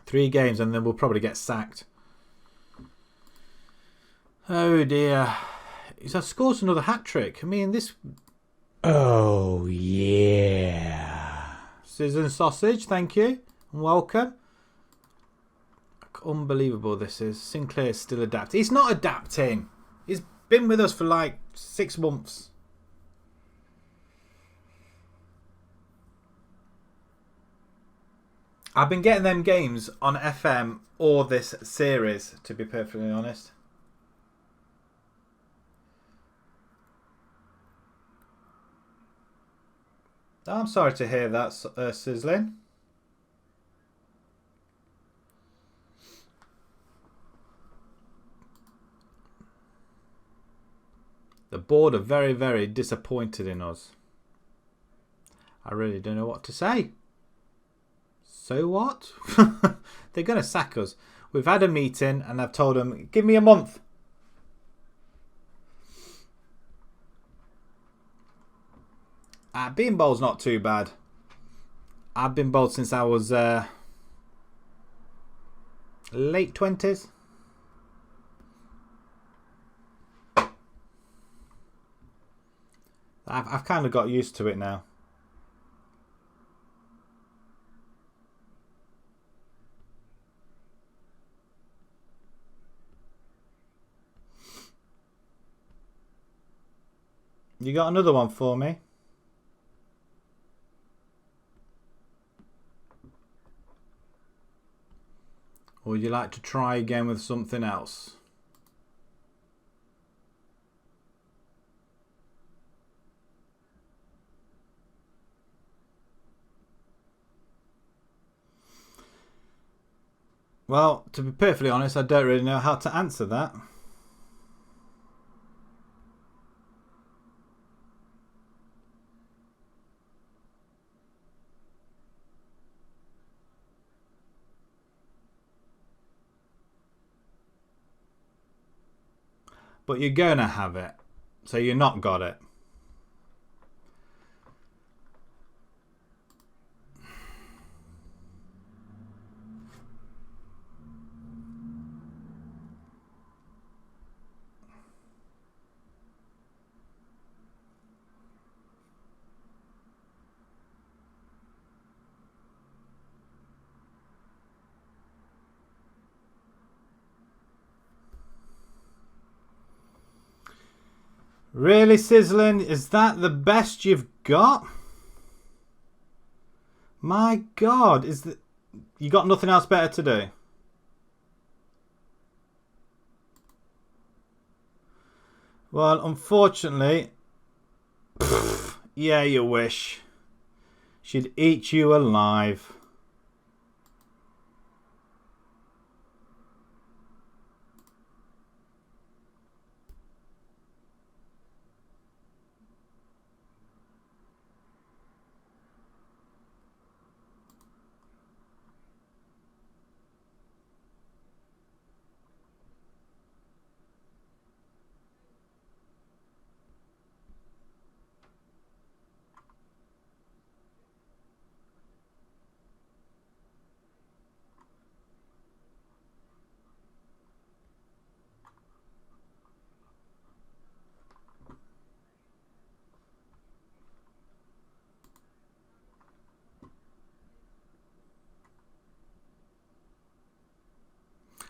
3 games and then we'll probably get sacked. Oh dear. He's scores another hat-trick. I mean, this... Oh, yeah. Sizzling sausage, thank you. And welcome. Unbelievable this is. Sinclair's still adapting. He's not adapting. He's been with us for like 6 months. I've been getting them games on FM or this series, to be perfectly honest. I'm sorry to hear that, Sizzling. The board are very, very disappointed in us. I really don't know what to say. So what? They're going to sack us. We've had a meeting and I've told them, give me a month. Being bowled's not too bad. I've been bowled since I was late 20s. I've kind of got used to it now. You got another one for me? Or would you like to try again with something else? Well, to be perfectly honest, I don't really know how to answer that. But you're going to have it. So you're not got it. Really, Sizzling? Is that the best you've got? My God, you got nothing else better to do? Well, unfortunately, yeah, you wish. She'd eat you alive.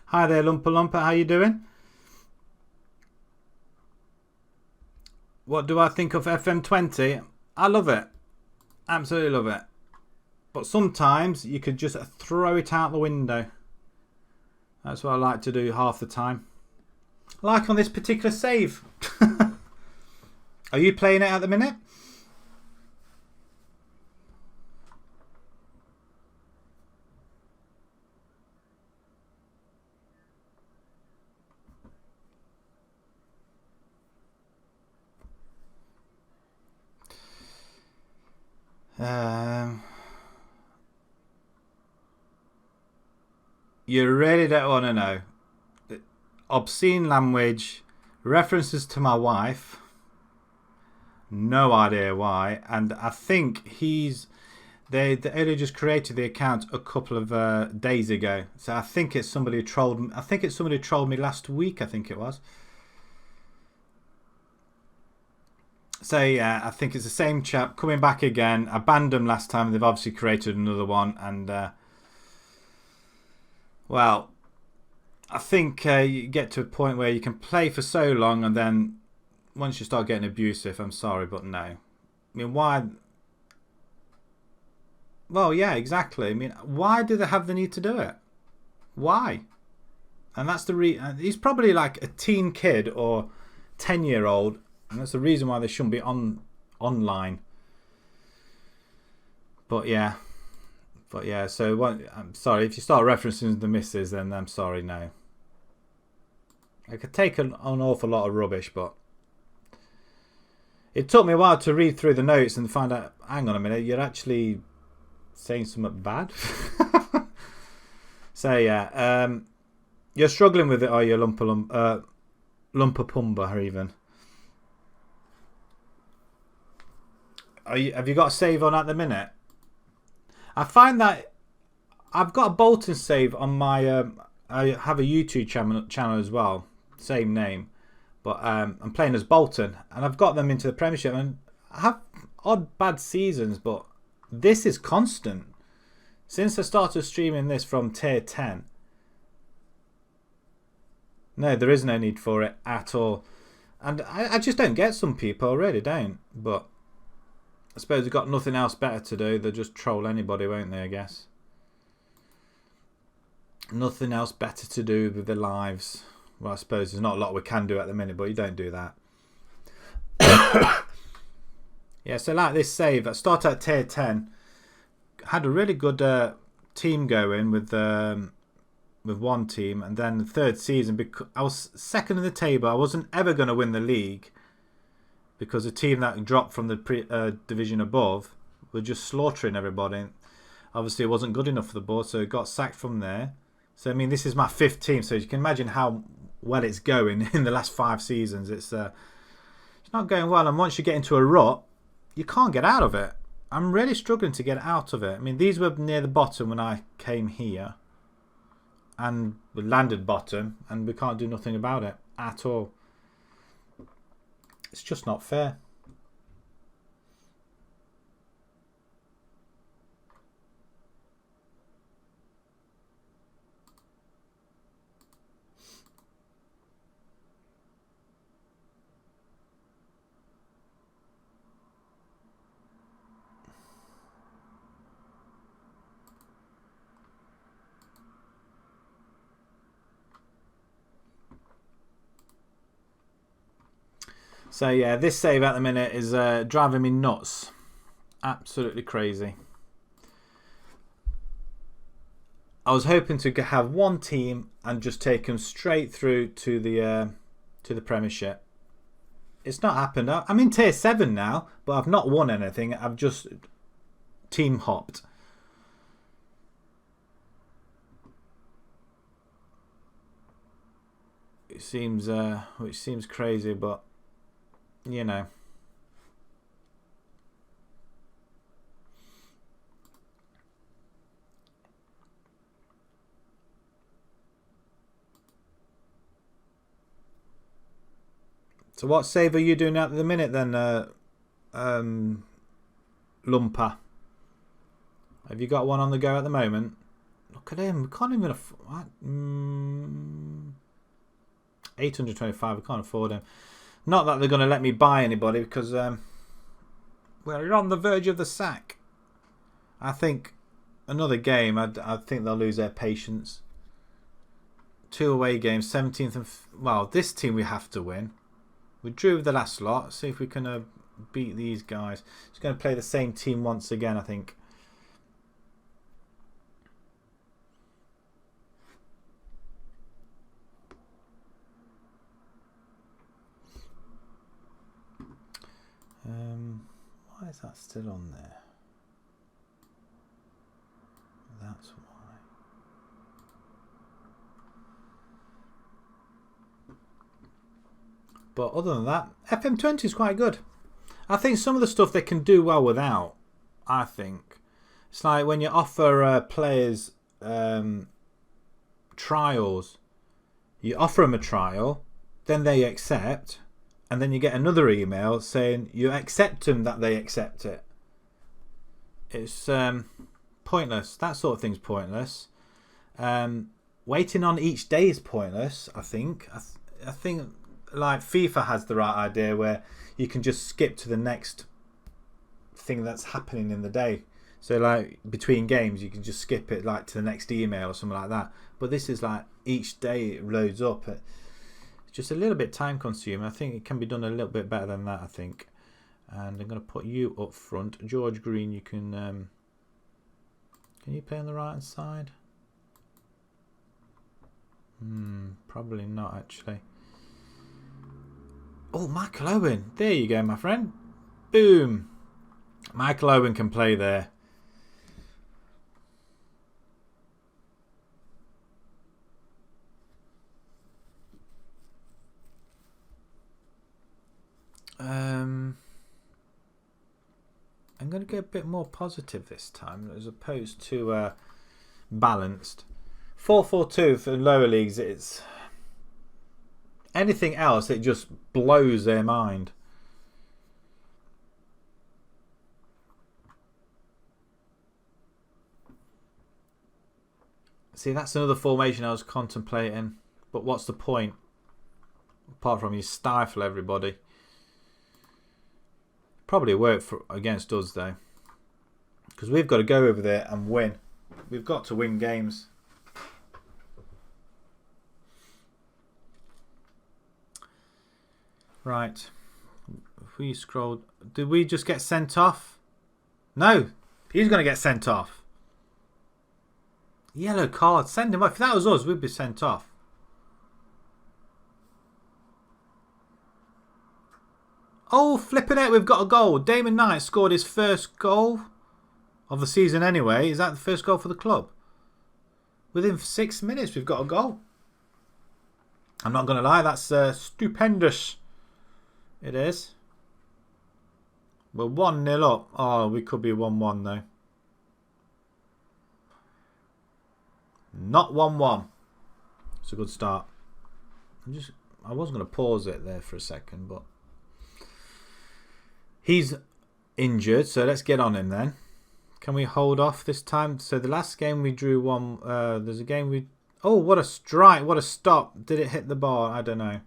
Hi there, Lumpa Lumpa. How you doing? What do I think of FM20? I love it. Absolutely love it. But sometimes you could just throw it out the window. That's what I like to do half the time. Like on this particular save. Are you playing it at the minute? You really don't want to know. Obscene language, references to my wife. No idea why. And I think they only just created the account a couple of days ago. So I think it's somebody who trolled me. I think it's somebody who trolled me last week, I think it was. So yeah, I think it's the same chap coming back again. I banned them last time. They've obviously created another one. And well, I think you get to a point where you can play for so long, and then once you start getting abusive, I'm sorry, but no. I mean, why? Well, yeah, exactly. I mean, why do they have the need to do it? Why? And that's the he's probably like a teen kid or 10-year-old, and that's the reason why they shouldn't be online. But yeah. So I'm sorry if you start referencing the misses, then I'm sorry. No, I could take an awful lot of rubbish, but it took me a while to read through the notes and find out. Hang on a minute, you're actually saying something bad. So yeah, you're struggling with it, are you, Lumpa Pumba, or even? Have you got a save on at the minute? I find that I've got a Bolton save on my. I have a YouTube channel as well, same name, but I'm playing as Bolton, and I've got them into the Premiership, and I have odd bad seasons, but this is constant since I started streaming this from tier 10. No, there is no need for it at all, and I just don't get some people. I really don't, but I suppose they've got nothing else better to do. They'll just troll anybody, won't they, I guess. Nothing else better to do with their lives. Well, I suppose there's not a lot we can do at the minute, but you don't do that. Yeah, so like this save, I started at tier 10. Had a really good team going with one team. And then the third season, because I was second in the table. I wasn't ever going to win the league, because the team that dropped from the division above were just slaughtering everybody. Obviously, it wasn't good enough for the board, so it got sacked from there. So, I mean, this is my 5th team, so you can imagine how well it's going in the last 5 seasons. It's not going well, and once you get into a rut, you can't get out of it. I'm really struggling to get out of it. I mean, these were near the bottom when I came here, and we landed bottom, and we can't do nothing about it at all. It's just not fair. So yeah, this save at the minute is driving me nuts. Absolutely crazy. I was hoping to have one team and just take them straight through to the Premiership. It's not happened. I'm in tier 7 now, but I've not won anything. I've just team hopped. It seems which seems crazy, but you know. So what save are you doing at the minute then, Lumpa? Have you got one on the go at the moment? Look at him. We can't even afford... 825. We can't afford him. Not that they're going to let me buy anybody because we're on the verge of the sack. I think another game, I think they'll lose their patience. 2 away games, 17th and... Well, this team we have to win. We drew with the last lot. See if we can beat these guys. Just going to play the same team once again, I think. Why is that still on there? That's why. But other than that, FM20 is quite good. I think some of the stuff they can do well without. I think it's like when you offer players trials, you offer them a trial, then they accept. And then you get another email saying you accept them that they accept it. It's pointless. That sort of thing's pointless. Waiting on each day is pointless, I think. I think like FIFA has the right idea where you can just skip to the next thing that's happening in the day. So like between games you can just skip it like to the next email or something like that. But this is like each day it loads up. Just a little bit time consuming. I think it can be done a little bit better than that, I think. And I'm going to put you up front. George Green, you can you play on the right hand side? Probably not actually. Oh, Michael Owen. There you go, my friend. Boom. Michael Owen can play there. I'm going to go a bit more positive this time as opposed to balanced. 4-4-2 for lower leagues. It's anything else. It just blows their mind. See, that's another formation I was contemplating. But what's the point? Apart from you stifle everybody. Probably work against us though, because we've got to go over there and win. We've got to win games. Right. If we scroll, did we just get sent off? No, he's going to get sent off. Yellow card. Send him off. If that was us, we'd be sent off. Oh, flipping it, we've got a goal. Damon Knight scored his first goal of the season anyway. Is that the first goal for the club? Within 6 minutes, we've got a goal. I'm not going to lie, that's stupendous. It is. We're 1-0 up. Oh, we could be 1-1 though. Not 1-1. It's a good start. I was going to pause it there for a second, but... He's injured, so let's get on him then. Can we hold off this time? So the last game we drew one. There's a game we... Oh, what a strike. What a stop. Did it hit the bar? I don't know.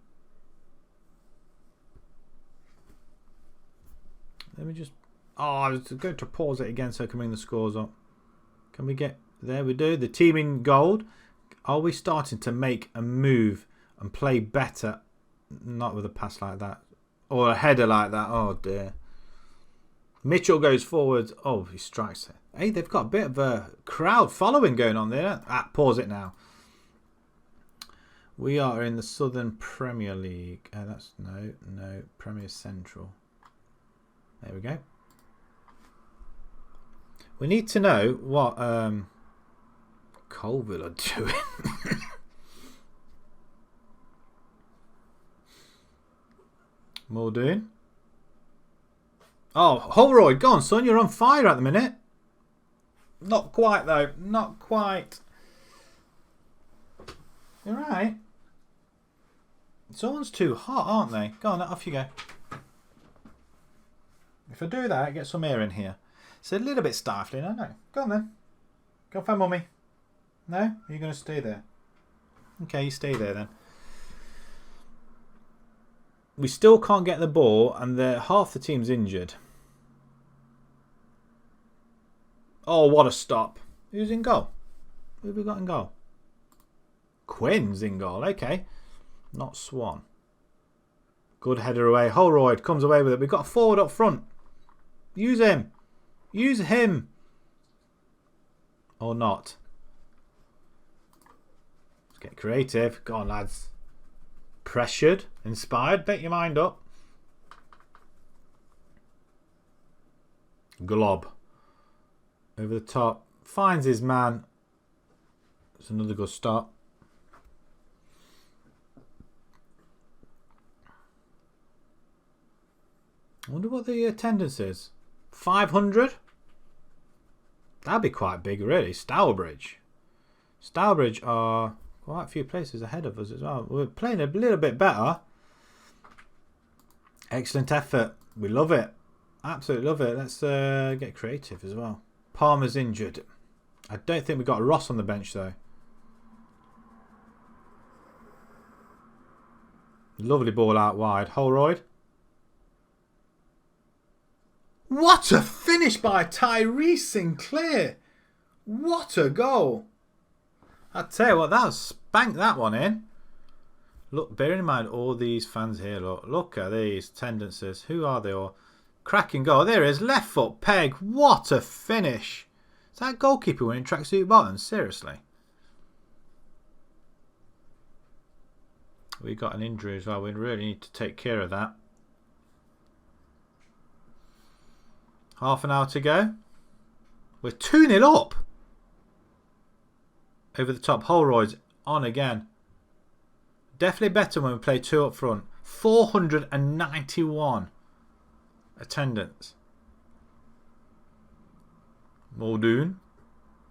Let me just... Oh, I was going to pause it again so I can bring the scores up. Can we get... There we do. The team in gold. Are we starting to make a move and play better? Not with a pass like that. Or a header like that. Oh, dear. Mitchell goes forward. Oh, he strikes it. Hey, they've got a bit of a crowd following going on there. Pause it now. We are in the Southern Premier League. That's no Premier Central. There we go. We need to know what Colville are doing. Muldoon. Oh, Holroyd, go on, son. You're on fire at the minute. Not quite, though. Not quite. You're right. Someone's too hot, aren't they? Go on, off you go. If I do that, get some air in here. It's a little bit stifling, I know. Go on, then. Go find Mummy. No? Are you going to stay there? Okay, you stay there then. We still can't get the ball, and half the team's injured. Oh, what a stop. Who's in goal? Who have we got in goal? Quinn's in goal. Okay. Not Swan. Good header away. Holroyd comes away with it. We've got a forward up front. Use him. Use him. Or not. Let's get creative. Go on, lads. Pressured. Inspired. Make your mind up. Glob. Over the top. Finds his man. It's another good start. I wonder what the attendance is. 500? That'd be quite big, really. Stourbridge. Stourbridge are quite a few places ahead of us as well. We're playing a little bit better. Excellent effort. We love it. Absolutely love it. Let's get creative as well. Palmer's injured. I don't think we've got Ross on the bench, though. Lovely ball out wide. Holroyd. What a finish by Tyrese Sinclair. What a goal. I tell you what, that spanked that one in. Look, bearing in mind all these fans here, look at these tendencies. Who are they all? Cracking goal. There it is. Left foot peg. What a finish. Is that goalkeeper winning tracksuit bottoms? Seriously. We got an injury as well. We really need to take care of that. Half an hour to go. We're 2-0 up. Over the top. Holroyd's on again. Definitely better when we play two up front. 491 attendance. Muldoon.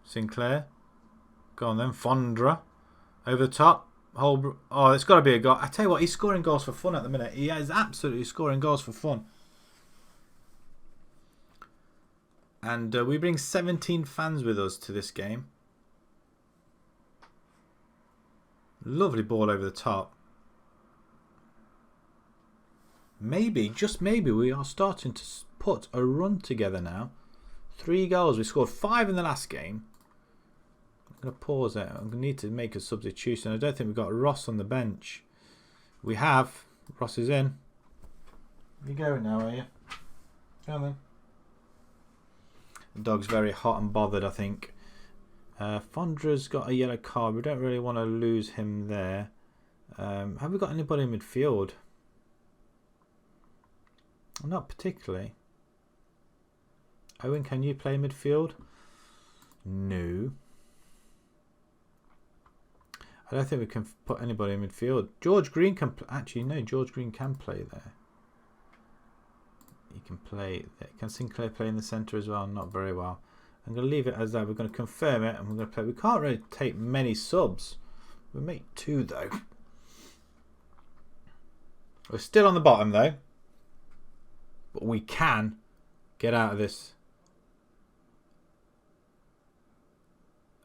Sinclair. Go on then. Fondra. Over the top. Oh, it's got to be a goal. I tell you what, he's scoring goals for fun at the minute. He is absolutely scoring goals for fun. And we bring 17 fans with us to this game. Lovely ball over the top. Maybe, just maybe, we are starting to put a run together now. 3 goals. We scored 5 in the last game. I'm going to pause it. I'm going to need to make a substitution. I don't think we've got Ross on the bench. We have. Ross is in. You going now, are you? Come on. The dog's very hot and bothered, I think. Fondra's got a yellow card. We don't really want to lose him there. Have we got anybody in midfield? Not particularly. Owen, can you play midfield? No. I don't think we can put anybody in midfield. George Green can... Actually, no. George Green can play there. He can play there. Can Sinclair play in the centre as well? Not very well. I'm going to leave it as that. We're going to confirm it and we're going to play. We can't really take many subs. We'll make 2 though. We're still on the bottom though. But we can get out of this.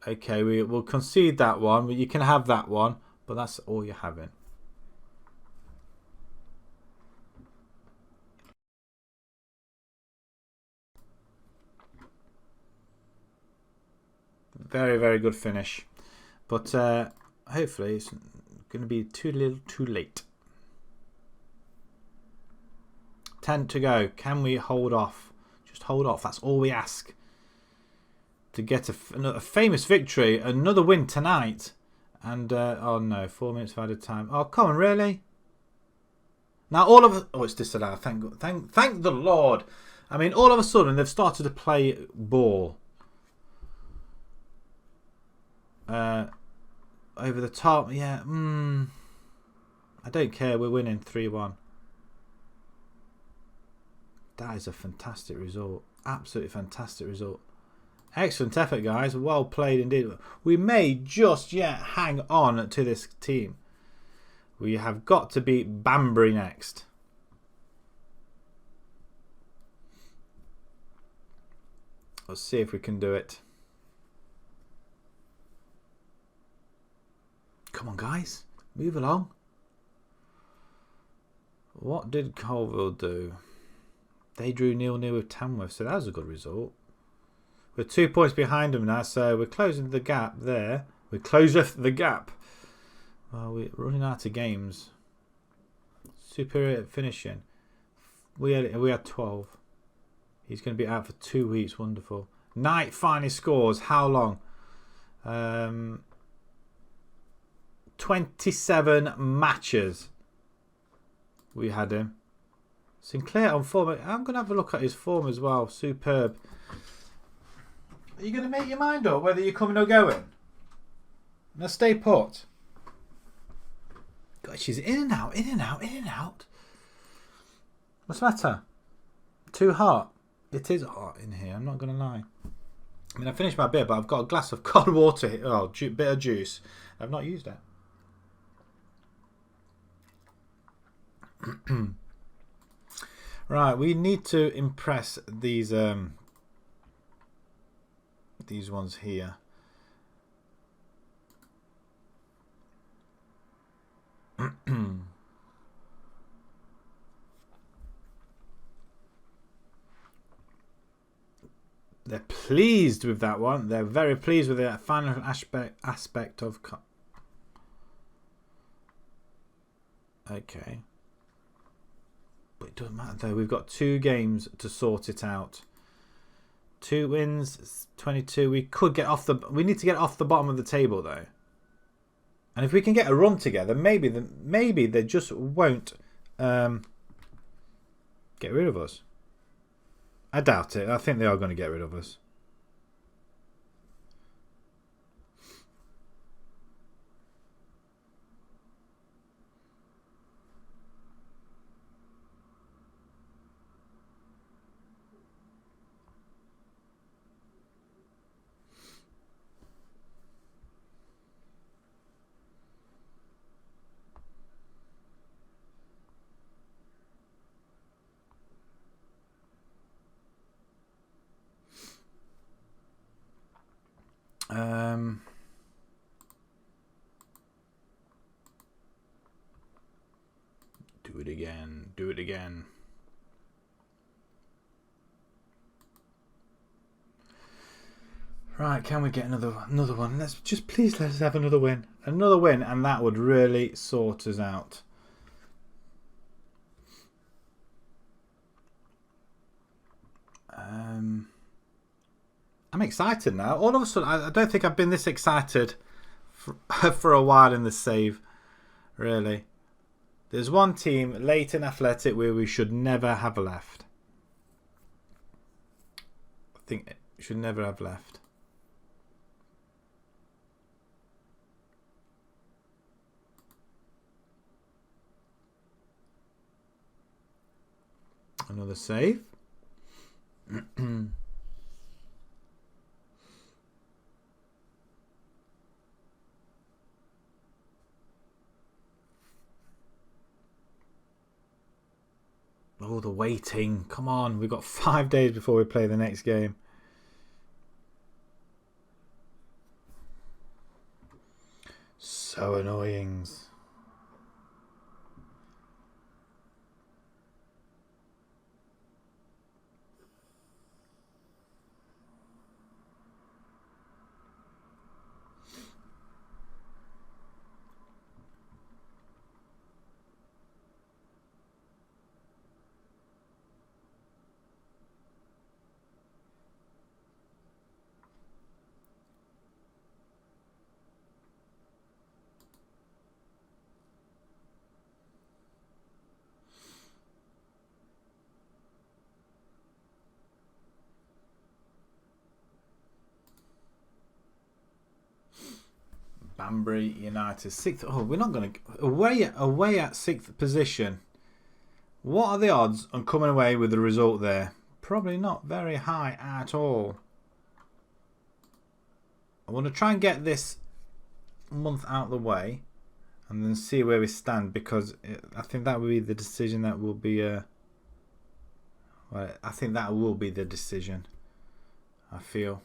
Okay, we'll concede that one. You can have that one. But that's all you're having. Very, very good finish. But hopefully it's going to be too little too late. 10 to go. Can we hold off? Just hold off. That's all we ask. To get a famous victory. Another win tonight. And, oh no, 4 minutes of added time. Oh, come on, really? Now all of us... Oh, it's disallowed. Thank the Lord. I mean, all of a sudden they've started to play ball. Over the top, yeah. I don't care. We're winning 3-1. That is a fantastic result. Absolutely fantastic result. Excellent effort, guys. Well played indeed. We may just yet hang on to this team. We have got to beat Banbury next. Let's see if we can do it. Come on, guys. Move along. What did Colville do? They drew 0-0 with Tamworth, so that was a good result. We're 2 points behind them now, so we're closing the gap there. We close the gap. Well, we're running out of games. Superior at finishing. We had 12. He's going to be out for 2 weeks. Wonderful. Knight finally scores. How long? 27 matches. We had him. Sinclair on form. I'm going to have a look at his form as well. Superb. Are you going to make your mind up whether you're coming or going? Now stay put. God, she's in and out, in and out, in and out. What's the matter? Too hot? It is hot in here, I'm not going to lie. I mean, I finished my beer, but I've got a glass of cold water here. Oh, bit of juice. I've not used it. Right, we need to impress these ones here. They're pleased with that one. They're very pleased with the final aspect of. Okay. But it doesn't matter though. We've got 2 games to sort it out. 2 wins, 22. We could get off the. We need to get off the bottom of the table though. And if we can get a run together, maybe they just won't get rid of us. I doubt it. I think they are going to get rid of us. Do it again. Do it again. Right, can we get another one? Let's just please let us have another win. Another win, and that would really sort us out. I'm excited now. All of a sudden, I don't think I've been this excited for a while in the save, really. There's one team, Leighton Athletic, where we should never have left. I think we should never have left. Another save. Oh, the waiting. Come on. We've got 5 days before we play the next game. So annoying. Banbury United 6th. Oh, we're not going to away at 6th position. What are the odds on coming away with the result there? Probably not very high at all. I want to try and get this month out of the way and then see where we stand, because I think that will be the decision that will be well, I think that will be the decision, I feel.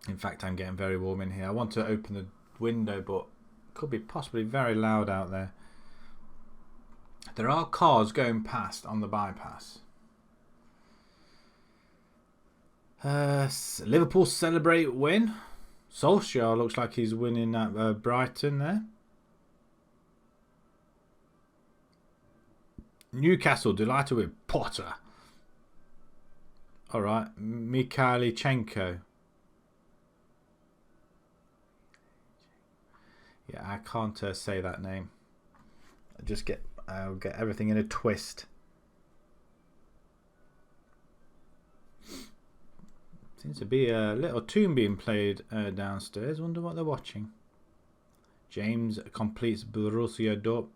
In fact, I'm getting very warm in here. I want to open the window, but it could be possibly very loud out there. There are cars going past on the bypass. Liverpool celebrate win. Solskjaer looks like he's winning at Brighton there. Newcastle delighted with Potter. Alright, Mikhailichenko. Yeah, I can't say that name. I'll get everything in a twist. Seems to be a little tune being played downstairs. Wonder what they're watching. James completes Borussia Dortmund.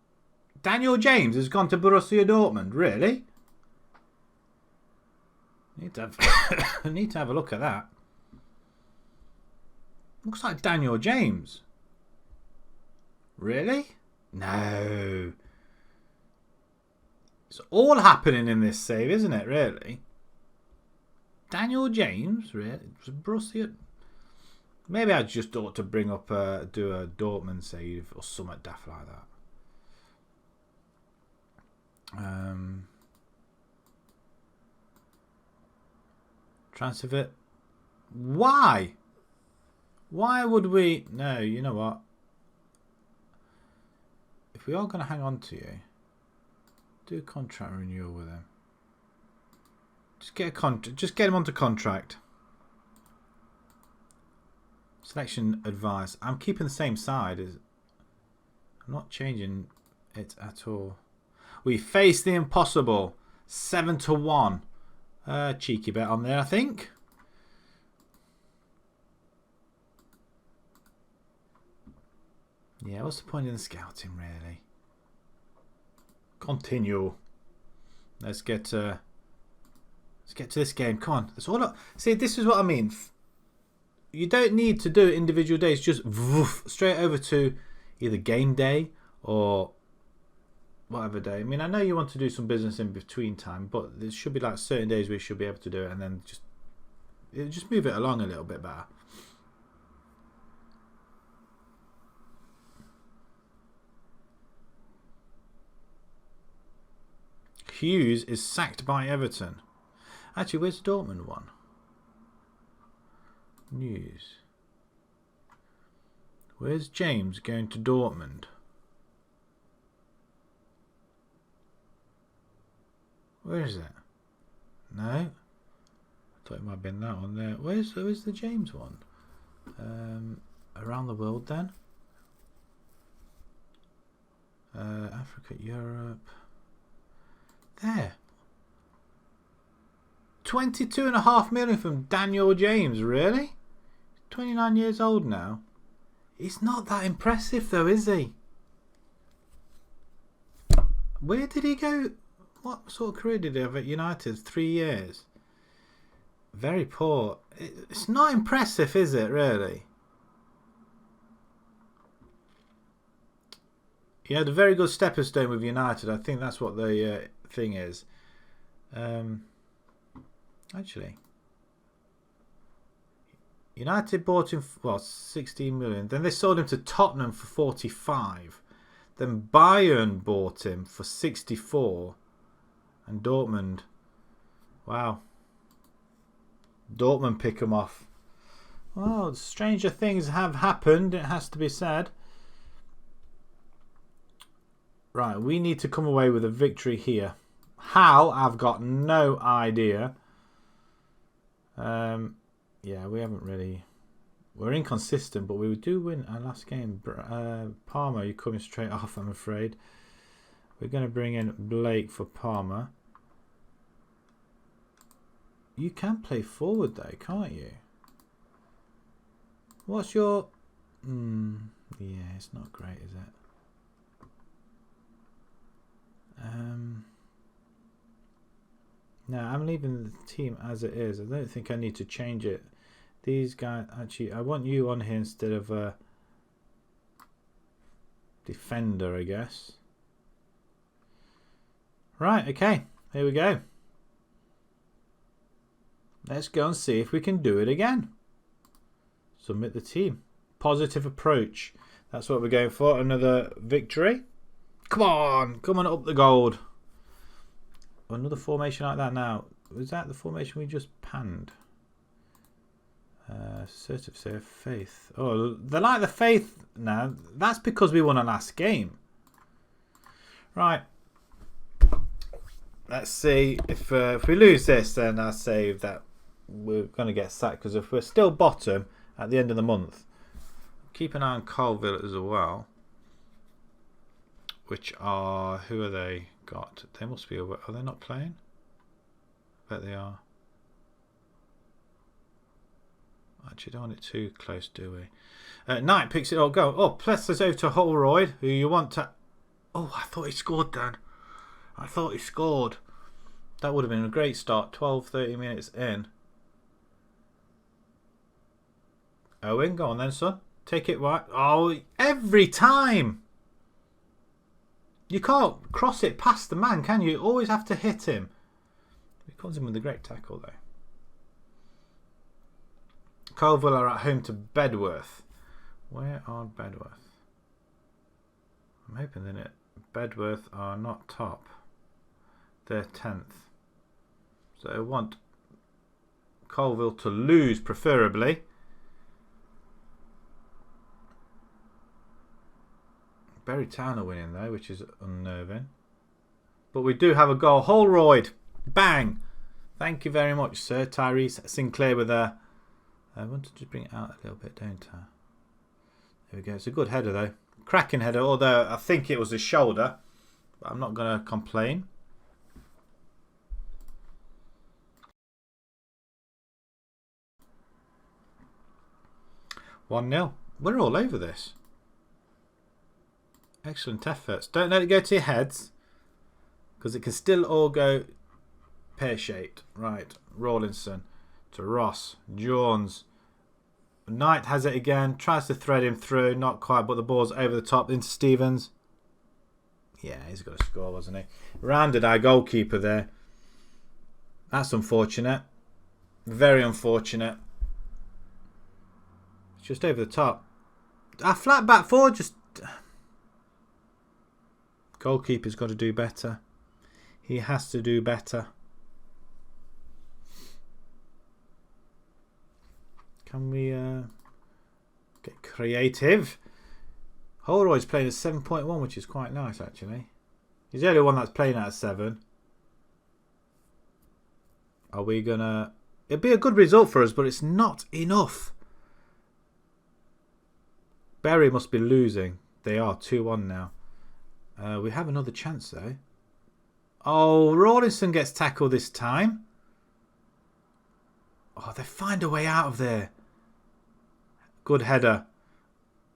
Daniel James has gone to Borussia Dortmund. Really? Need to have a look at that. Looks like Daniel James. Really? No. It's all happening in this save, isn't it? Really? Daniel James, really? Borussia. Maybe I just ought to bring up do a Dortmund save or something daft like that. Transfer it. Why? Why would we? No, you know what? If we are going to hang on to you, do a contract renewal with him. Just get Just get him onto contract. Selection advice. I'm keeping the same side. I'm not changing it at all. We face the impossible. 7-1. Cheeky bet on there, I think. Yeah, what's the point in the scouting, really? Continue. Let's get to this game. Come on. That's all. See, this is what I mean. You don't need to do individual days. Just woof, straight over to either game day or whatever day. I mean, I know you want to do some business in between time, but there should be like certain days we should be able to do it, and then just move it along a little bit better. Hughes is sacked by Everton. Actually, where's the Dortmund one? News. Where's James going to Dortmund? Where is it? No. I thought it might have been that one there. Where's the James one? Around the world then. Africa, Europe. There. 22.5 million from Daniel James, really? 29 years old now. He's not that impressive though, is he? Where did he go? What sort of career did he have at United? 3 years. Very poor. It's not impressive, is it, really? He had a very good stepping stone with United. I think that's what the thing is. Actually, United bought him for 16 million. Then they sold him to Tottenham for 45. Then Bayern bought him for 64. And Dortmund, wow. Dortmund pick him off. Well, stranger things have happened, it has to be said. Right, we need to come away with a victory here. How? I've got no idea. Yeah, we haven't really. We're inconsistent, but we do win our last game. Palmer, you're coming straight off, I'm afraid. We're going to bring in Blake for Palmer. You can play forward though, can't you? What's your... yeah, it's not great, is it? No, I'm leaving the team as it is. I don't think I need to change it. These guys, actually, I want you on here instead of a defender, I guess. Right, okay, here we go. Let's go and see if we can do it again. Submit the team. Positive approach. That's what we're going for. Another victory. Come on up the gold. Another formation like that now. Was that the formation we just panned? Certificate of faith. Oh, they like the faith now. That's because we won our last game. Right. Let's see if we lose this, then I say that we're going to get sacked. Because if we're still bottom at the end of the month, keep an eye on Colville as well. Which are, who are they got? They must be. Are they not playing? I bet they are. Actually, don't want it too close, do we? Knight picks it up. Go. Oh, plus there's over to Holroyd, who you want to. Oh, I thought he scored then. I thought he scored. That would have been a great start. 12-13 minutes in. Owen, go on then, son. Take it right. Oh, every time. You can't cross it past the man, can you? You always have to hit him. He comes in with a great tackle, though. Colville are at home to Bedworth. Where are Bedworth? I'm hoping that Bedworth are not top. They're 10th. So I want Colville to lose, preferably. Bury Town are winning, though, which is unnerving. But we do have a goal. Holroyd. Bang. Thank you very much, sir. Tyrese Sinclair with a... I want to just bring it out a little bit, don't I? There we go. It's a good header, though. Cracking header, although I think it was his shoulder. But I'm not going to complain. (1-0). We're all over this. Excellent efforts. Don't let it go to your heads. Because it can still all go pear-shaped. Right. Rawlinson to Ross. Jones. Knight has it again. Tries to thread him through. Not quite, but the ball's over the top into Stevens. Yeah, he's got to score, wasn't he? Rounded our goalkeeper there. That's unfortunate. Very unfortunate. It's just over the top. Our flat back four just... Goalkeeper's got to do better. He has to do better. Can we get creative? Holroyd's playing at 7.1, which is quite nice, actually. He's the only one that's playing at 7. Are we going to... It'd be a good result for us, but it's not enough. Bury must be losing. They are 2-1 now. We have another chance, though. Oh, Rawlinson gets tackled this time. Oh, they find a way out of there. Good header.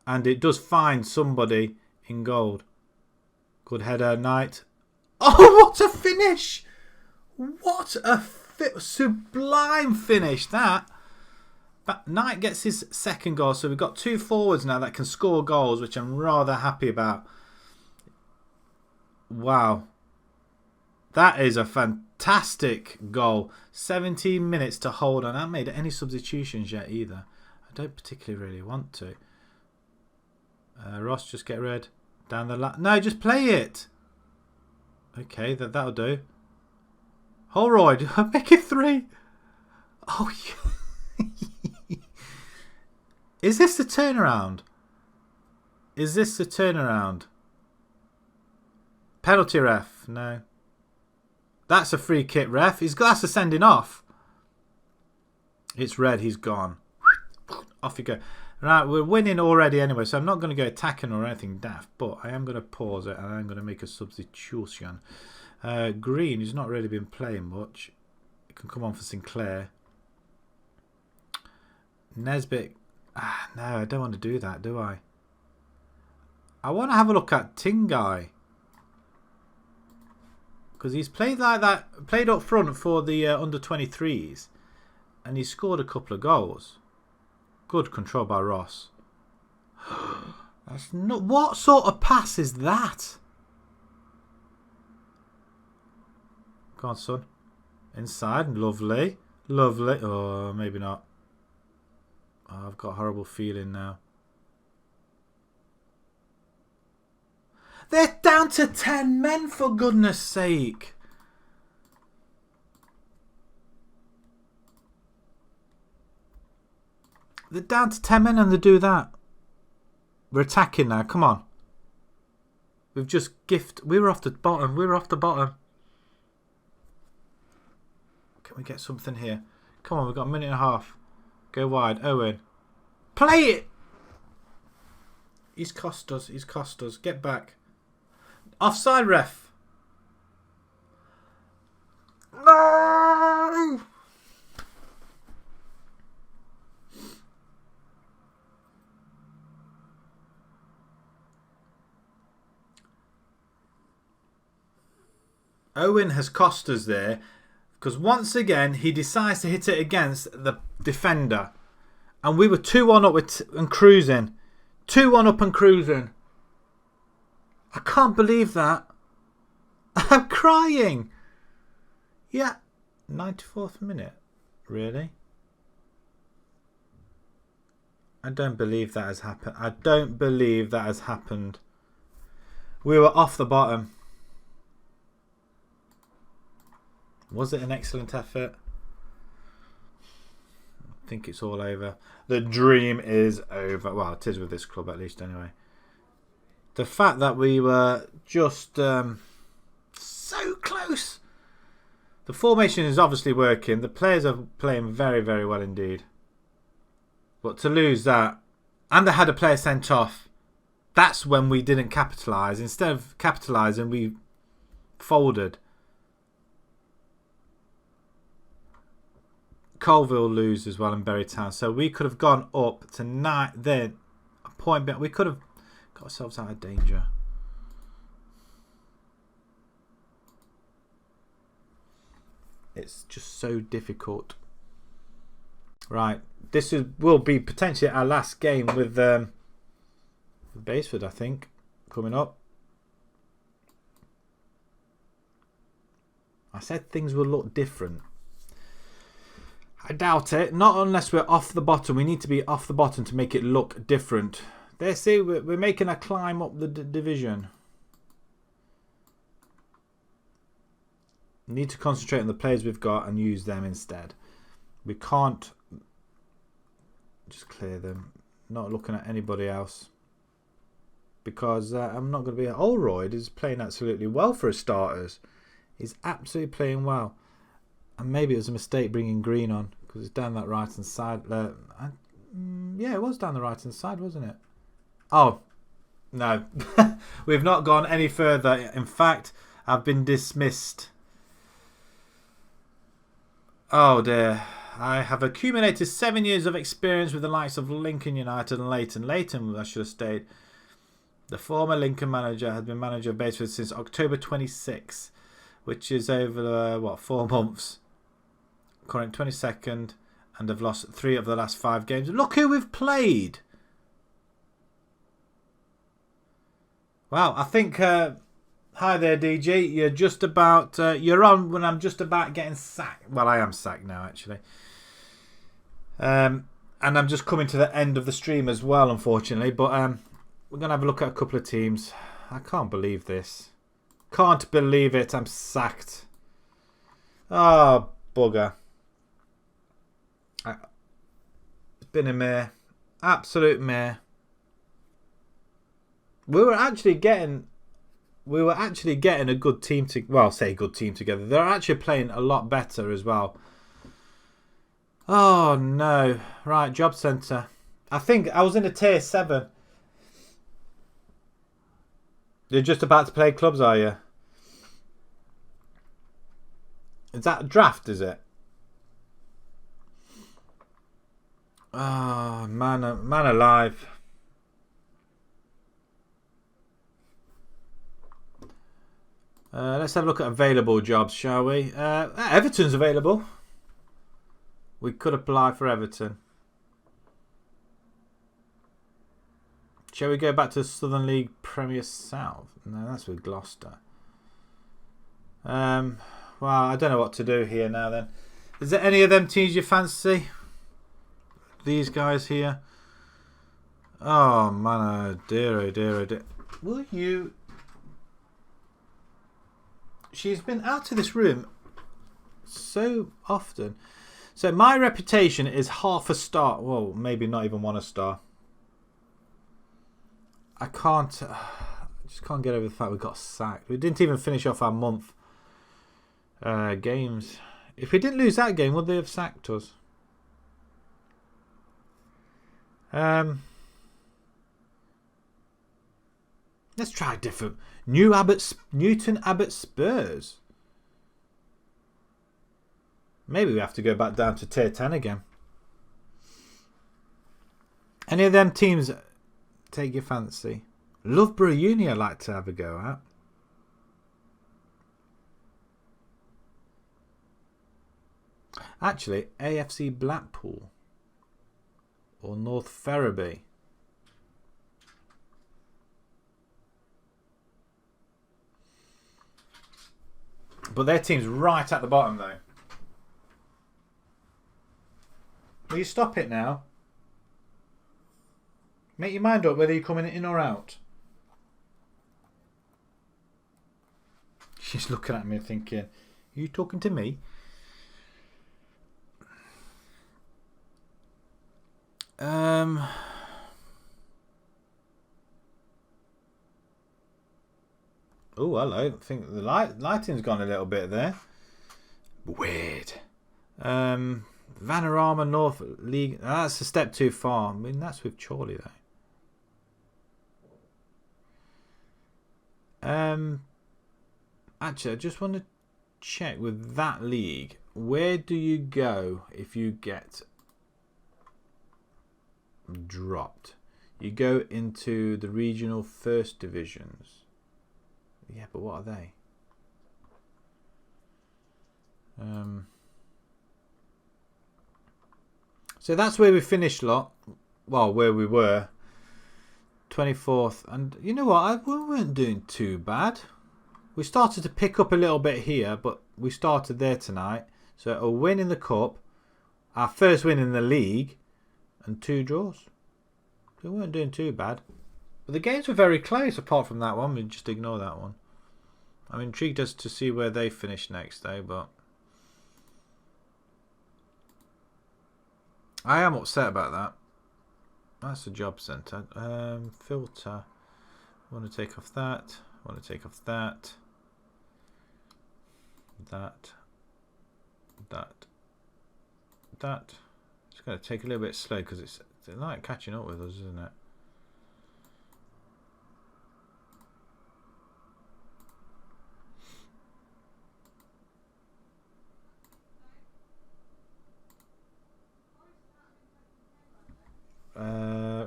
And it does find somebody in gold. Good header, Knight. Oh, what a finish! What a sublime finish, that. But Knight gets his second goal. So we've got 2 forwards now that can score goals, which I'm rather happy about. Wow. That is a fantastic goal. 17 minutes to hold on. I haven't made any substitutions yet either. I don't particularly really want to. Ross, just get red. Down the line. No, just play it. Okay, that'll do. Holroyd, make it 3. Oh, yeah. Is this the turnaround? Is this the turnaround? Penalty, ref. No. That's a free kick, ref. That's a sending off. It's red. He's gone. Off you go. Right, we're winning already anyway, so I'm not going to go attacking or anything daft, but I am going to pause it and I'm going to make a substitution. Green, who's not really been playing much. It can come on for Sinclair. Nesbitt. No, I don't want to do that, do I? I want to have a look at Tingai. Because he's played like that, played up front for the under-23s. And he scored a couple of goals. Good control by Ross. That's not, what sort of pass is that? Go on, son. Inside. Lovely. Lovely. Oh, maybe not. Oh, I've got a horrible feeling now. They're down to 10 men, for goodness sake. They're down to 10 men and they do that. We're attacking now. Come on. We've just We were off the bottom. We were off the bottom. Can we get something here? Come on, we've got a minute and a half. Go wide. Owen. Play it! He's cost us. He's cost us. Get back. Offside, ref. No! Owen has cost us there because once again he decides to hit it against the defender. And we were 2-1 up and cruising. 2-1 up and cruising. I can't believe that. I'm crying. Yeah. 94th minute. Really? I don't believe that has happened. I don't believe that has happened. We were off the bottom. Was it an excellent effort? I think it's all over. The dream is over. Well, it is with this club at least anyway. The fact that we were just so close. The formation is obviously working. The players are playing very, very well indeed. But to lose that, and they had a player sent off, that's when we didn't capitalise. Instead of capitalising, we folded. Colville lose as well in Bury Town. So we could have gone up to 9. Then a point back. We could have got ourselves out of danger. It's just so difficult. Right. This will be potentially our last game with Basford, I think, coming up. I said things will look different. I doubt it. Not unless we're off the bottom. We need to be off the bottom to make it look different. They say we're making a climb up the division. Need to concentrate on the players we've got and use them instead. We can't just clear them. Not looking at anybody else. Because I'm not going to be... Olroyd is playing absolutely well for his starters. He's absolutely playing well. And maybe it was a mistake bringing Green on. Because it's down that right hand side. Yeah, it was down the right hand side, wasn't it? Oh, no. We've not gone any further. In fact, I've been dismissed. Oh dear. I have accumulated 7 years of experience with the likes of Lincoln United and Leighton. Leighton, I should have stayed. The former Lincoln manager had been manager of Basford since October 26, which is over, 4 months. Current 22nd, and have lost 3 of the last 5 games. Look who we've played. Wow, I think... hi there, DG. You're just about... you're on when I'm just about getting sacked. Well, I am sacked now, actually. And I'm just coming to the end of the stream as well, unfortunately. But we're going to have a look at a couple of teams. I can't believe this. Can't believe it. I'm sacked. Oh, bugger. It's been a mare. Absolute mare. We were actually getting a good team say good team together. They're actually playing a lot better as well. Oh no. Right, job centre. I think I was in a tier 7. You're just about to play clubs, are you? Is that a draft, is it? Oh, man alive. Let's have a look at available jobs, shall we? Everton's available. We could apply for Everton. Shall we go back to Southern League Premier South? No, that's with Gloucester. Well, I don't know what to do here now then. Is there any of them teams you fancy? these guys here. Oh man, oh dear, oh dear, oh dear. Will you? She's been out of this room so often. So my reputation is half a star. Well, maybe not even 1 star. I just can't get over the fact we got sacked. We didn't even finish off our month games. If we didn't lose that game, would they have sacked us? Let's try a different. Newton Abbott Spurs. Maybe we have to go back down to tier 10 again. Any of them teams take your fancy? Loughborough Uni I'd like to have a go at. Actually, AFC Blackpool or North Ferriby. But their team's right at the bottom though. Will you stop it now? Make your mind up whether you're coming in or out. She's looking at me thinking, are you talking to me? Oh, hello. I think the lighting's gone a little bit there. Weird. Vanarama North League. That's a step too far. I mean, that's with Chorley though. Actually, I just want to check with that league. Where do you go if you get dropped? You go into the regional first divisions. Yeah, but what are they? So that's where we finished, lot. Well, where we were. 24th. And you know what? We weren't doing too bad. We started to pick up a little bit here, but we started there tonight. So a win in the cup, our first win in the league, and 2 draws. So we weren't doing too bad. But the games were very close apart from that one. We just ignore that one. I'm intrigued as to see where they finish next though, but I am upset about that. That's a job centre. Filter. I want to take off that. I want to take off that. That. It's going to take a little bit slow because it's like catching up with us, isn't it?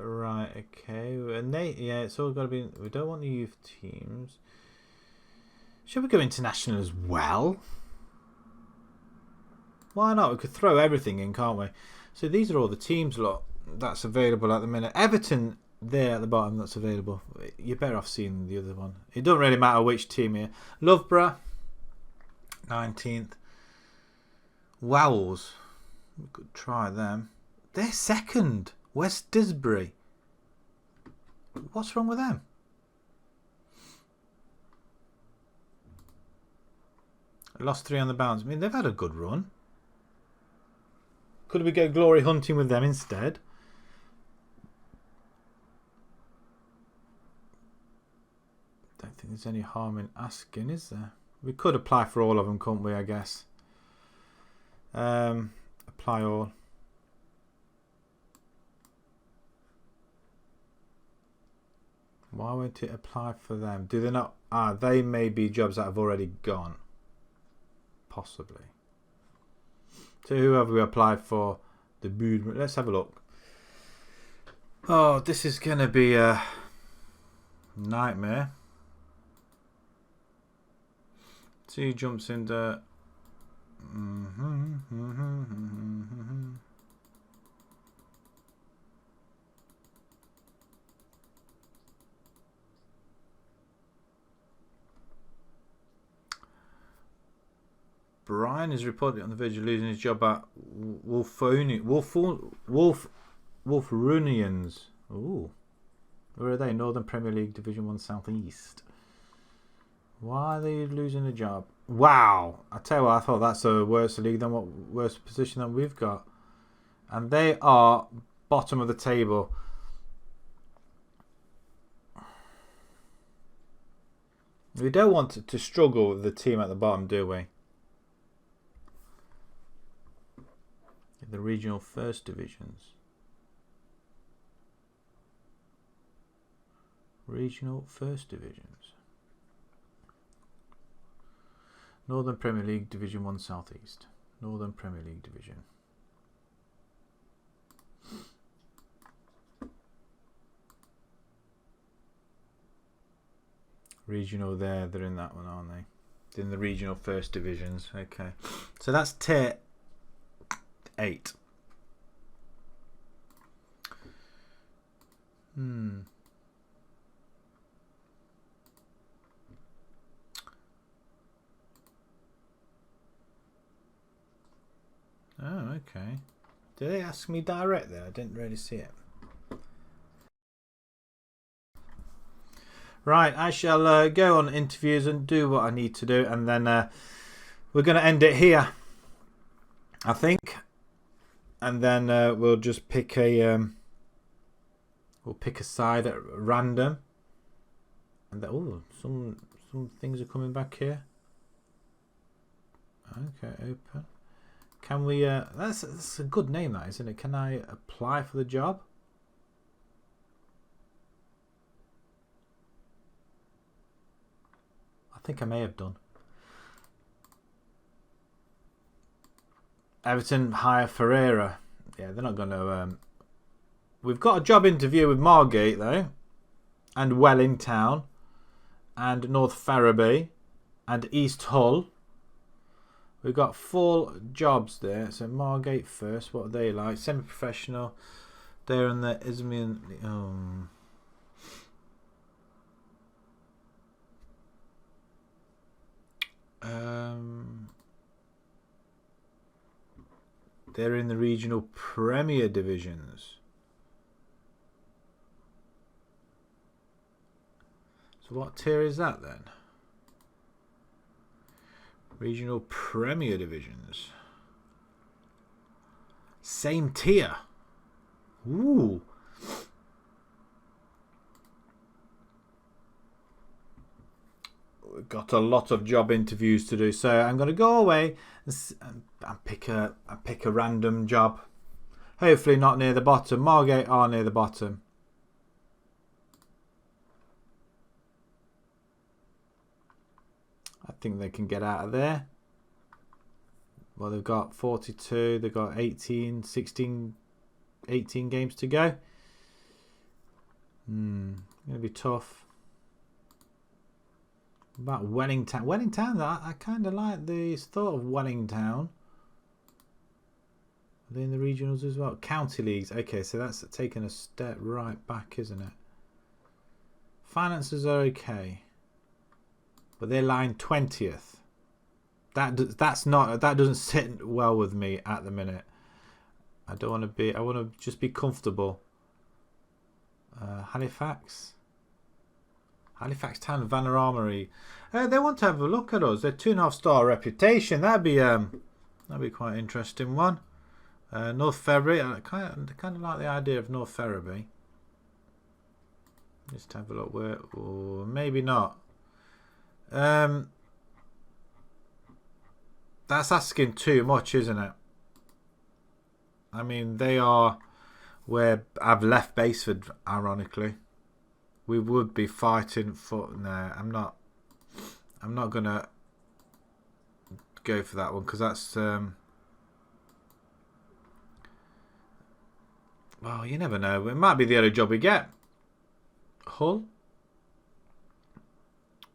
Right, okay. And yeah, it's all got to be. We don't want the youth teams. Should we go international as well? Why not? We could throw everything in, can't we? So these are all the teams lot that's available at the minute. Everton there at the bottom that's available. You're better off seeing the other one. It doesn't really matter which team here. Loughborough, 19th. Wells, we could try them. They're second. West Disbury. What's wrong with them? Lost 3 on the bounce. I mean, they've had a good run. Could we go glory hunting with them instead? Don't think there's any harm in asking, is there? We could apply for all of them, couldn't we, I guess? Apply all. Why won't it apply for them? Do they not? They may be jobs that have already gone. Possibly. So who have we applied for? The Bood. Let's have a look. Oh, this is going to be a nightmare. See who jumps into. Brian is reported on the verge of losing his job at Wolf Wolverunians. Ooh. Where are they? Northern Premier League Division 1 South East. Why are they losing a job? Wow. I tell you what, I thought that's a worse league than what worse position than we've got. And they are bottom of the table. We don't want to struggle with the team at the bottom, do we? The regional first divisions. Regional first divisions. Northern Premier League Division 1 South East. Northern Premier League Division. Regional there, they're in that one, aren't they? They're in the regional first divisions. Okay. So that's tier 8. Oh, okay. Did they ask me direct there? I didn't really see it. Right, I shall go on interviews and do what I need to do, and then we're going to end it here, I think. And then we'll just pick a side at random. And then, oh, some things are coming back here. Okay, open. Can we? That's a good name, that, isn't it? Can I apply for the job? I think I may have done. Everton hire Ferreira. Yeah, they're not going to. We've got a job interview with Margate though, and Wellingtown, and North Ferriby, and East Hull. We've got 4 jobs there. So Margate first. What are they like? Semi-professional. They're in the Ismian. They're in the regional Premier divisions. So what tier is that then? Regional Premier divisions. Same tier. Ooh. We've got a lot of job interviews to do, so I'm going to go away and pick a random job. Hopefully not near the bottom. Margate are near the bottom. I think they can get out of there. Well, they've got 42. They've got 18 games to go. Going to be tough. About Wellington. Wellington, I kind of like the thought of Wellington. Are they in the regionals as well? County leagues. Okay, so that's taking a step right back, isn't it? Finances are okay, but they're lying 20th. That doesn't sit well with me at the minute. I don't want to be. I want to just be comfortable. Halifax Town, Vanner Armory. They want to have a look at us. They're 2.5-star reputation. That'd be quite an interesting one. North Ferriby. I kind of like the idea of North Ferriby. Just have a look where, or maybe not. That's asking too much, isn't it? I mean, they are where I've left Basford, ironically. We would be fighting for. No, I'm not gonna go for that one because that's. Well, you never know. It might be the only job we get. Hull.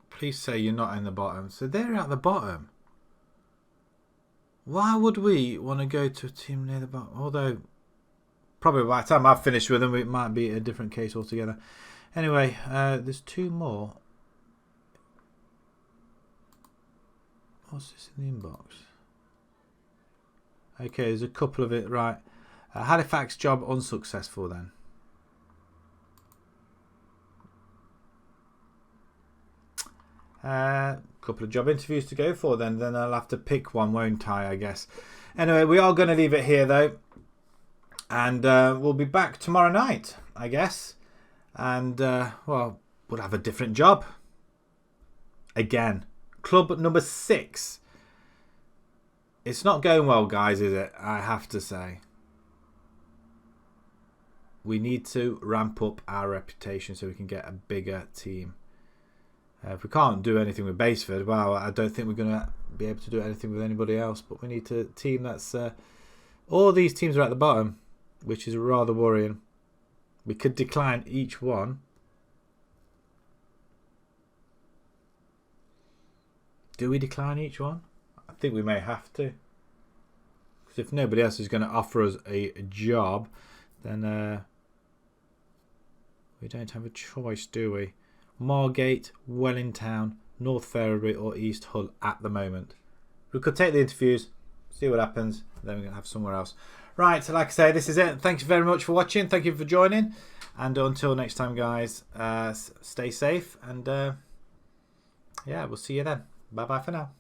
Please say you're not in the bottom. So they're at the bottom. Why would we want to go to a team near the bottom? Although, probably by the time I've finished with them, it might be a different case altogether. Anyway, there's 2 more. What's this in the inbox? Okay, there's a couple of it. Right. Halifax job unsuccessful then. Couple of job interviews to go for then I'll have to pick one, won't I guess. Anyway, we are going to leave it here though, and we'll be back tomorrow night, I guess, and well, we'll have a different job again. Club number 6. It's not going well, guys, is it? I have to say, we need to ramp up our reputation so we can get a bigger team. If we can't do anything with Basford, well, I don't think we're going to be able to do anything with anybody else. But we need a team that's... all these teams are at the bottom, which is rather worrying. We could decline each one. Do we decline each one? I think we may have to. Because if nobody else is going to offer us a job, then we don't have a choice, do we? Margate, Wellington, North Ferriby or East Hull at the moment. We could take the interviews, see what happens, then we're going to have somewhere else. Right, so like I say, this is it. Thanks very much for watching. Thank you for joining. And until next time, guys, stay safe. And yeah, we'll see you then. Bye-bye for now.